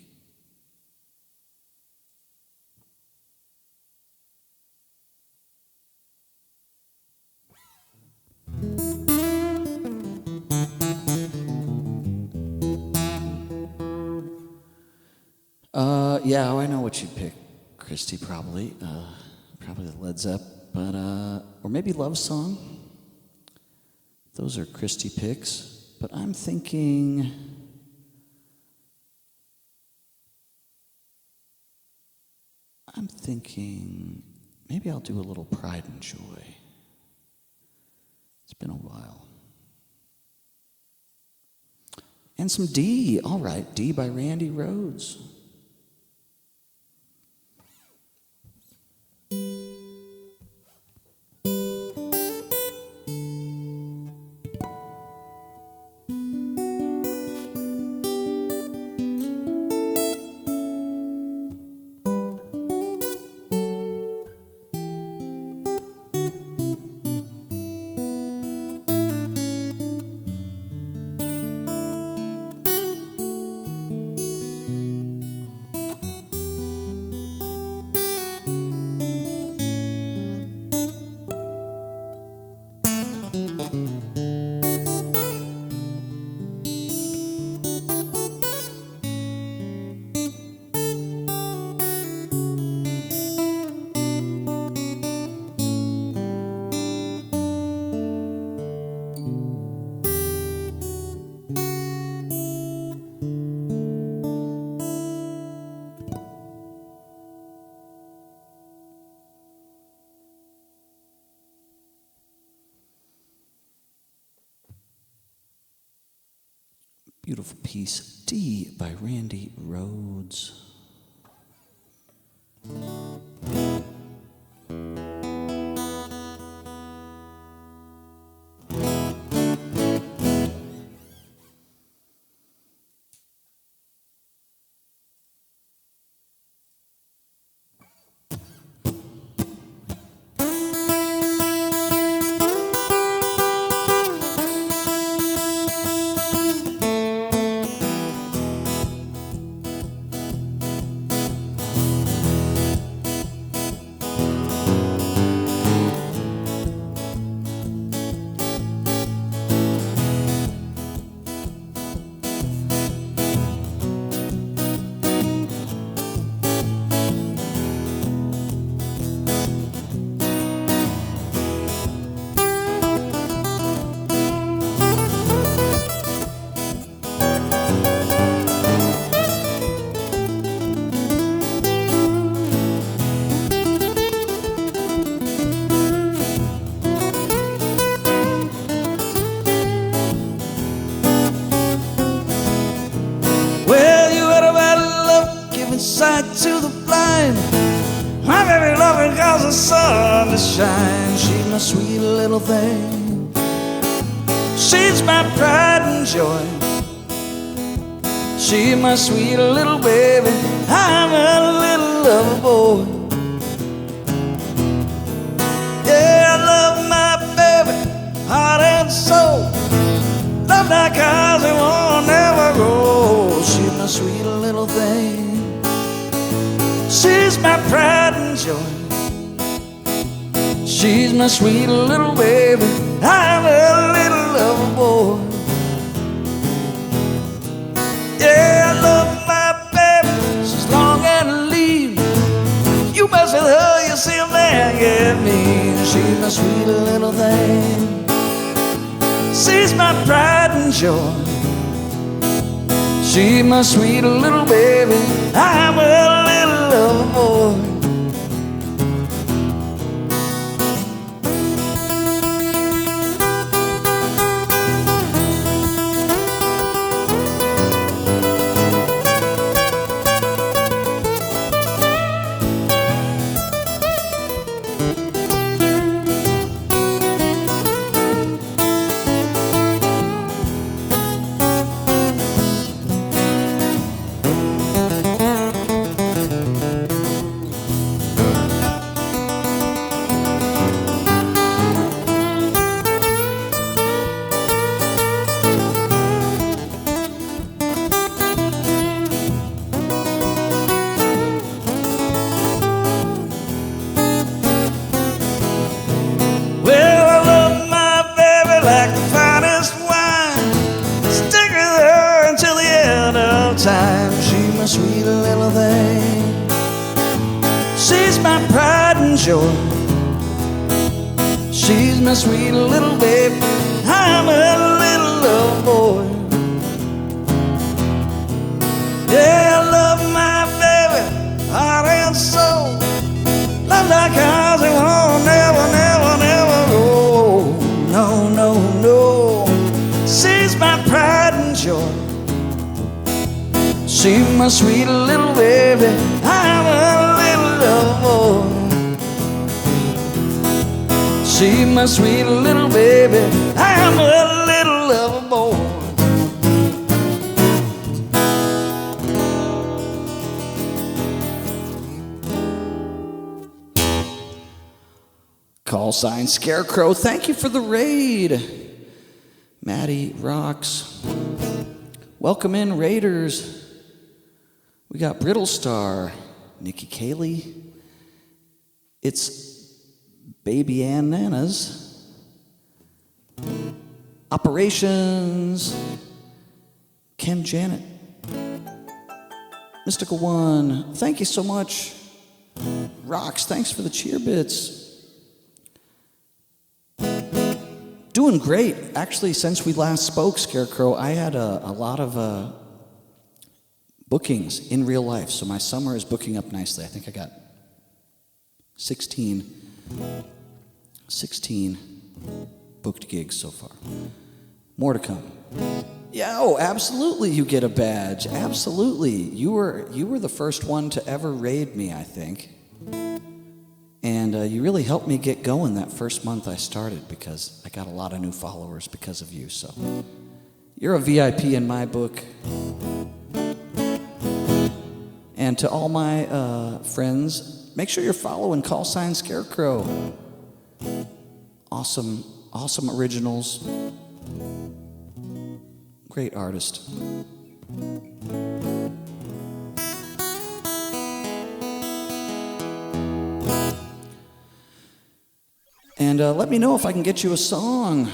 Yeah, I know what you'd pick, Christy, probably. Probably the Led Zepp, but, or maybe Love Song. Those are Christy picks, but I'm thinking maybe I'll do a little Pride and Joy. It's been a while. And some D, all right, D by Randy Rhoads. Beautiful piece, D by Randy Rhoads. Sight to the blind. My baby loving cause the sun to shine. She's my sweet little thing. She's my pride and joy. She's my sweet little baby. I'm a little lover boy. Yeah, I love my baby, heart and soul. Love that cause it won't never grow. She's my sweet little thing. She's my pride and joy. She's my sweet little baby. I'm a little lover boy. Yeah, I love my baby. She's long and lean. You mess with her, you see a man get mean. She's my sweet little thing. She's my pride and joy. She's my sweet little baby. I'm a little lover boy. She's my sweet little thing. She's my pride and joy. She's my sweet little baby. I'm a little love boy. Yeah, I love my baby, heart and soul. Love like ours, it won't never, never, never go. No, no, no. She's my pride and joy. She's my sweet little baby. I'm a little love boy. She's my sweet little baby. I'm a little lover boy. Call sign Scarecrow. Thank you for the raid. Maddie rocks. Welcome in, Raiders. We got Brittlestar, Nikki Cayley. It's Baby Ann Nanas. Operations, Ken Janet. Mystical One, thank you so much. Rocks, thanks for the cheer bits. Doing great. Actually, since we last spoke, Scarecrow, I had a lot of bookings in real life, so my summer is booking up nicely. I think I got 16 booked gigs so far. More to come. Yeah, oh, absolutely you get a badge. Absolutely. You were the first one to ever raid me, I think. And you really helped me get going that first month I started because I got a lot of new followers because of you. So you're a VIP in my book. And to all my friends, make sure you're following Call Sign Scarecrow. Awesome, awesome originals. Great artist. And let me know if I can get you a song.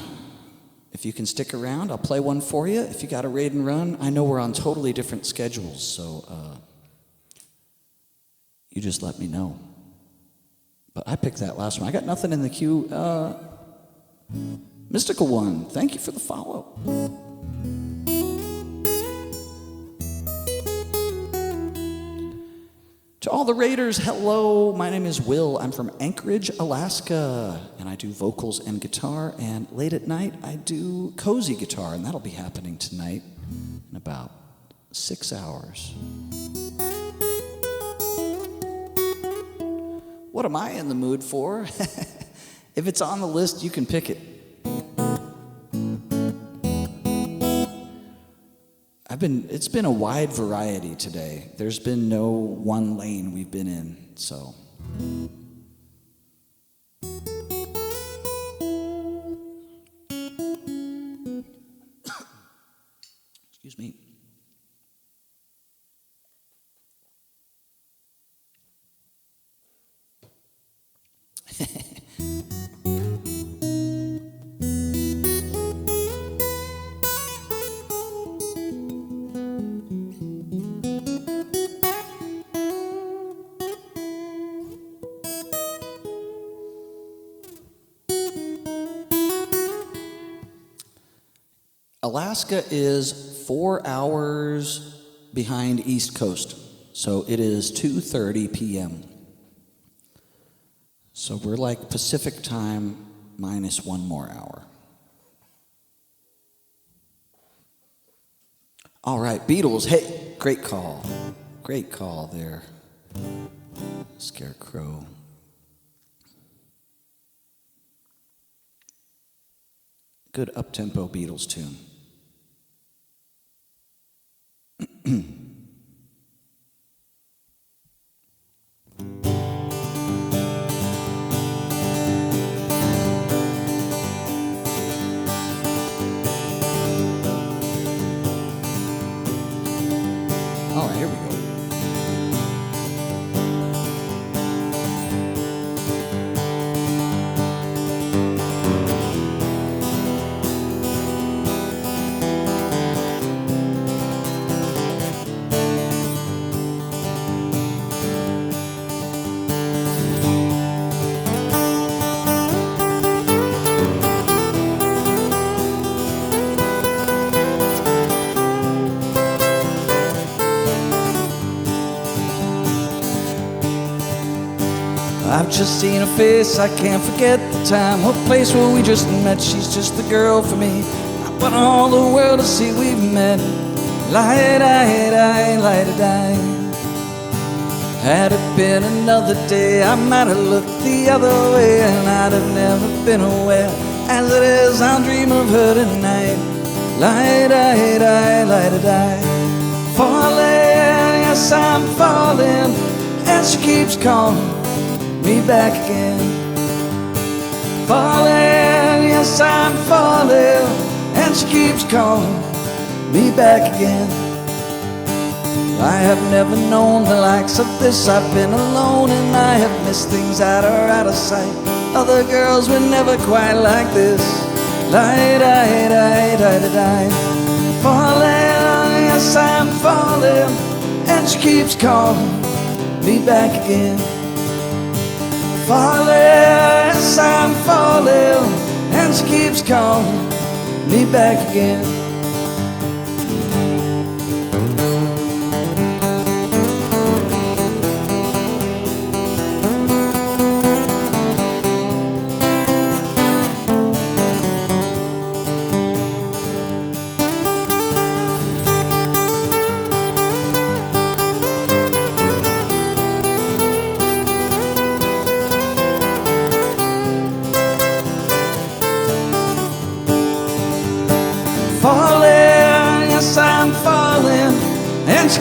If you can stick around, I'll play one for you. If you got a raid and run, I know we're on totally different schedules, so you just let me know. But I picked that last one. I got nothing in the queue. Mystical One, thank you for the follow. To all the raiders, hello. My name is Will. I'm from Anchorage, Alaska, and I do vocals and guitar. And late at night, I do cozy guitar, and that'll be happening tonight in about 6 hours. What am I in the mood for? If it's on the list, you can pick it. It's been a wide variety today. There's been no one lane we've been in, so. Excuse me. Alaska is 4 hours behind East Coast, so it is 2:30 p.m. So we're like Pacific time minus 1 more hour. All right, Beatles, hey, great call. Great call there, Scarecrow. Good up-tempo Beatles tune. All right, here we go. I've just seen her face, I can't forget the time or place where we just met. She's just the girl for me. I want all the world to see we've met. Light-a-die. Had it been another day, I might have looked the other way, and I'd have never been aware. As it is, I'll dream of her tonight. Light-a-die. Falling, yes I'm falling, and she keeps calling me back again. Falling, yes I'm falling, and she keeps calling me back again. I have never known the likes of this. I've been alone and I have missed things that are out of sight. Other girls were never quite like this. Light-a-die. Falling, yes I'm falling, and she keeps calling me back again. Falling, yes I'm falling, and she keeps calling me back again.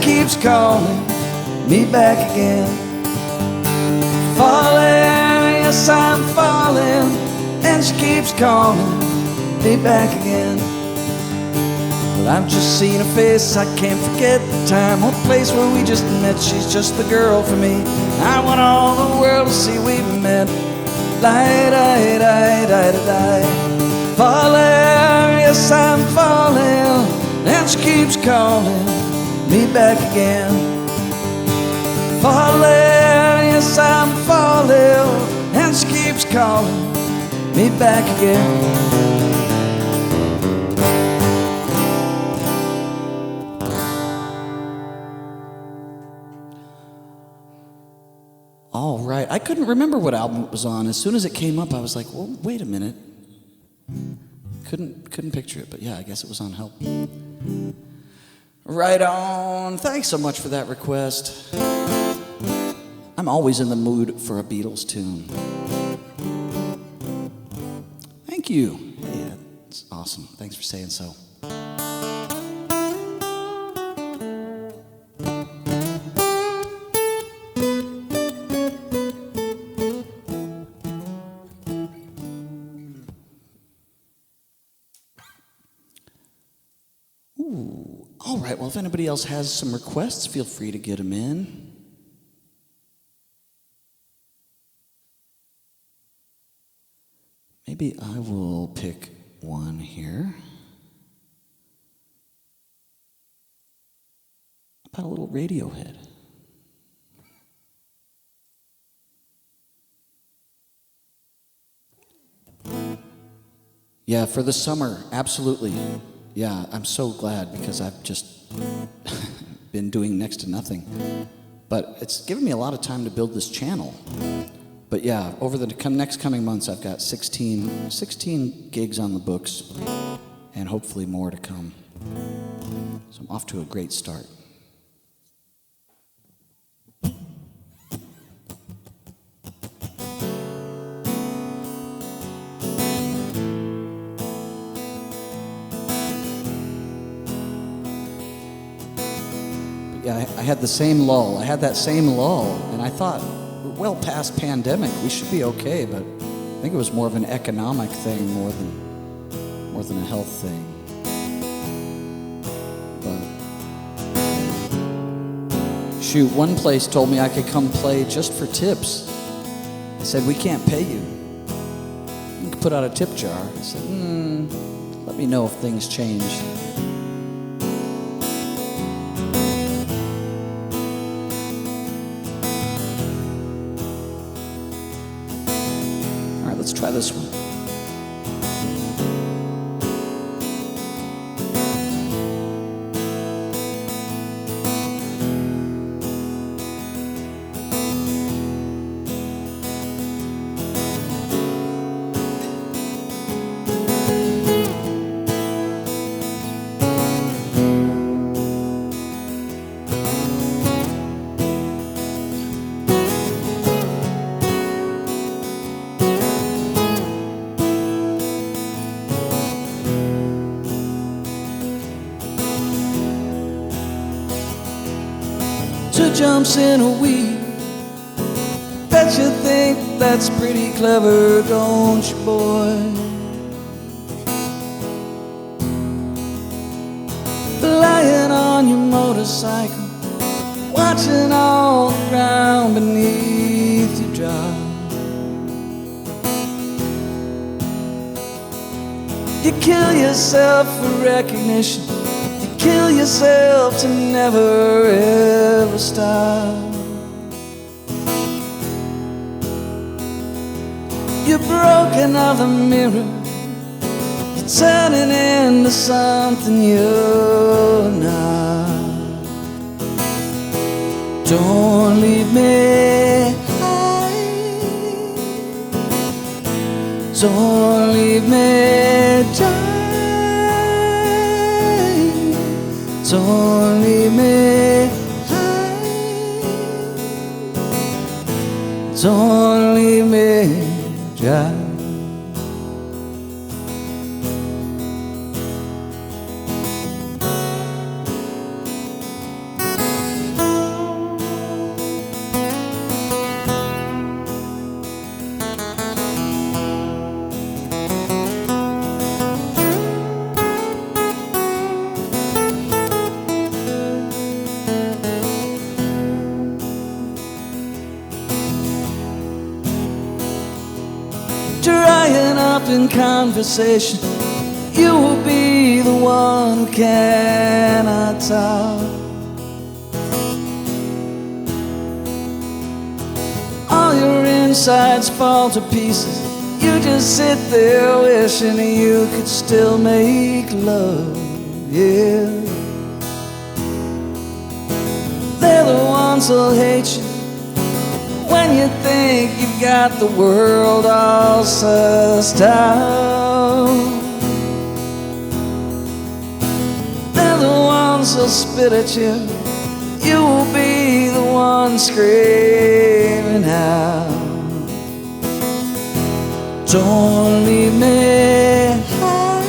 she keeps calling me back again. Falling, yes I'm falling, and she keeps calling me back again. But I've just seen her face, I can't forget the time or place where we just met. She's just the girl for me. I want all the world to see we met. Falling, yes I'm falling, and she keeps calling me back again. Falling, yes I'm falling, and she keeps calling me back again. All right, I couldn't remember what album it was on. As soon as it came up, I was like, well, wait a minute. Couldn't picture it, but yeah, I guess it was on Help. Right on. Thanks so much for that request. I'm always in the mood for a Beatles tune. Thank you. Yeah, it's awesome. Thanks for saying so. Ooh. All right, well, if anybody else has some requests, feel free to get them in. Maybe I will pick one here. About a little Radiohead. Yeah, for the summer, absolutely. Yeah, I'm so glad because I've just been doing next to nothing. But it's given me a lot of time to build this channel. But yeah, over the next coming months, I've got 16 gigs on the books, and hopefully more to come. So I'm off to a great start. Yeah, I had the same lull. I had that same lull, and I thought, we're well past pandemic. We should be okay, but I think it was more of an economic thing more than a health thing. But shoot, one place told me I could come play just for tips. They said, we can't pay you. You can put out a tip jar. I said, let me know if things change. Let's try this one. Two jumps in a week. Bet you think that's pretty clever, don't you, boy? Lying on your motorcycle, watching all the ground beneath you drop. You kill yourself for recognition. Kill yourself to never ever stop. You're broken of the mirror. You're turning into something you're not. Don't leave me high. Don't leave me dry. Don't leave me high. Don't leave me dry. drying up in conversation. You will be the one who cannot talk. All your insides fall to pieces. You just sit there wishing you could still make love, yeah. They're the ones who'll hate you when you think you've got the world all sussed out. They're the ones who'll spit at you. You will be the one screaming out. Don't leave me high.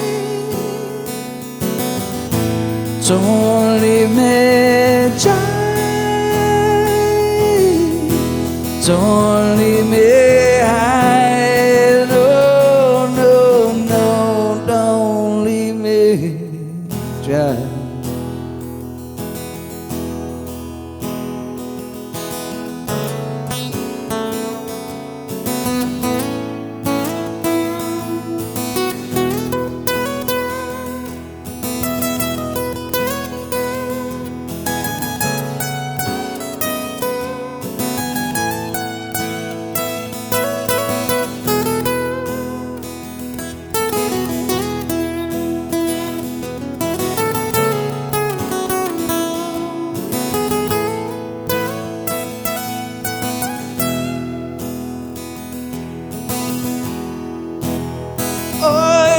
Don't leave me dry. Don't leave me high. No, no, no, don't leave me dry.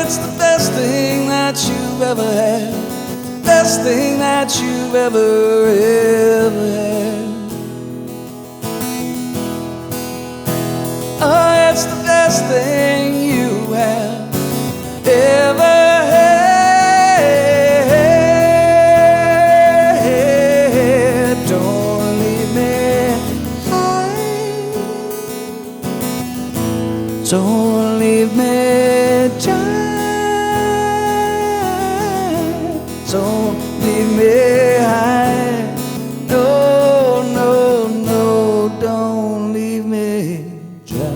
It's the best thing that you've ever had. Best thing that you've ever had. Oh, it's the best thing you have ever had. Don't leave me high. Don't leave me dry. Don't leave me high. No, no, no, don't leave me dry.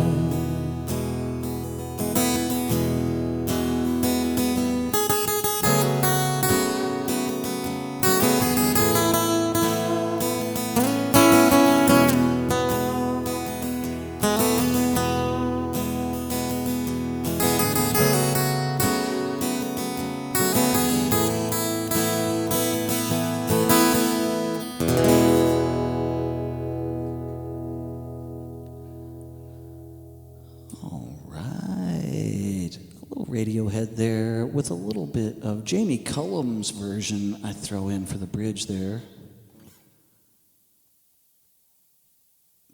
Radiohead there with a little bit of Jamie Cullum's version I throw in for the bridge there.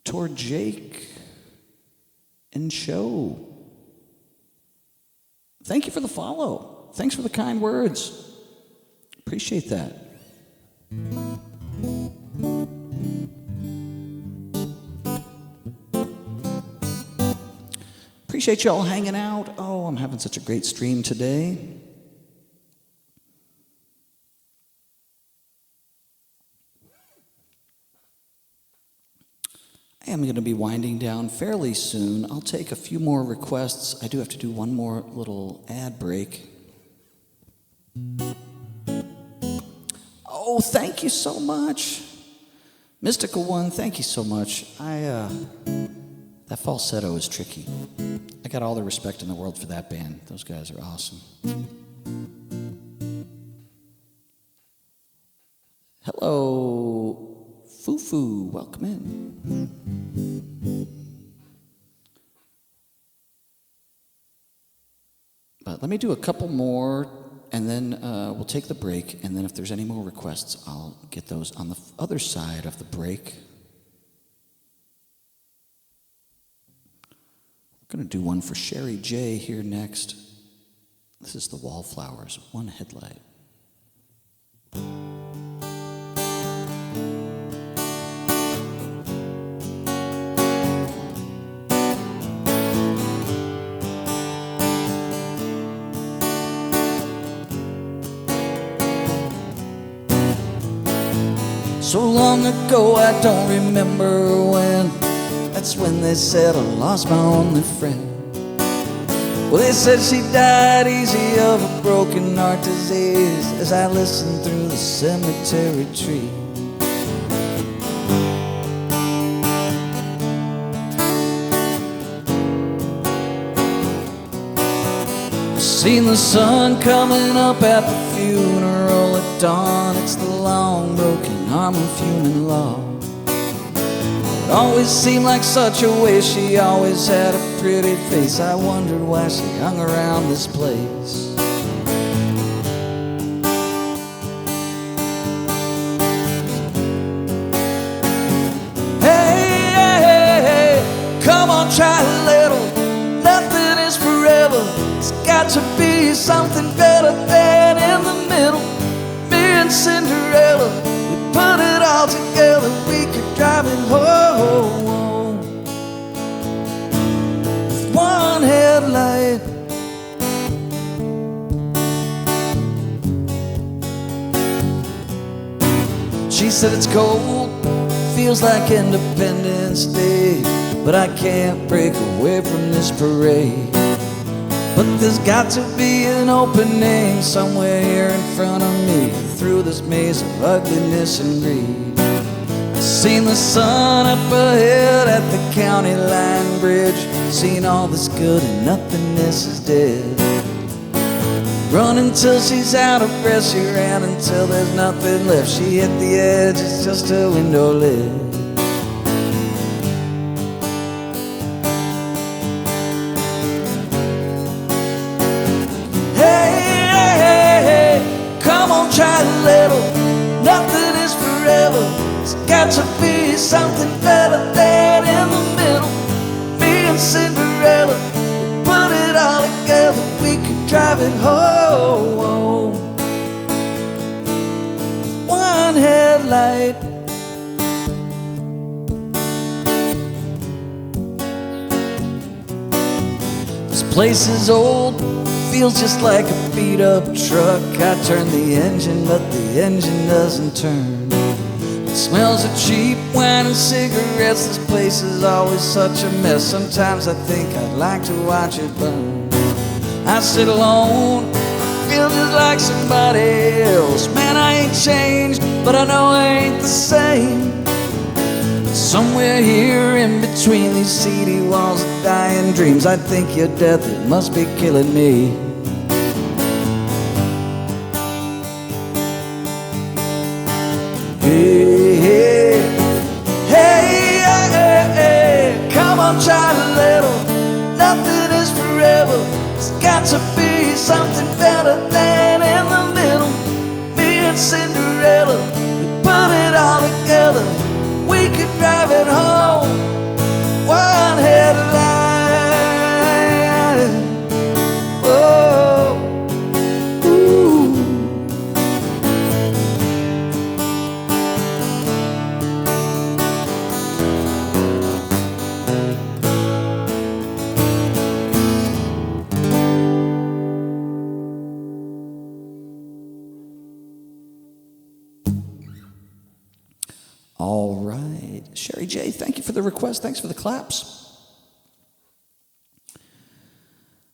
Toward Jake and Show. Thank you for the follow. Thanks for the kind words. Appreciate that. Appreciate y'all hanging out. Oh, I'm having such a great stream today. I am going to be winding down fairly soon. I'll take a few more requests. I do have to do one more little ad break. Oh, thank you so much. Mystical One, thank you so much. That falsetto is tricky. I got all the respect in the world for that band. Those guys are awesome. Hello, Fufu. Welcome in. But let me do a couple more, and then we'll take the break. And then if there's any more requests, I'll get those on the other side of the break. I'm going to do one for Sherry J here next. This is the Wallflowers, One Headlight. So long ago, I don't remember when. That's when they said I lost my only friend. Well, they said she died easy of a broken heart disease as I listened through the cemetery tree. Seen the sun coming up at the funeral at dawn. It's the long broken arm of human law. It always seemed like such a waste. She always had a pretty face. I wondered why she hung around this place. Come on, try a little. Nothing is forever. It's got to be something better than in the middle. Me and Cinderella, we put it all together. We could drive it home with one headlight. She said it's cold, feels like Independence Day, but I can't break away from this parade. But there's got to be an opening somewhere here in front of me, through this maze of ugliness and greed. I've seen the sun up ahead at the county line bridge, seen all this good and nothingness is dead. Run until she's out of breath, she ran until there's nothing left. She hit the edge, it's just a window lid. Try a little, nothing is forever. It's got to be something better than in the middle. Me and Cinderella, we put it all together. We could drive it home. One headlight. This place is old, feels just like a beat-up truck. I turn the engine, but the engine doesn't turn. It smells of cheap wine and cigarettes. This place is always such a mess. Sometimes I think I'd like to watch it burn. I sit alone, feel just like somebody else. Man, I ain't changed, but I know I ain't the same. Somewhere here in between these seedy walls of dying dreams, I think your death, it must be killing me. Hey, hey, hey, hey, hey, come on, try a little. Nothing is forever. It's got to be something better than in the middle. Me and Cinderella, we put it all together. We could drive it home. One headlight. Oh, ooh. All right. Sherry J., thank you for the request. Thanks for the claps.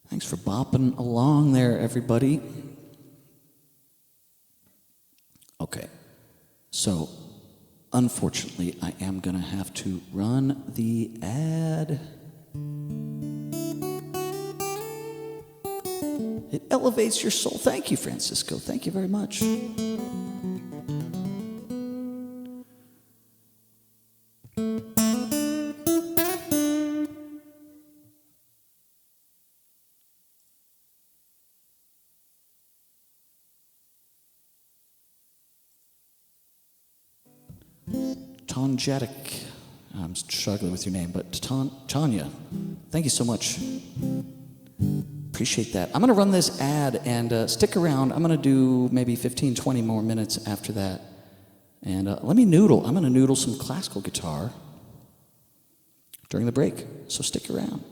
Thanks for bopping along there, everybody. Okay. So, unfortunately, I am going to have to run the ad. It elevates your soul. Thank you, Francisco. Thank you very much. Tonjatic, I'm struggling with your name, but Tanya, thank you so much. Appreciate that. I'm going to run this ad and stick around. I'm going to do maybe 15, 20 more minutes after that. And let me noodle. I'm going to noodle some classical guitar during the break, so stick around.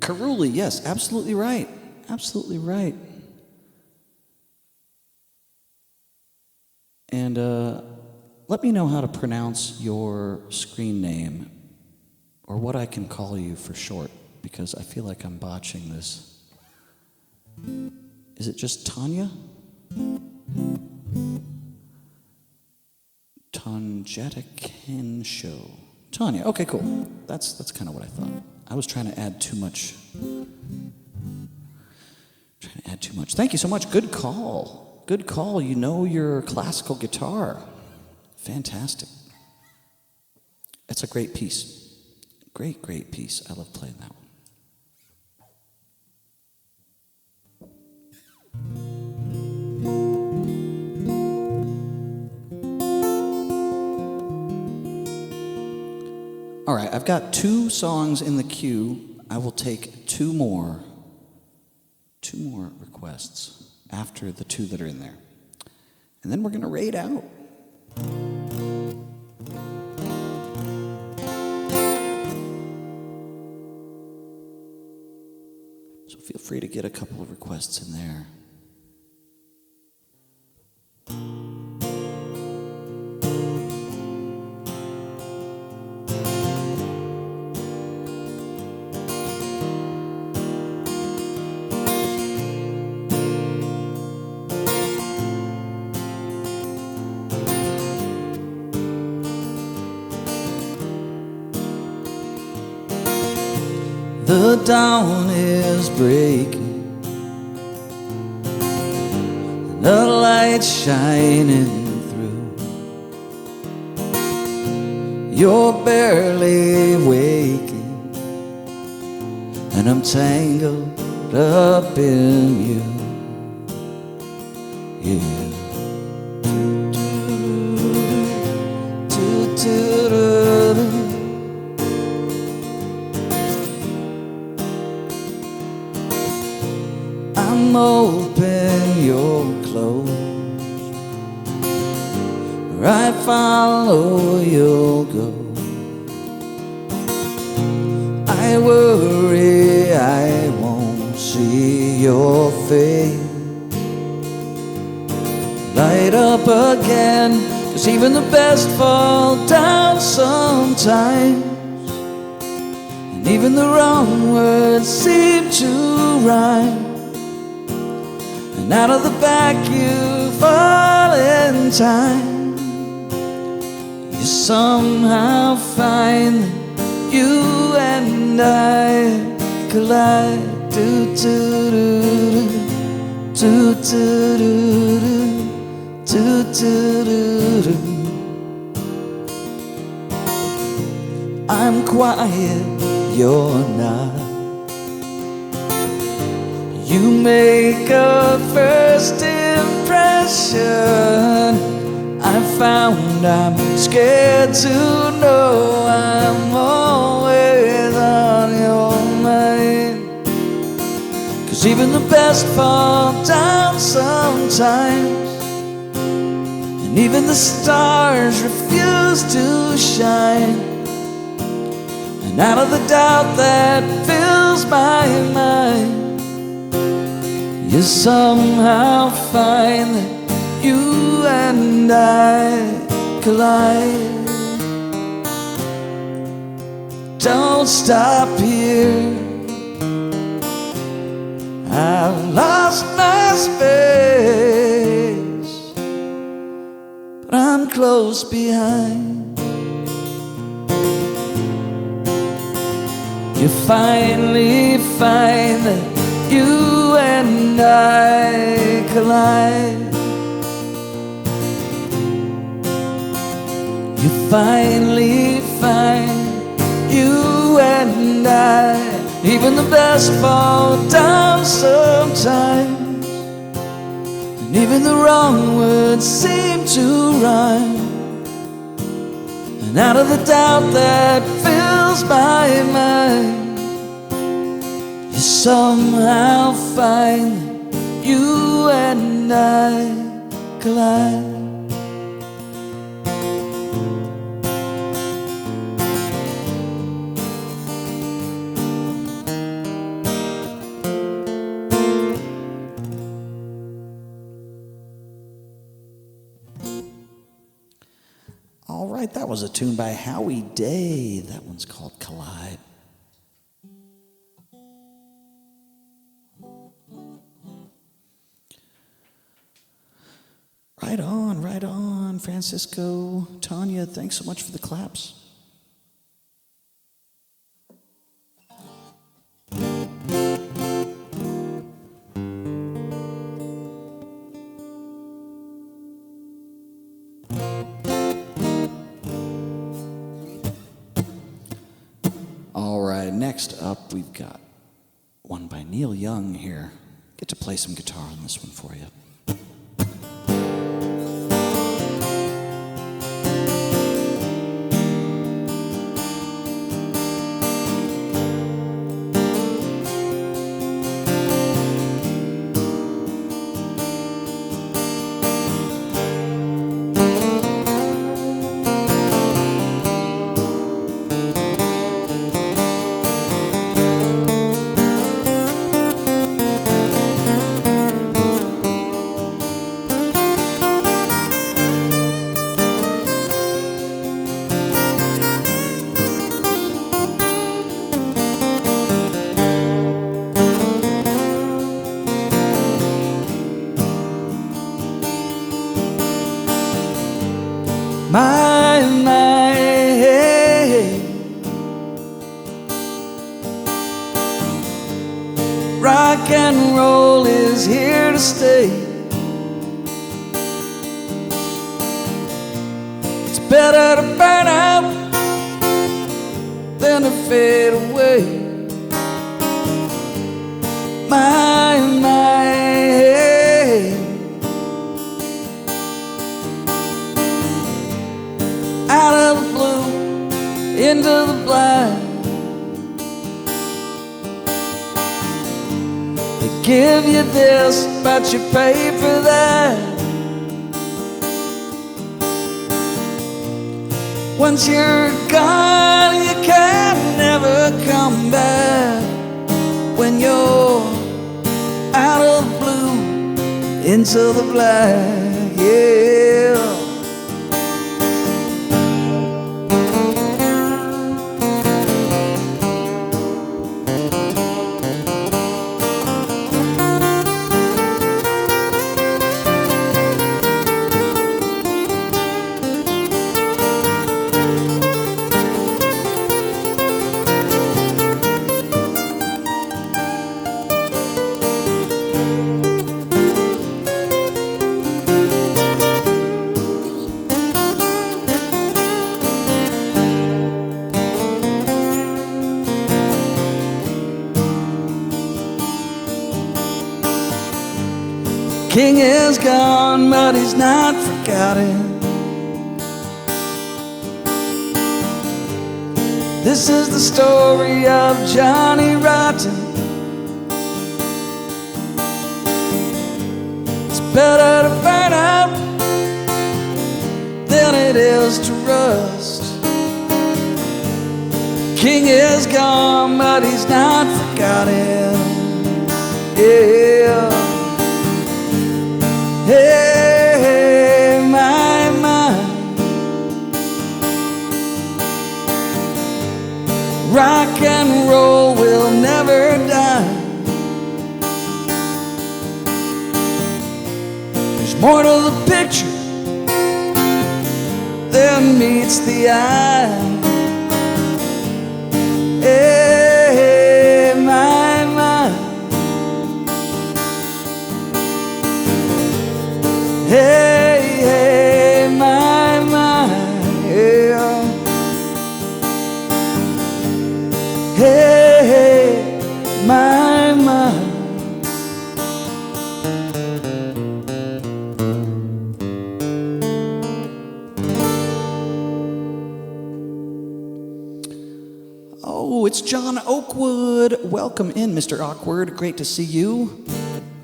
Karuli, yes, absolutely right. Absolutely right. And let me know how to pronounce your screen name, or what I can call you for short, because I feel like I'm botching this. Is it just Tanya? Tanjeta Show. Tanya, okay, cool. That's kind of what I thought. I was trying to add too much. Thank you so much. Good call. Good call. You know your classical guitar. Fantastic. It's a great piece. Great, great piece. I love playing that one. All right, I've got 2 songs in the queue. I will take 2 more requests after the 2 that are in there. And then we're going to raid out. So feel free to get a couple of requests in there. The dawn is breaking, the light shining through. You're barely waking, and I'm tangled up in you. Yeah. I'm open, you're closed. Where I follow, you'll go. I worry I won't see your face light up again, 'cause even the best fall down sometimes, and even the wrong words seem to rhyme. And out of the back you fall in time. You somehow find that you and I collide. Do do do do do do do do do. I'm quiet, you're not. You make a first impression. I found I'm scared to know I'm always on your mind. 'Cause even the best fall down sometimes, and even the stars refuse to shine. And out of the doubt that fills my mind, you somehow find that you and I collide. Don't stop here, I've lost my space, but I'm close behind. You finally find that you and I collide. You finally find you and I. Even the best fall down sometimes, and even the wrong words seem to rhyme. And out of the doubt that fills my mind, you somehow find that you and I collide. right, that was a tune by Howie Day. That one's called Collide. Right on, Francisco. Tanya, thanks so much for the claps. All right, next up we've got one by Neil Young here. Get to play some guitar on this one for you. My, hey. Rock and roll is here to stay. It's better to burn out than to fade away. My, hey. Out of the blue, into the blind. They give you this, but you pay for that. Once you're gone, you can never come back. When you're out of the blue, into the black, yeah. King is gone, but he's not forgotten. This is the story of Johnny Rotten. It's better to burn out than it is to rust. King is gone, but he's not forgotten. Yeah. Hey, my, rock and roll will never die. There's more to the picture than meets the eye. Hey, my, hey, hey, my, yeah. Hey, hey, my. Oh, it's John Oakwood. Welcome in, Mr. Awkward. Great to see you.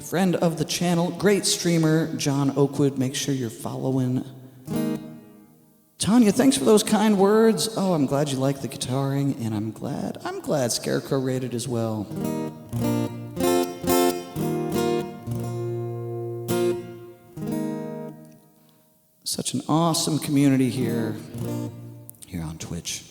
Friend of the channel, great streamer, John Oakwood. Make sure you're following. Tanya, thanks for those kind words. Oh, I'm glad you like the guitaring, and I'm glad Scarecrow rated as well. Such an awesome community here on Twitch.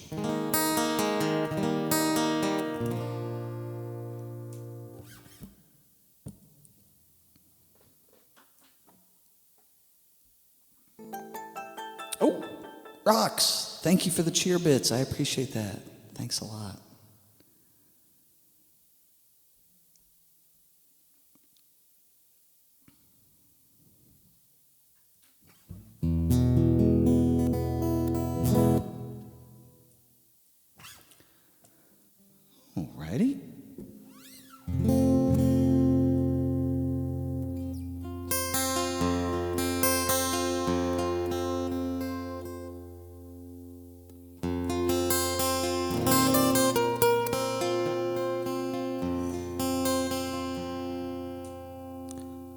Oh, Rocks, thank you for the cheer bits. I appreciate that. Thanks a lot. Alrighty.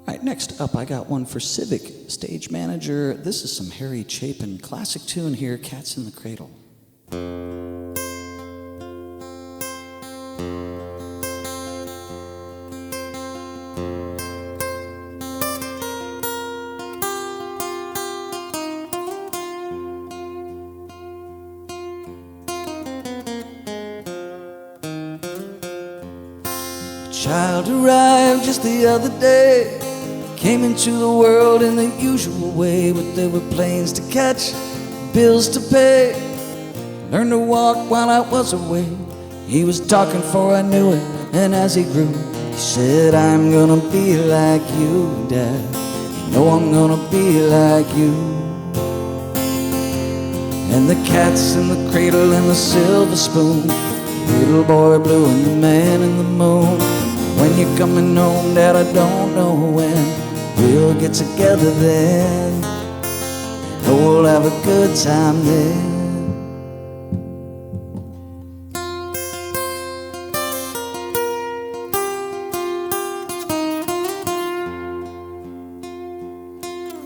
Alright, next up I got one for Civic Stage Manager. This is some Harry Chapin classic tune here, Cats in the Cradle. Child arrived just the other day, came into the world in the usual way, but there were planes to catch, bills to pay. Learned to walk while I was away. He was talking before I knew it, and as he grew, he said, I'm gonna be like you, Dad. You know I'm gonna be like you. And the cat's in the cradle and the silver spoon, little boy blue and the man in the moon. When you're coming home, Dad, I don't know when we'll get together then. Oh, we'll have a good time then.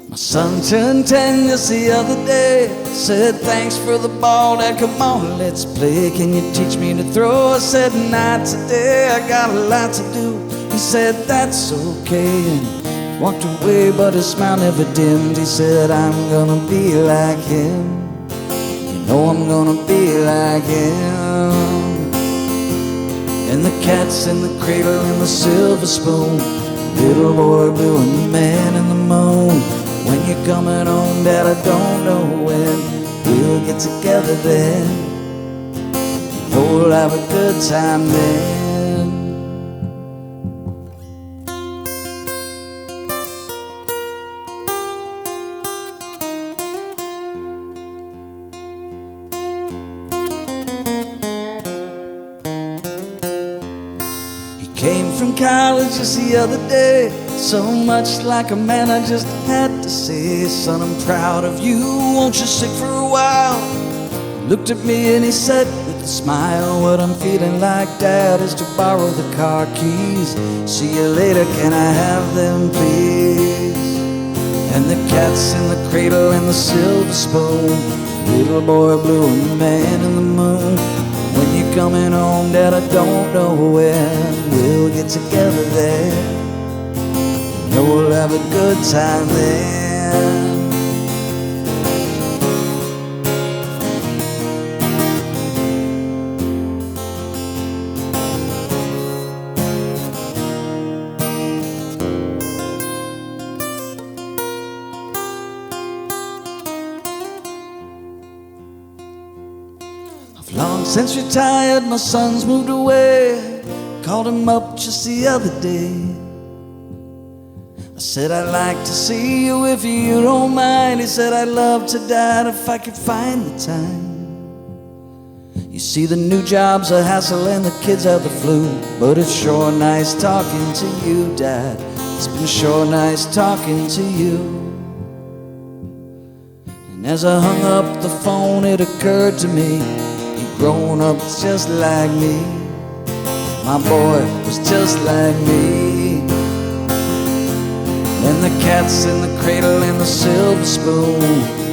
My son turned 10 just the other day. Said, thanks for the ball, Dad, come on, let's play. Can you teach me to throw? I said, not today, I got a lot to do. He said, that's okay, and walked away, but his smile never dimmed. He said, I'm gonna be like him. You know I'm gonna be like him. And the cat's in the cradle and the silver spoon, little boy blue and the man in the moon. When you're coming home, Dad, I don't know when we'll get together then. You know we'll have a good time then. He came from college just the other day, so much like a man I just had to say, son, I'm proud of you, won't you sit for a while? He looked at me and he said with a smile, what I'm feeling like, Dad, is to borrow the car keys. See you later, can I have them please? And the cat's in the cradle and the silver spoon, little boy blue and the man in the moon. When you're coming home, Dad, I don't know when we'll get together there. Know we'll have a good time then. I've long since retired, my son's moved away. Called him up just the other day. I said, I'd like to see you if you don't mind. He said, I'd love to, Dad, if I could find the time. You see, the new job's a hassle and the kids have the flu, but it's sure nice talking to you, Dad. It's been sure nice talking to you. And as I hung up the phone, it occurred to me, he'd grown up just like me. My boy was just like me. And the cat's in the cradle and the silver spoon,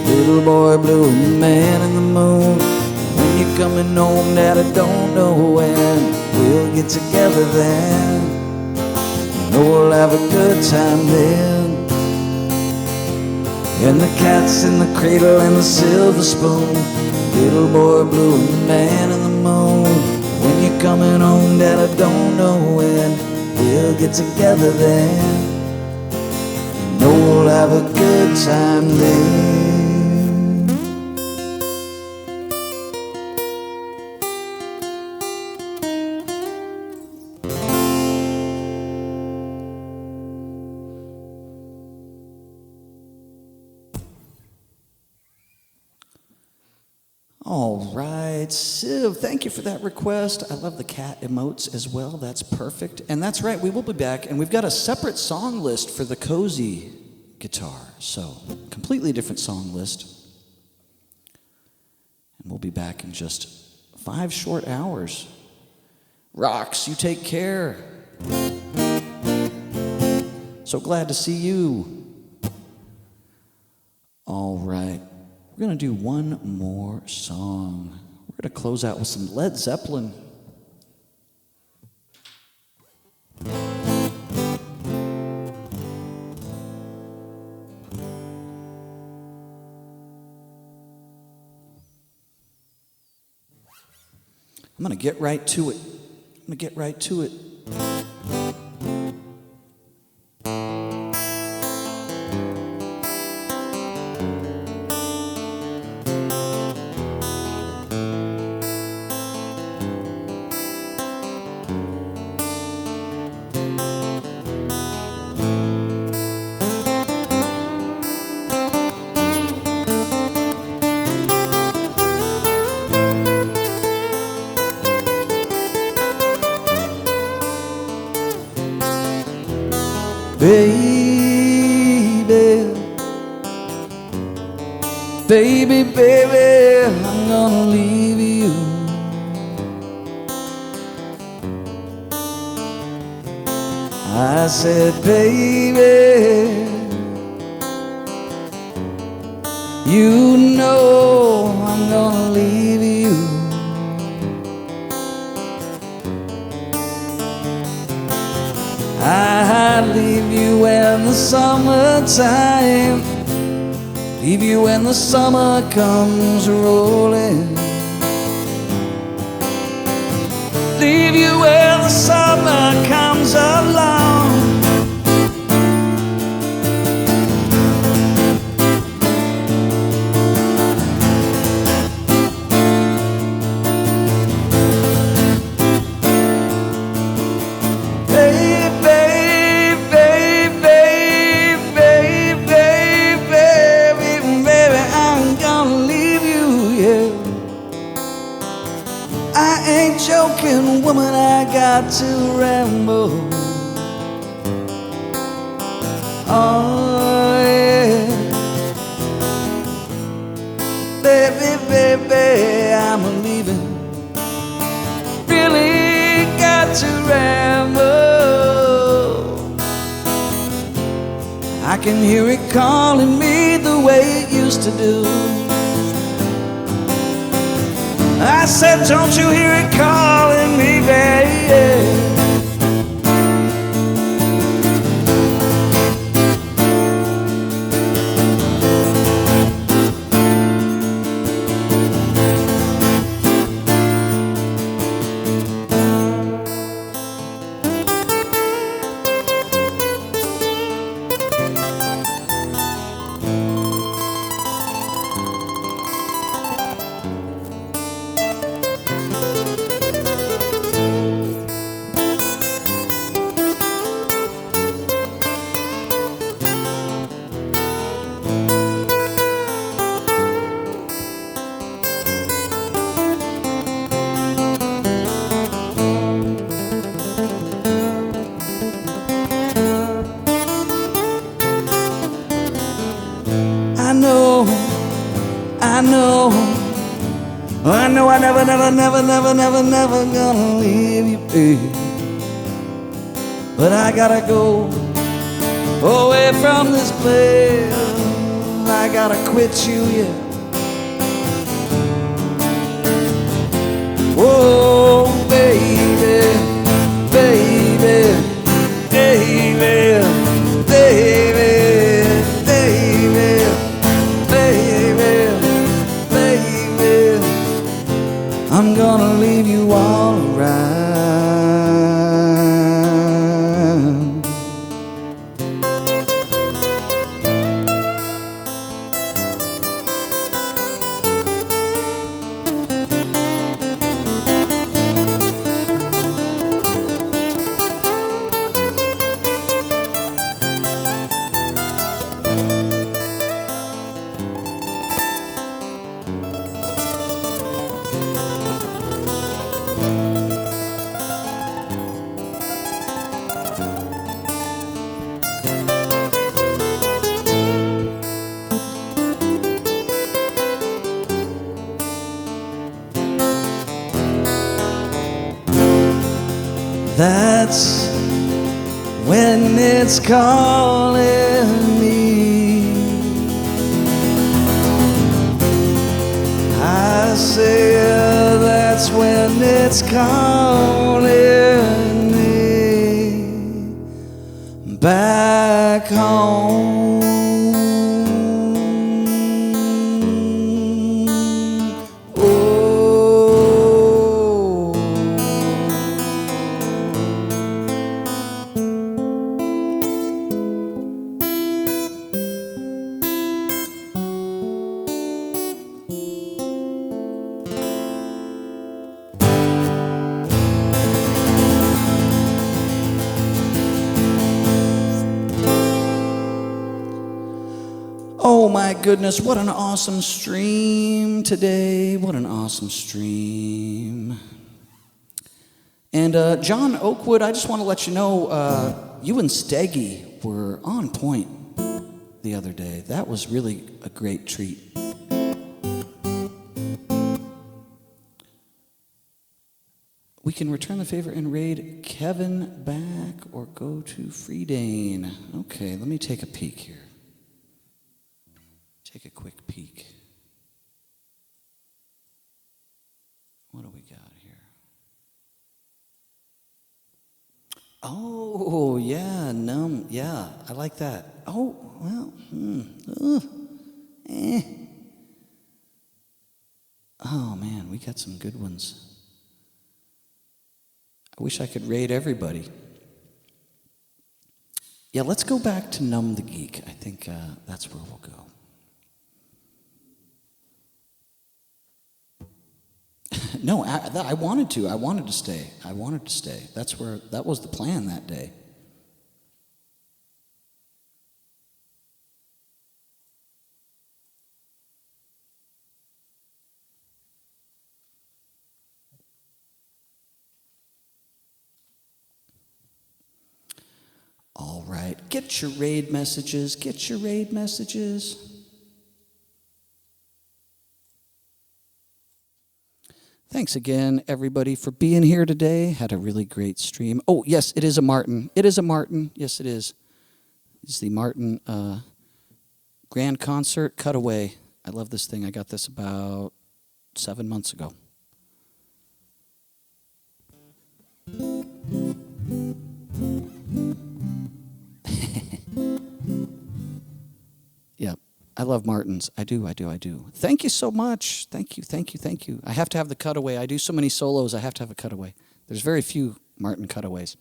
little boy blue and the man in the moon. When you're coming home, Dad, I don't know when we'll get together then. You know we'll have a good time then. And the cat's in the cradle and the silver spoon. Little boy blue and the man in the moon. When you're coming home, Dad, I don't know when. We'll get together then. You know we'll have a good time then. All right, Siv, thank you for that request. I love the cat emotes as well. That's perfect. And that's right, we will be back, and we've got a separate song list for the cozy guitar. So, completely different song list. And we'll be back in just 5 short hours. Rocks, you take care. So glad to see you. All right. We're going to do one more song. We're going to close out with some Led Zeppelin. I'm going to get right to it. Baby, I'm gonna leave you. I said, baby, you know I'm gonna leave you. I leave you in the summertime. Leave you when the summer comes rolling. Leave you when the summer comes along. Joking, woman, I got to ramble. Oh yeah, baby, I'm leaving. Really got to ramble. I can hear it calling me the way it used to do. I said, don't you hear it calling me, baby? I know I never gonna leave you, babe. But I gotta go away from this place. I gotta quit you, yeah. Oh, baby, baby, baby, baby, baby. it's calling me. I say that's when it's calling me back home. Oh my goodness, what an awesome stream today. What an awesome stream. And John Oakwood, I just want to let you know, you and Steggy were on point the other day. That was really a great treat. We can return the favor and raid Kevin back or go to Freedane. Okay, let me take a peek here. Take a quick peek. What do we got here? Oh, yeah, yeah, I like that. Oh, well, Oh, man, we got some good ones. I wish I could raid everybody. Yeah, let's go back to Numb the Geek. I think that's where we'll go. No, I wanted to. I wanted to stay. That was the plan that day. All right, get your raid messages. Thanks again, everybody, for being here today. Had a really great stream. Oh, yes, it is a Martin. Yes, it is. It's the Martin Grand Concert Cutaway. I love this thing. I got this about 7 months ago. Yeah, I love Martins. I do. Thank you so much. Thank you. I have to have the cutaway. I do so many solos, I have to have a cutaway. There's very few Martin cutaways.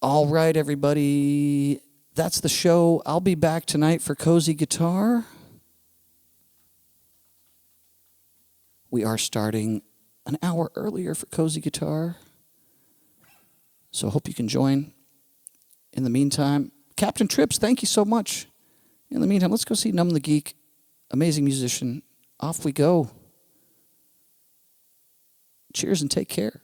All right, everybody. That's the show. I'll be back tonight for Cozy Guitar. We are starting an hour earlier for Cozy Guitar. So hope you can join. In the meantime, Captain Trips, thank you so much. In the meantime, let's go see Numb the Geek. Amazing musician. Off we go. Cheers and take care.